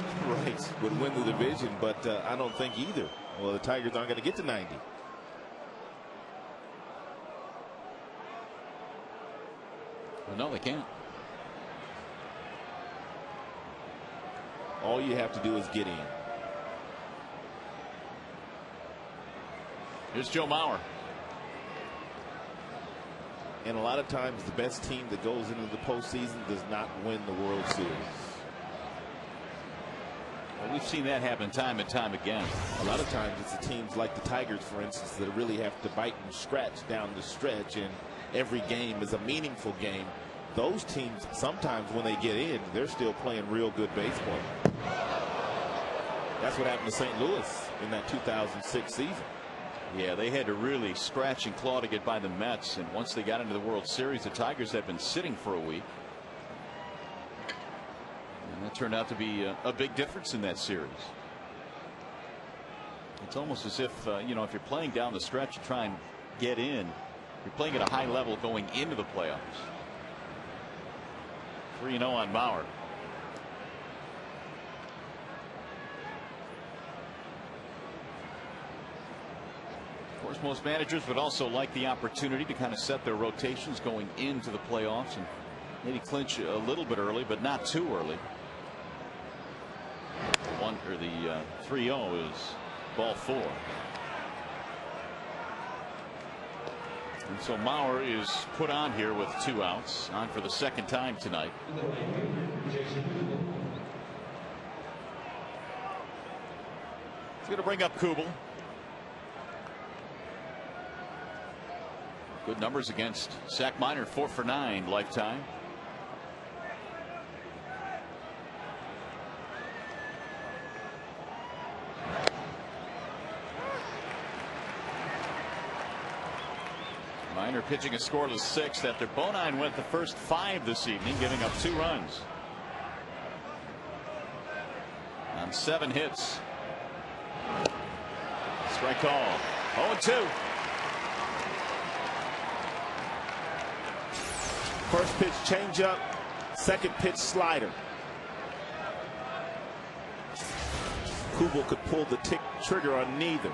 would win the division, but I don't think either. Well, the Tigers aren't going to get to 90. Well, no, they can't. All you have to do is get in. Here's Joe Mauer. And a lot of times the best team that goes into the postseason does not win the World Series. Well, we've seen that happen time and time again. A lot of times it's the teams like the Tigers, for instance, that really have to bite and scratch down the stretch, and every game is a meaningful game. Those teams, sometimes when they get in, they're still playing real good baseball. That's what happened to St. Louis in that 2006 season. Yeah, they had to really scratch and claw to get by the Mets, and once they got into the World Series, the Tigers had been sitting for a week. And that turned out to be a big difference in that series. It's almost as if, if you're playing down the stretch, you try and get in, you're playing at a high level going into the playoffs. 3-0 on Mauer. Of course, most managers would also like the opportunity to kind of set their rotations going into the playoffs and maybe clinch a little bit early, but not too early. The 3-0 is ball 4. And so Mauer is put on here with 2 outs, on for the 2nd time tonight. He's going to bring up Kubel. Good numbers against Zach Minor, 4 for 9 lifetime. Minor pitching a scoreless 6th after Bonine went the first 5 this evening, giving up 2 runs on 7 hits. Strike call. 0-2. First pitch changeup, second pitch slider. Kubel could pull the trigger on neither.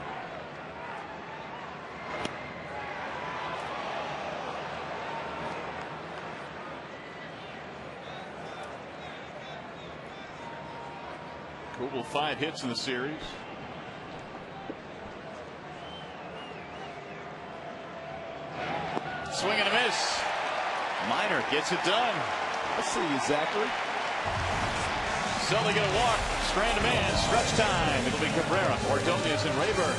Kubel 5 hits in the series. Swing and a miss. Minor gets it done. I see you, Zachary. So they get a walk. Strand a man. Stretch time. It'll be Cabrera, Ordonez, and Rayburn.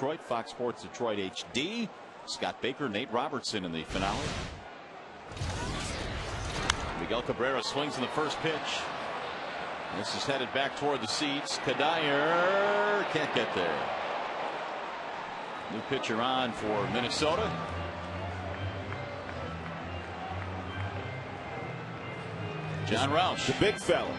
Detroit, Fox Sports Detroit HD. Scott Baker, Nate Robertson in the finale. Miguel Cabrera swings in the first pitch. This is headed back toward the seats. Kadayer can't get there. New pitcher on for Minnesota. John Roush. The big fella.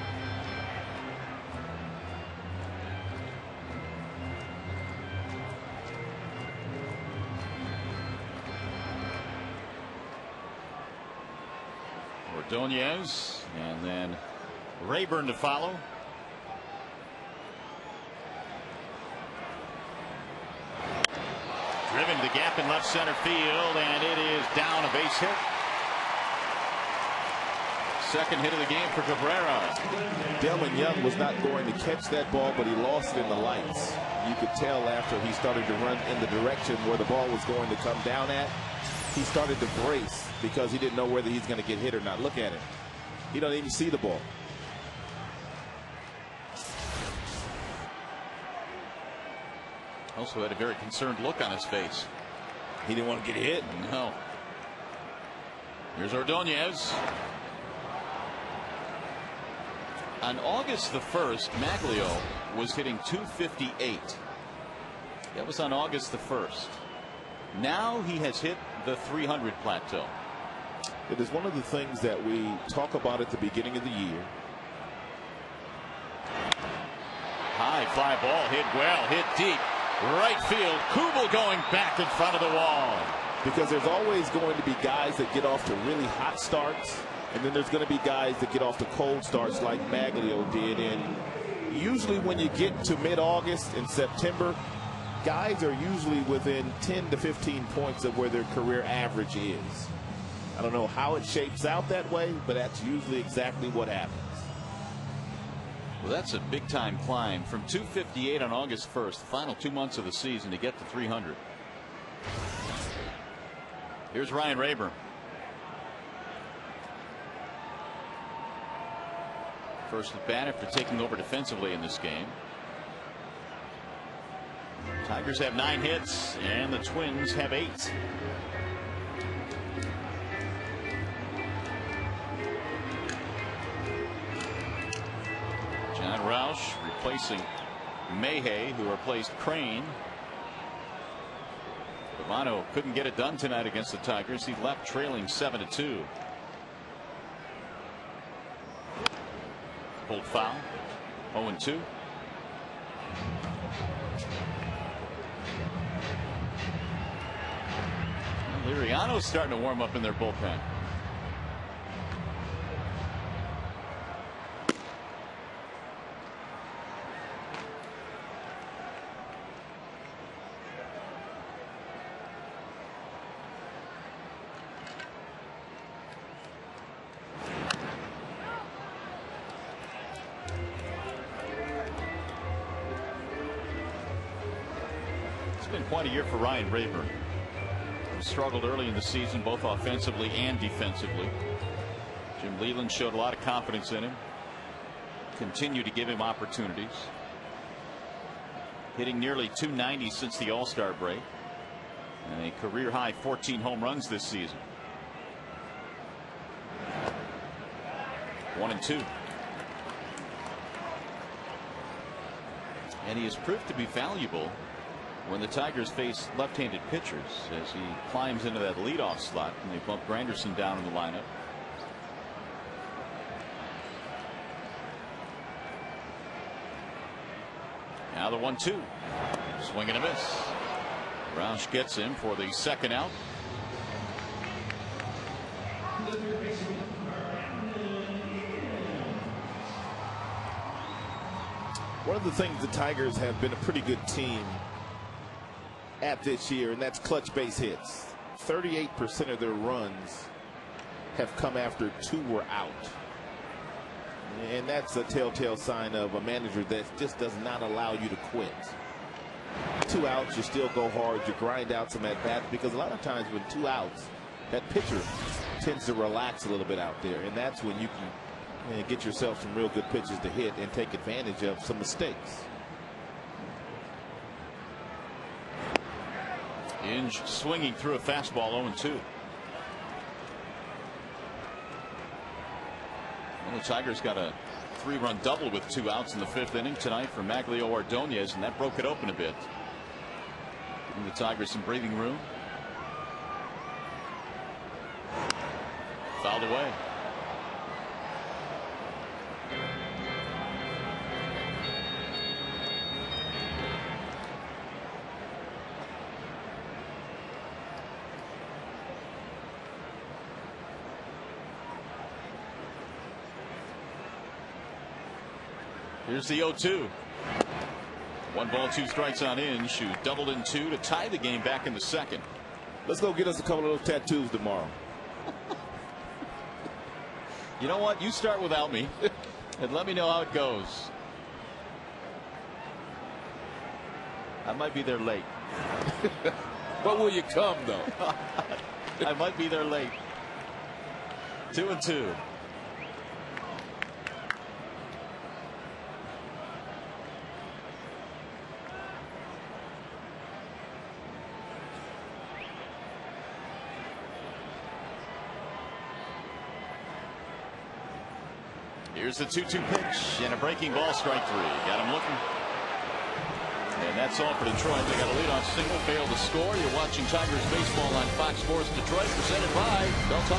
Ordonez, and then Rayburn to follow. Driven to gap in left center field, and it is down, a base hit. Second hit of the game for Cabrera. Delman Young was not going to catch that ball, but he lost it in the lights. You could tell after he started to run in the direction where the ball was going to come down at. He started to brace because he didn't know whether he's going to get hit or not. Look at him. He don't even see the ball. Also had a very concerned look on his face. He didn't want to get hit. No. Here's Ordonez. On August the 1st, Maglio was hitting .258. That was on August the 1st. Now he has hit the 300 plateau. It is one of the things that we talk about at the beginning of the year. High fly ball, hit well, hit deep. Right field. Kubel going back in front of the wall. Because there's always going to be guys that get off to really hot starts, and then there's going to be guys that get off to cold starts like Maglio did. And usually when you get to mid-August and September, guys are usually within 10 to 15 points of where their career average is. I don't know how it shapes out that way, but that's usually exactly what happens. Well, that's a big time climb from .258 on August 1st, the final 2 months of the season, to get to 300. Here's Ryan Rayburn. First at bat after taking over defensively in this game. Tigers have 9 hits and the Twins have 8. John Roush replacing Mayhay, who replaced Crane. Pavano couldn't get it done tonight against the Tigers. He left trailing 7-2. Pulled foul. 0-2. Liriano's starting to warm up in their bullpen. It's been quite a year for Ryan Rayburn. Struggled early in the season, both offensively and defensively. Jim Leland showed a lot of confidence in him. Continued to give him opportunities. Hitting nearly .290 since the All-Star break. And a career high 14 home runs this season. 1-2. And he has proved to be valuable when the Tigers face left-handed pitchers, as he climbs into that leadoff slot, and they bump Granderson down in the lineup. Now the 1-2. Swing and a miss. Roush gets him for the second out. One of the things the Tigers have been a pretty good team at this year, and that's clutch base hits. 38% of their runs have come after 2 were out. And that's a telltale sign of a manager that just does not allow you to quit. 2 outs, you still go hard, you grind out some at-bats, because a lot of times when 2 outs, that pitcher tends to relax a little bit out there, and that's when you can get yourself some real good pitches to hit and take advantage of some mistakes. Inge swinging through a fastball 0-2. Well, the Tigers got a 3-run double with 2 outs in the 5th inning tonight from Maglio Ordonez, and that broke it open a bit. Giving the Tigers some breathing room. Fouled away. Here's the 0-2. 1 ball, 2 strikes on Inge, who doubled in 2 to tie the game back in the 2nd. Let's go get us a couple of those tattoos tomorrow. You know what? You start without me and let me know how it goes. I might be there late. But will you come, though? I might be there late. 2-2. Here's the 2-2 pitch and a breaking ball, strike 3. Got him looking. And that's all for Detroit. They got a leadoff single, failed to score. You're watching Tigers baseball on Fox Sports Detroit, presented by Bell Tire.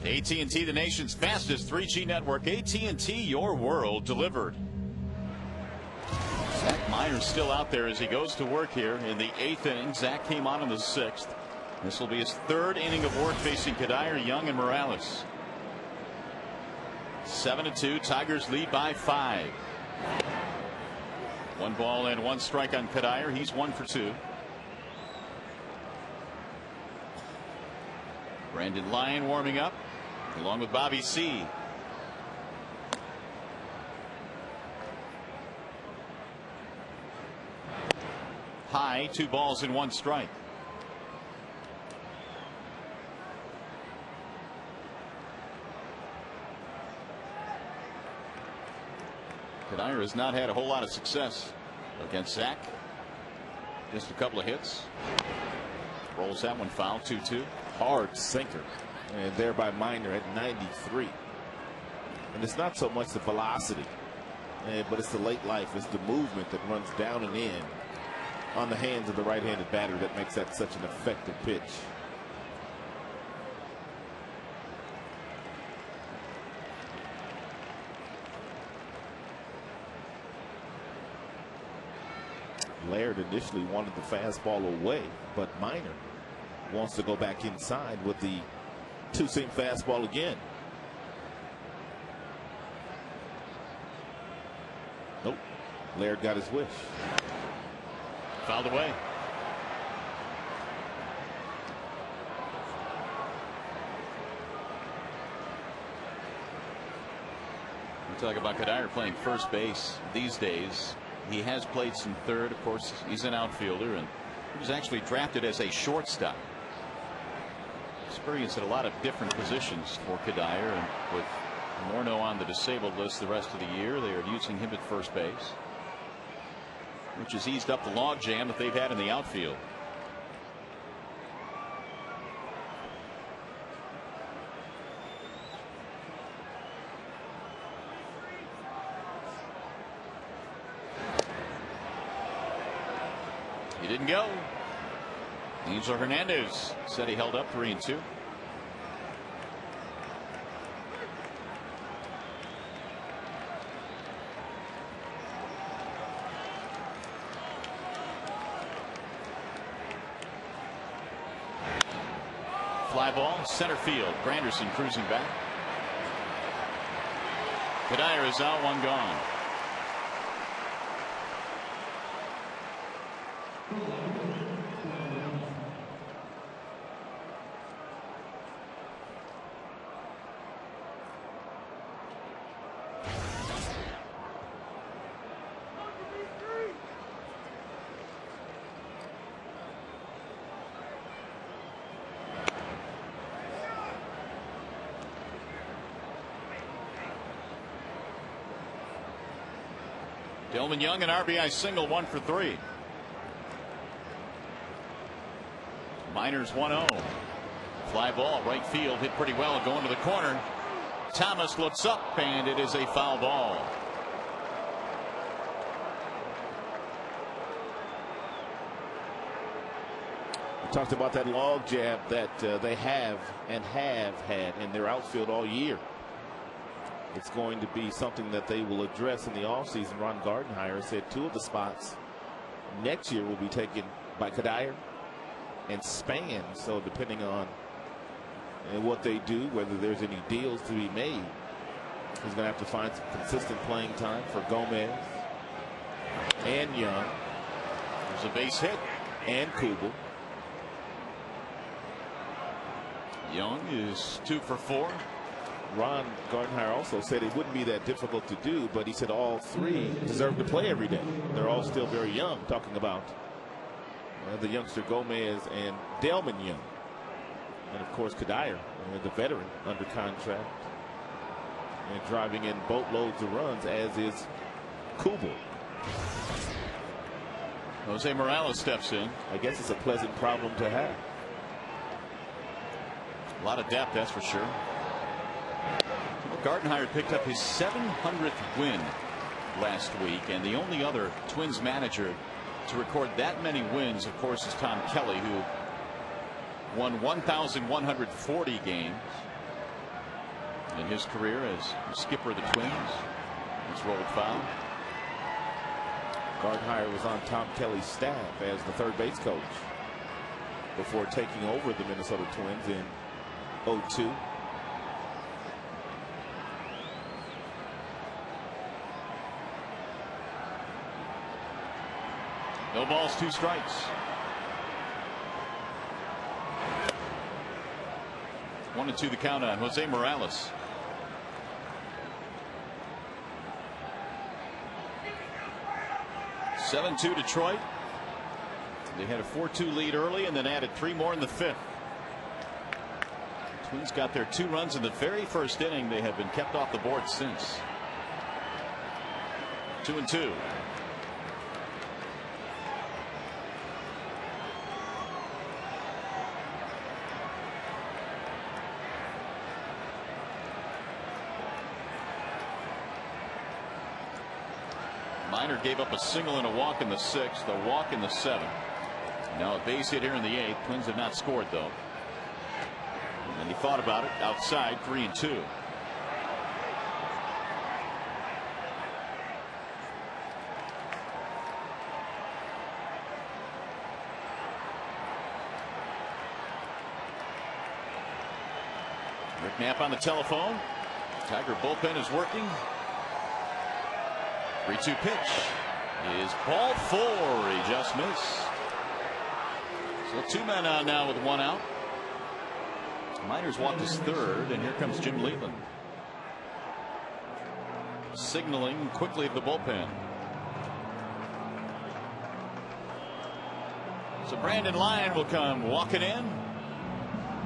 AT&T, the nation's fastest 3G network. AT&T, your world delivered. Zach Meyer's still out there as he goes to work here in the 8th inning. Zach came on in the 6th. This will be his 3rd inning of work facing Kadire, Young, and Morales. 7-2. Tigers lead by 5. 1 ball and 1 strike on Kadire. He's 1 for 2. Brandon Lyon warming up along with Bobby C. High, 2 balls and 1 strike. Kadire has not had a whole lot of success against Zach. Just a couple of hits. Rolls that one foul. 2-2. Hard sinker, and there by Minor at 93. And it's not so much the velocity, but it's the late life. It's the movement that runs down and in. on the hands of the right-handed batter that makes that such an effective pitch. Laird initially wanted the fastball away, but Minor wants to go back inside with the two-seam fastball again. Nope. Laird got his wish. Fouled away. We talk about Kadire playing first base these days. He has played some third. Of course, he's an outfielder, and he was actually drafted as a shortstop. Experience at a lot of different positions for Kadire, and with Morneau on the disabled list the rest of the year, they are using him at first base, which has eased up the log jam that they've had in the outfield. He didn't go. Angel Hernandez said he held up 3-2. Fly ball, center field. Granderson cruising back. Kadire is out, one gone. Delman Young, an RBI single, 1 for 3. Miners 1-0. Fly ball, right field, hit pretty well, going to the corner. Thomas looks up, and it is a foul ball. We talked about that log jam that they have had in their outfield all year. It's going to be something that they will address in the offseason. Ron Gardenhire said 2 of the spots next year will be taken by Kadire and Span. So depending on what they do, whether there's any deals to be made, he's going to have to find some consistent playing time for Gomez and Young. There's a base hit. And Kubel. Young is 2 for 4. Ron Gardenhire also said it wouldn't be that difficult to do, but he said all 3 deserve to play every day. They're all still very young, talking about the youngster Gomez and Delman Young. And of course Kadire, the veteran, under contract and driving in boatloads of runs, as is Kubel. Jose Morales steps in. I guess it's a pleasant problem to have. A lot of depth, that's for sure. Gardenhire picked up his 700th win last week, and the only other Twins manager to record that many wins, of course, is Tom Kelly, who won 1,140 games in his career as skipper of the Twins. He's rolled foul. Gardenhire was on Tom Kelly's staff as the third base coach before taking over the Minnesota Twins in 2002. No balls, 2 strikes. 1-2 the count on Jose Morales. (7-2) Detroit. They had a 4-2 lead early and then added 3 more in the 5th. Twins got their 2 runs in the very first inning. They have been kept off the board since. 2-2. Minor gave up a single and a walk in the 6th, a walk in the 7th. Now a base hit here in the 8th. Twins have not scored though. And he thought about it outside, 3-2. Rick Knapp on the telephone. Tiger bullpen is working. 3-2 pitch is ball 4. He just missed. So 2 men on now with 1 out. Minor's walked his 3rd, and here comes Jim Leland, signaling quickly of the bullpen. So Brandon Lyon will come walking in.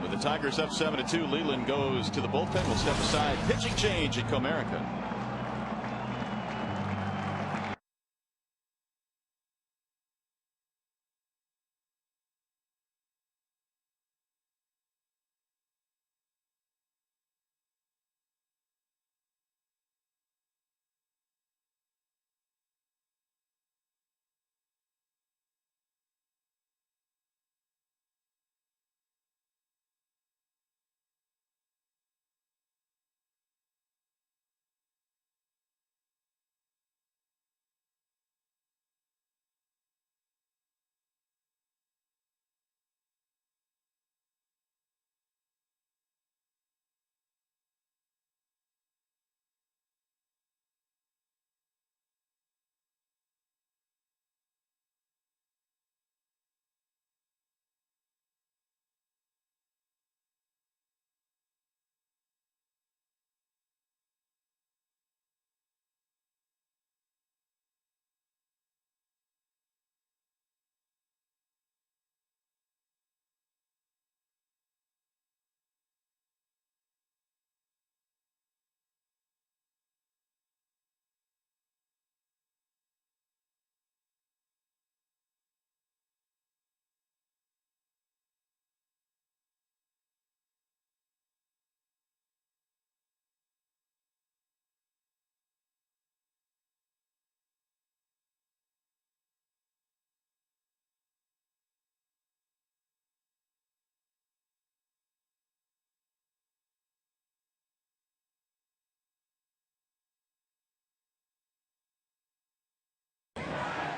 With the Tigers up 7-2, Leland goes to the bullpen. Will step aside. Pitching change at Comerica.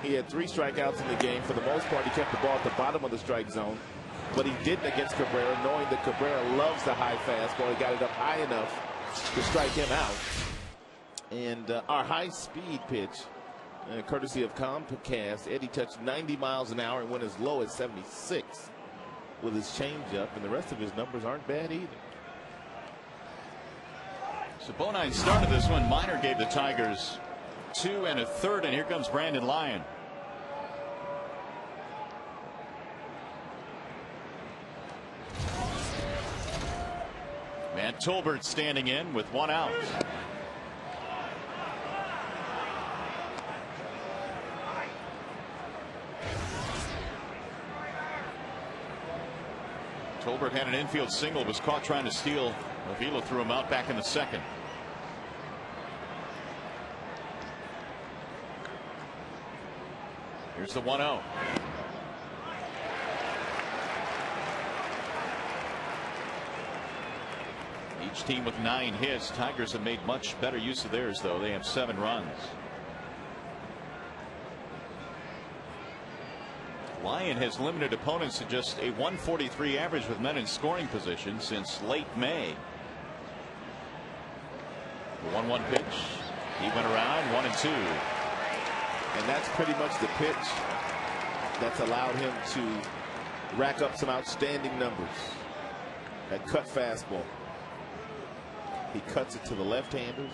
He had 3 strikeouts in the game. For the most part, he kept the ball at the bottom of the strike zone. But he didn't against Cabrera, knowing that Cabrera loves the high fastball. He got it up high enough to strike him out. And our high-speed pitch, courtesy of Comcast, Eddie touched 90 miles an hour and went as low as 76 with his changeup. And the rest of his numbers aren't bad either. So Bonine started this one. Minor gave the Tigers 2 1/3, and here comes Brandon Lyon. Matt Tolbert standing in with 1 out. Tolbert had an infield single, was caught trying to steal. Avila threw him out back in the 2nd. Here's the 1-0. Each team with 9 hits. Tigers have made much better use of theirs, though. They have 7 runs. Lyon has limited opponents to just a 143 average with men in scoring position since late May. The 1-1 pitch. He went around 1-2. And that's pretty much the pitch that's allowed him to rack up some outstanding numbers. That cut fastball. He cuts it to the left-handers,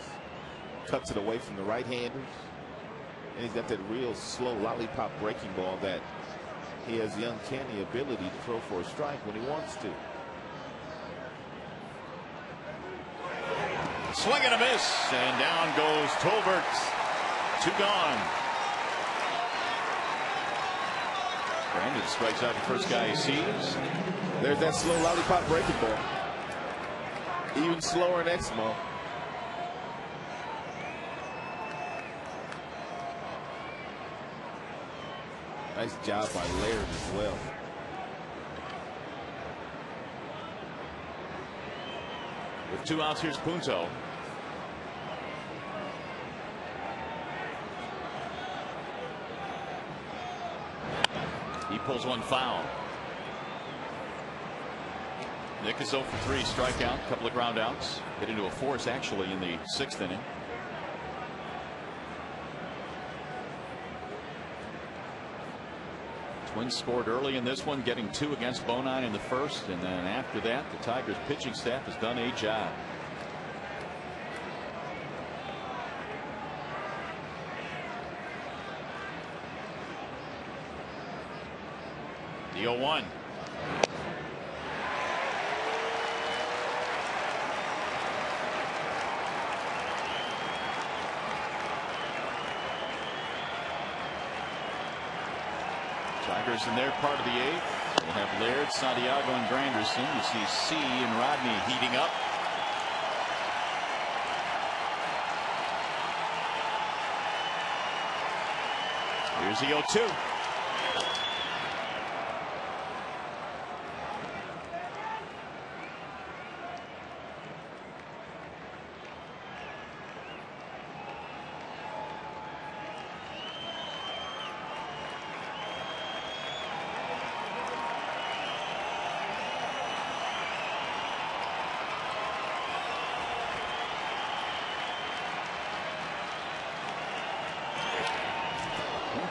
cuts it away from the right-handers, and he's got that real slow lollipop breaking ball that he has the uncanny ability to throw for a strike when he wants to. Swing and a miss, and down goes Tolbert. 2 gone. Brandon strikes out the first guy he sees. There's that slow lollipop breaking ball. Even slower in Exmo. Nice job by Laird as well. With 2 outs, here's Punto. He pulls one foul. Nick is 0 for 3, strikeout, a couple of ground outs. Hit into a force actually in the 6th inning. Twins scored early in this one, getting 2 against Bonine in the 1st, and then after that the Tigers pitching staff has done a job. The 0-1. Tigers in their part of the 8th. They have Laird, Santiago, and Granderson. You see C and Rodney heating up. Here's the 0-2.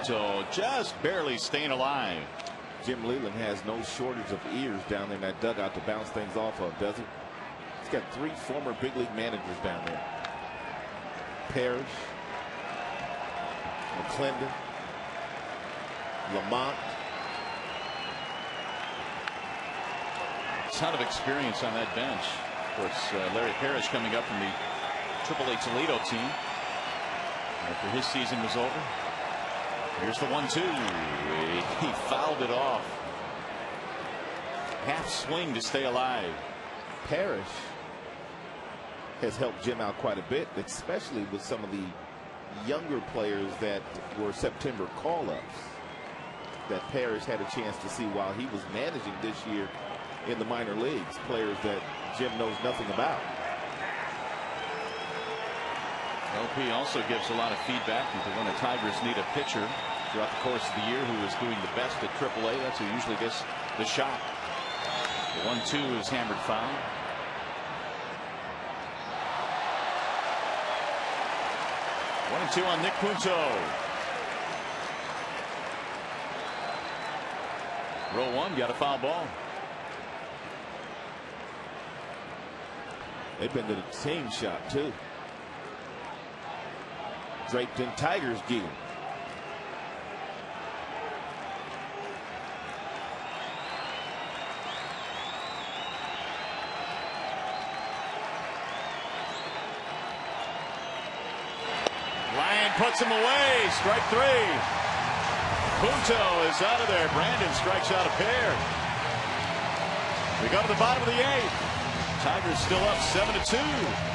So just barely staying alive. Jim Leland has no shortage of ears down there in that dugout to bounce things off of, does he? He's got 3 former big league managers down there. Parrish, McClendon, Lamont. A ton of experience on that bench. Of course, Larry Parrish coming up from the AAA Toledo team after his season was over. Here's the 1-2. He fouled it off. Half swing to stay alive. Parrish has helped Jim out quite a bit, especially with some of the younger players that were September call-ups that Parrish had a chance to see while he was managing this year in the minor leagues, players that Jim knows nothing about. LP also gives a lot of feedback into when the Tigers need a pitcher throughout the course of the year who is doing the best at AAA. That's who usually gets the shot. The 1-2 is hammered foul. One and 2 on Nick Punto. Row 1 got a foul ball. They've been to the same shot too. Draped in Tigers gear. Ryan puts him away. Strike 3. Punto is out of there. Brandon strikes out a pair. We go to the bottom of the 8th. Tigers still up 7-2.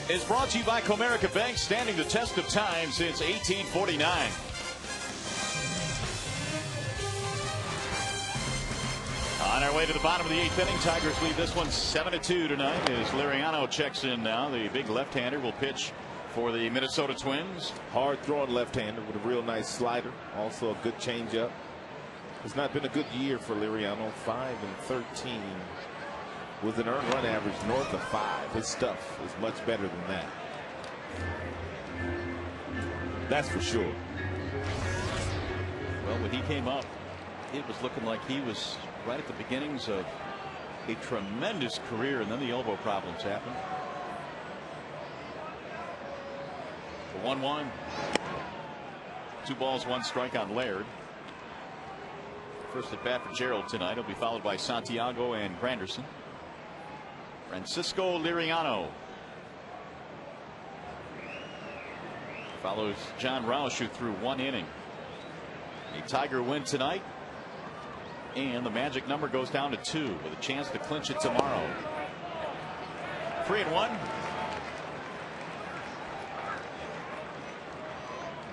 is brought to you by Comerica Bank, standing the test of time since 1849. On our way to the bottom of the 8th inning, Tigers lead this one 7-2 tonight as Liriano checks in now. The big left-hander will pitch for the Minnesota Twins. Hard throwing left-hander with a real nice slider. Also a good changeup. It's not been a good year for Liriano. 5-13 with an earned run average north of 5. His stuff is much better than that. That's for sure. Well, when he came up, it was looking like he was right at the beginnings of a tremendous career, and then the elbow problems happened. The 1-1. 2 balls, 1 strike on Laird. First at bat for Gerald tonight. He'll be followed by Santiago and Granderson. Francisco Liriano follows John Roush, who threw 1 inning. A Tiger win tonight, and the magic number goes down to 2 with a chance to clinch it tomorrow. 3-1.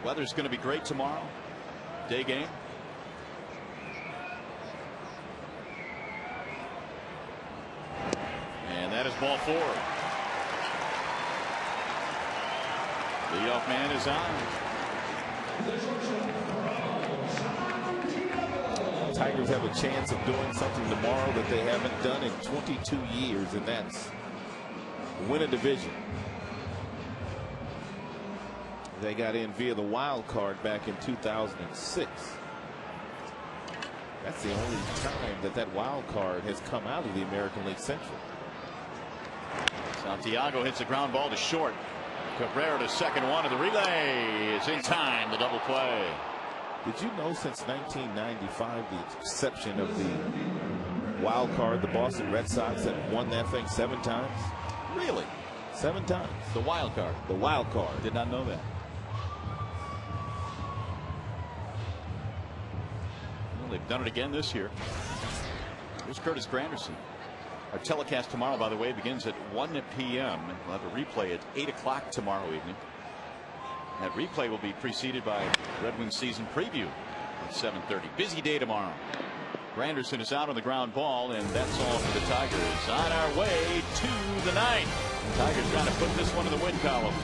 Weather's going to be great tomorrow. Day game. And that is ball 4. Leadoff man is on. Tigers have a chance of doing something tomorrow that they haven't done in 22 years, and that's win a division. They got in via the wild card back in 2006. That's the only time that that wild card has come out of the American League Central. Santiago hits a ground ball to short. Cabrera to second, one of the relay is in time. The double play. Did you know since 1995, the exception of the wild card, the Boston Red Sox have won that thing 7 times? Really? 7 times. The wild card. The wild card. Did not know that. Well, they've done it again this year. Here's Curtis Granderson. Our telecast tomorrow, by the way, begins at 1 p.m. We'll have a replay at 8 o'clock tomorrow evening. That replay will be preceded by Red Wings season preview at 7:30. Busy day tomorrow. Granderson is out on the ground ball, and that's all for the Tigers. On our way to the 9th. The Tigers trying to put this one in the win column.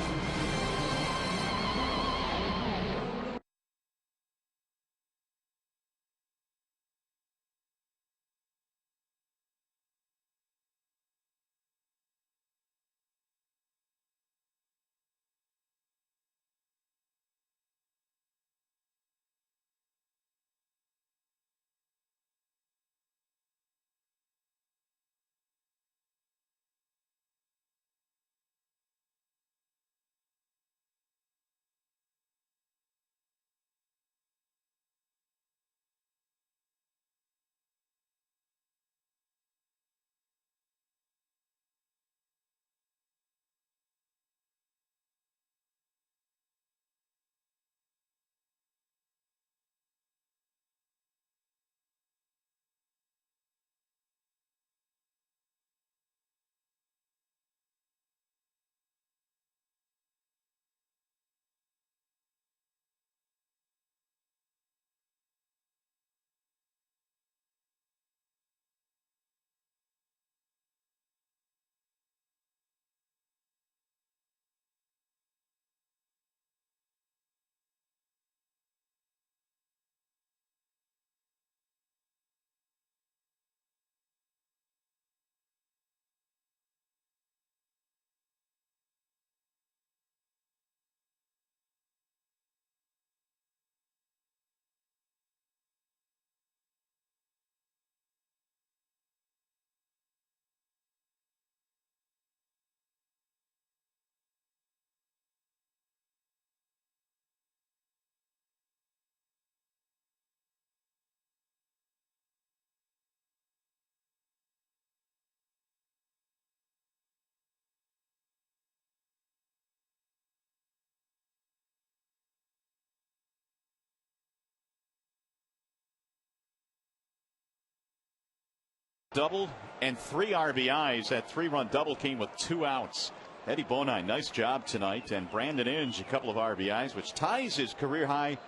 Doubled and 3 RBIs. That 3-run double came with 2 outs. Eddie Bonine, nice job tonight, and Brandon Inge a couple of RBIs, which ties his career high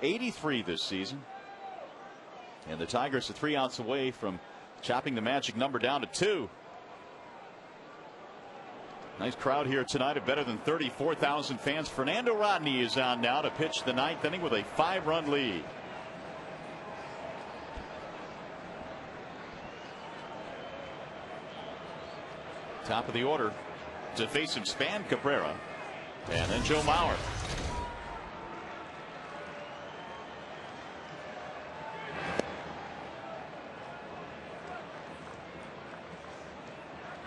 83 this season. And the Tigers are 3 outs away from chopping the magic number down to 2. Nice crowd here tonight of better than 34,000 fans. Fernando Rodney is on now to pitch the 9th inning with a 5-run lead. Top of the order to face him, Span, Cabrera, and then Joe Mauer.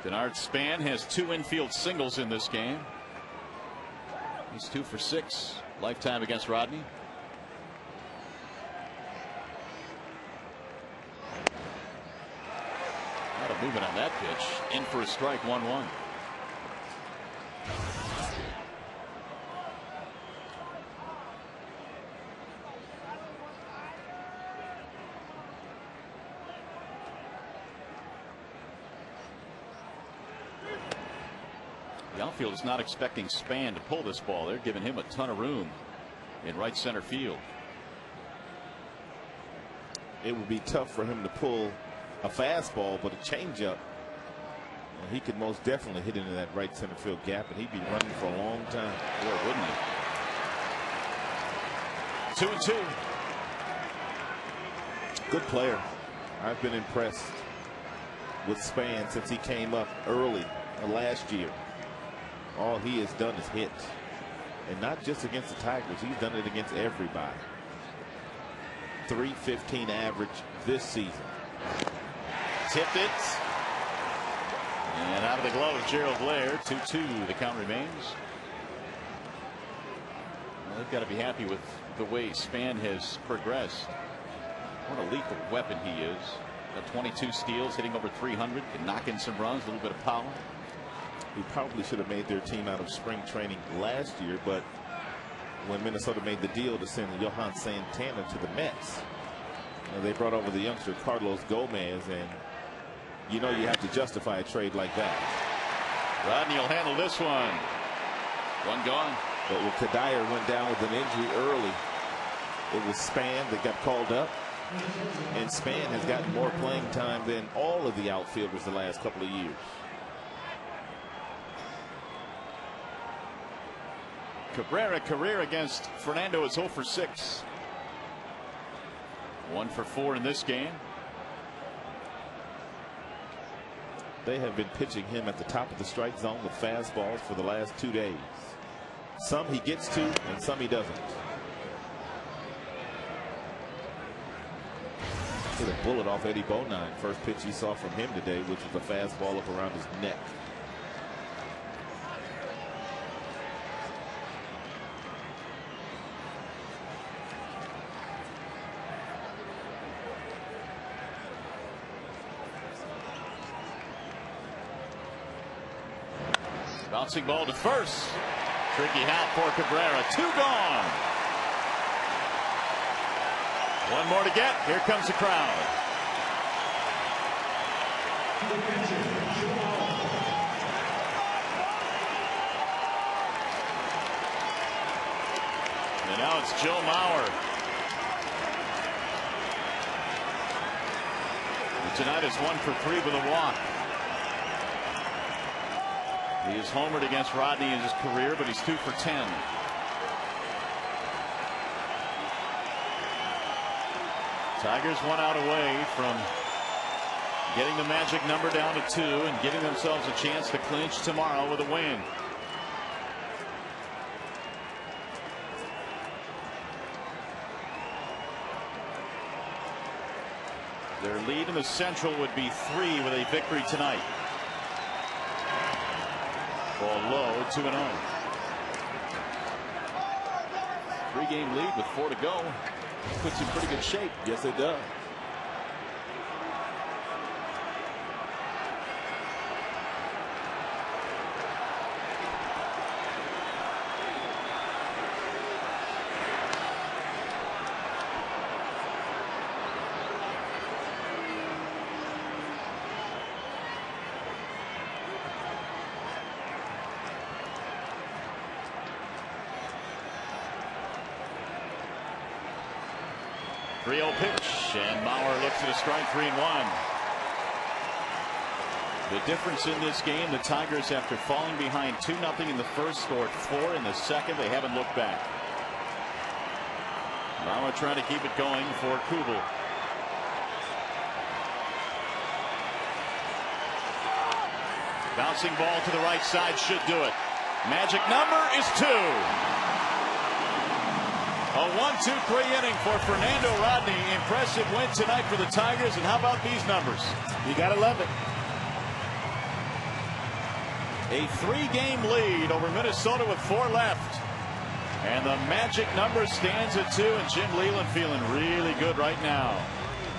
Denard Span has 2 infield singles in this game. He's 2 for 6 lifetime against Rodney. A lot of movement on that pitch. In for a strike, 1-1. The outfield is not expecting Span to pull this ball. They're giving him a ton of room in right center field. It would be tough for him to pull a fastball, but a changeup, and he could most definitely hit into that right center field gap, and he'd be running for a long time. Boy, wouldn't he? 2-2. Good player. I've been impressed with Span since he came up early last year. All he has done is hit, and not just against the Tigers. He's done it against everybody. .315 average this season. Tipped it. And out of the glove of Gerald Blair. 2-2. The count remains. Well, they've got to be happy with the way Span has progressed. What a lethal weapon he is. Got 22 steals, hitting over 300, can knock in some runs, a little bit of power. He probably should have made their team out of spring training last year, but when Minnesota made the deal to send Johan Santana to the Mets, they brought over the youngster Carlos Gomez, and you know you have to justify a trade like that. Rodney will handle this one. One gone. But when Kadire went down with an injury early, it was Span that got called up, and Span has gotten more playing time than all of the outfielders the last couple of years. Cabrera career against Fernando is 0 for 6. 1 for 4 in this game. They have been pitching him at the top of the strike zone with fastballs for the last 2 days. Some he gets to and some he doesn't. Hit a bullet off Eddie Bonine. First pitch he saw from him today, which was a fastball up around his neck. Bouncing ball to first. Tricky hat for Cabrera. 2 gone. 1 more to get. Here comes the crowd. And now it's Joe Mauer. And tonight is 1 for 3 with a walk. He has homered against Rodney in his career, but he's 2 for 10. Tigers 1 out away from getting the magic number down to 2 and giving themselves a chance to clinch tomorrow with a win. Their lead in the Central would be 3 with a victory tonight. Ball low, 2-0. 3-game lead with 4 to go. Puts in pretty good shape. Yes, it does. 3-0 pitch, and Bauer looks at a strike, 3-1. The difference in this game, the Tigers, after falling behind 2-0 in the first, scored 4 in the second. They haven't looked back. Bauer trying to keep it going for Kubel. Bouncing ball to the right side should do it. Magic number is 2. A 1-2-3 inning for Fernando Rodney. Impressive win tonight for the Tigers. And how about these numbers? You gotta love it. A 3-game lead over Minnesota with 4 left. And the magic number stands at 2. And Jim Leyland feeling really good right now.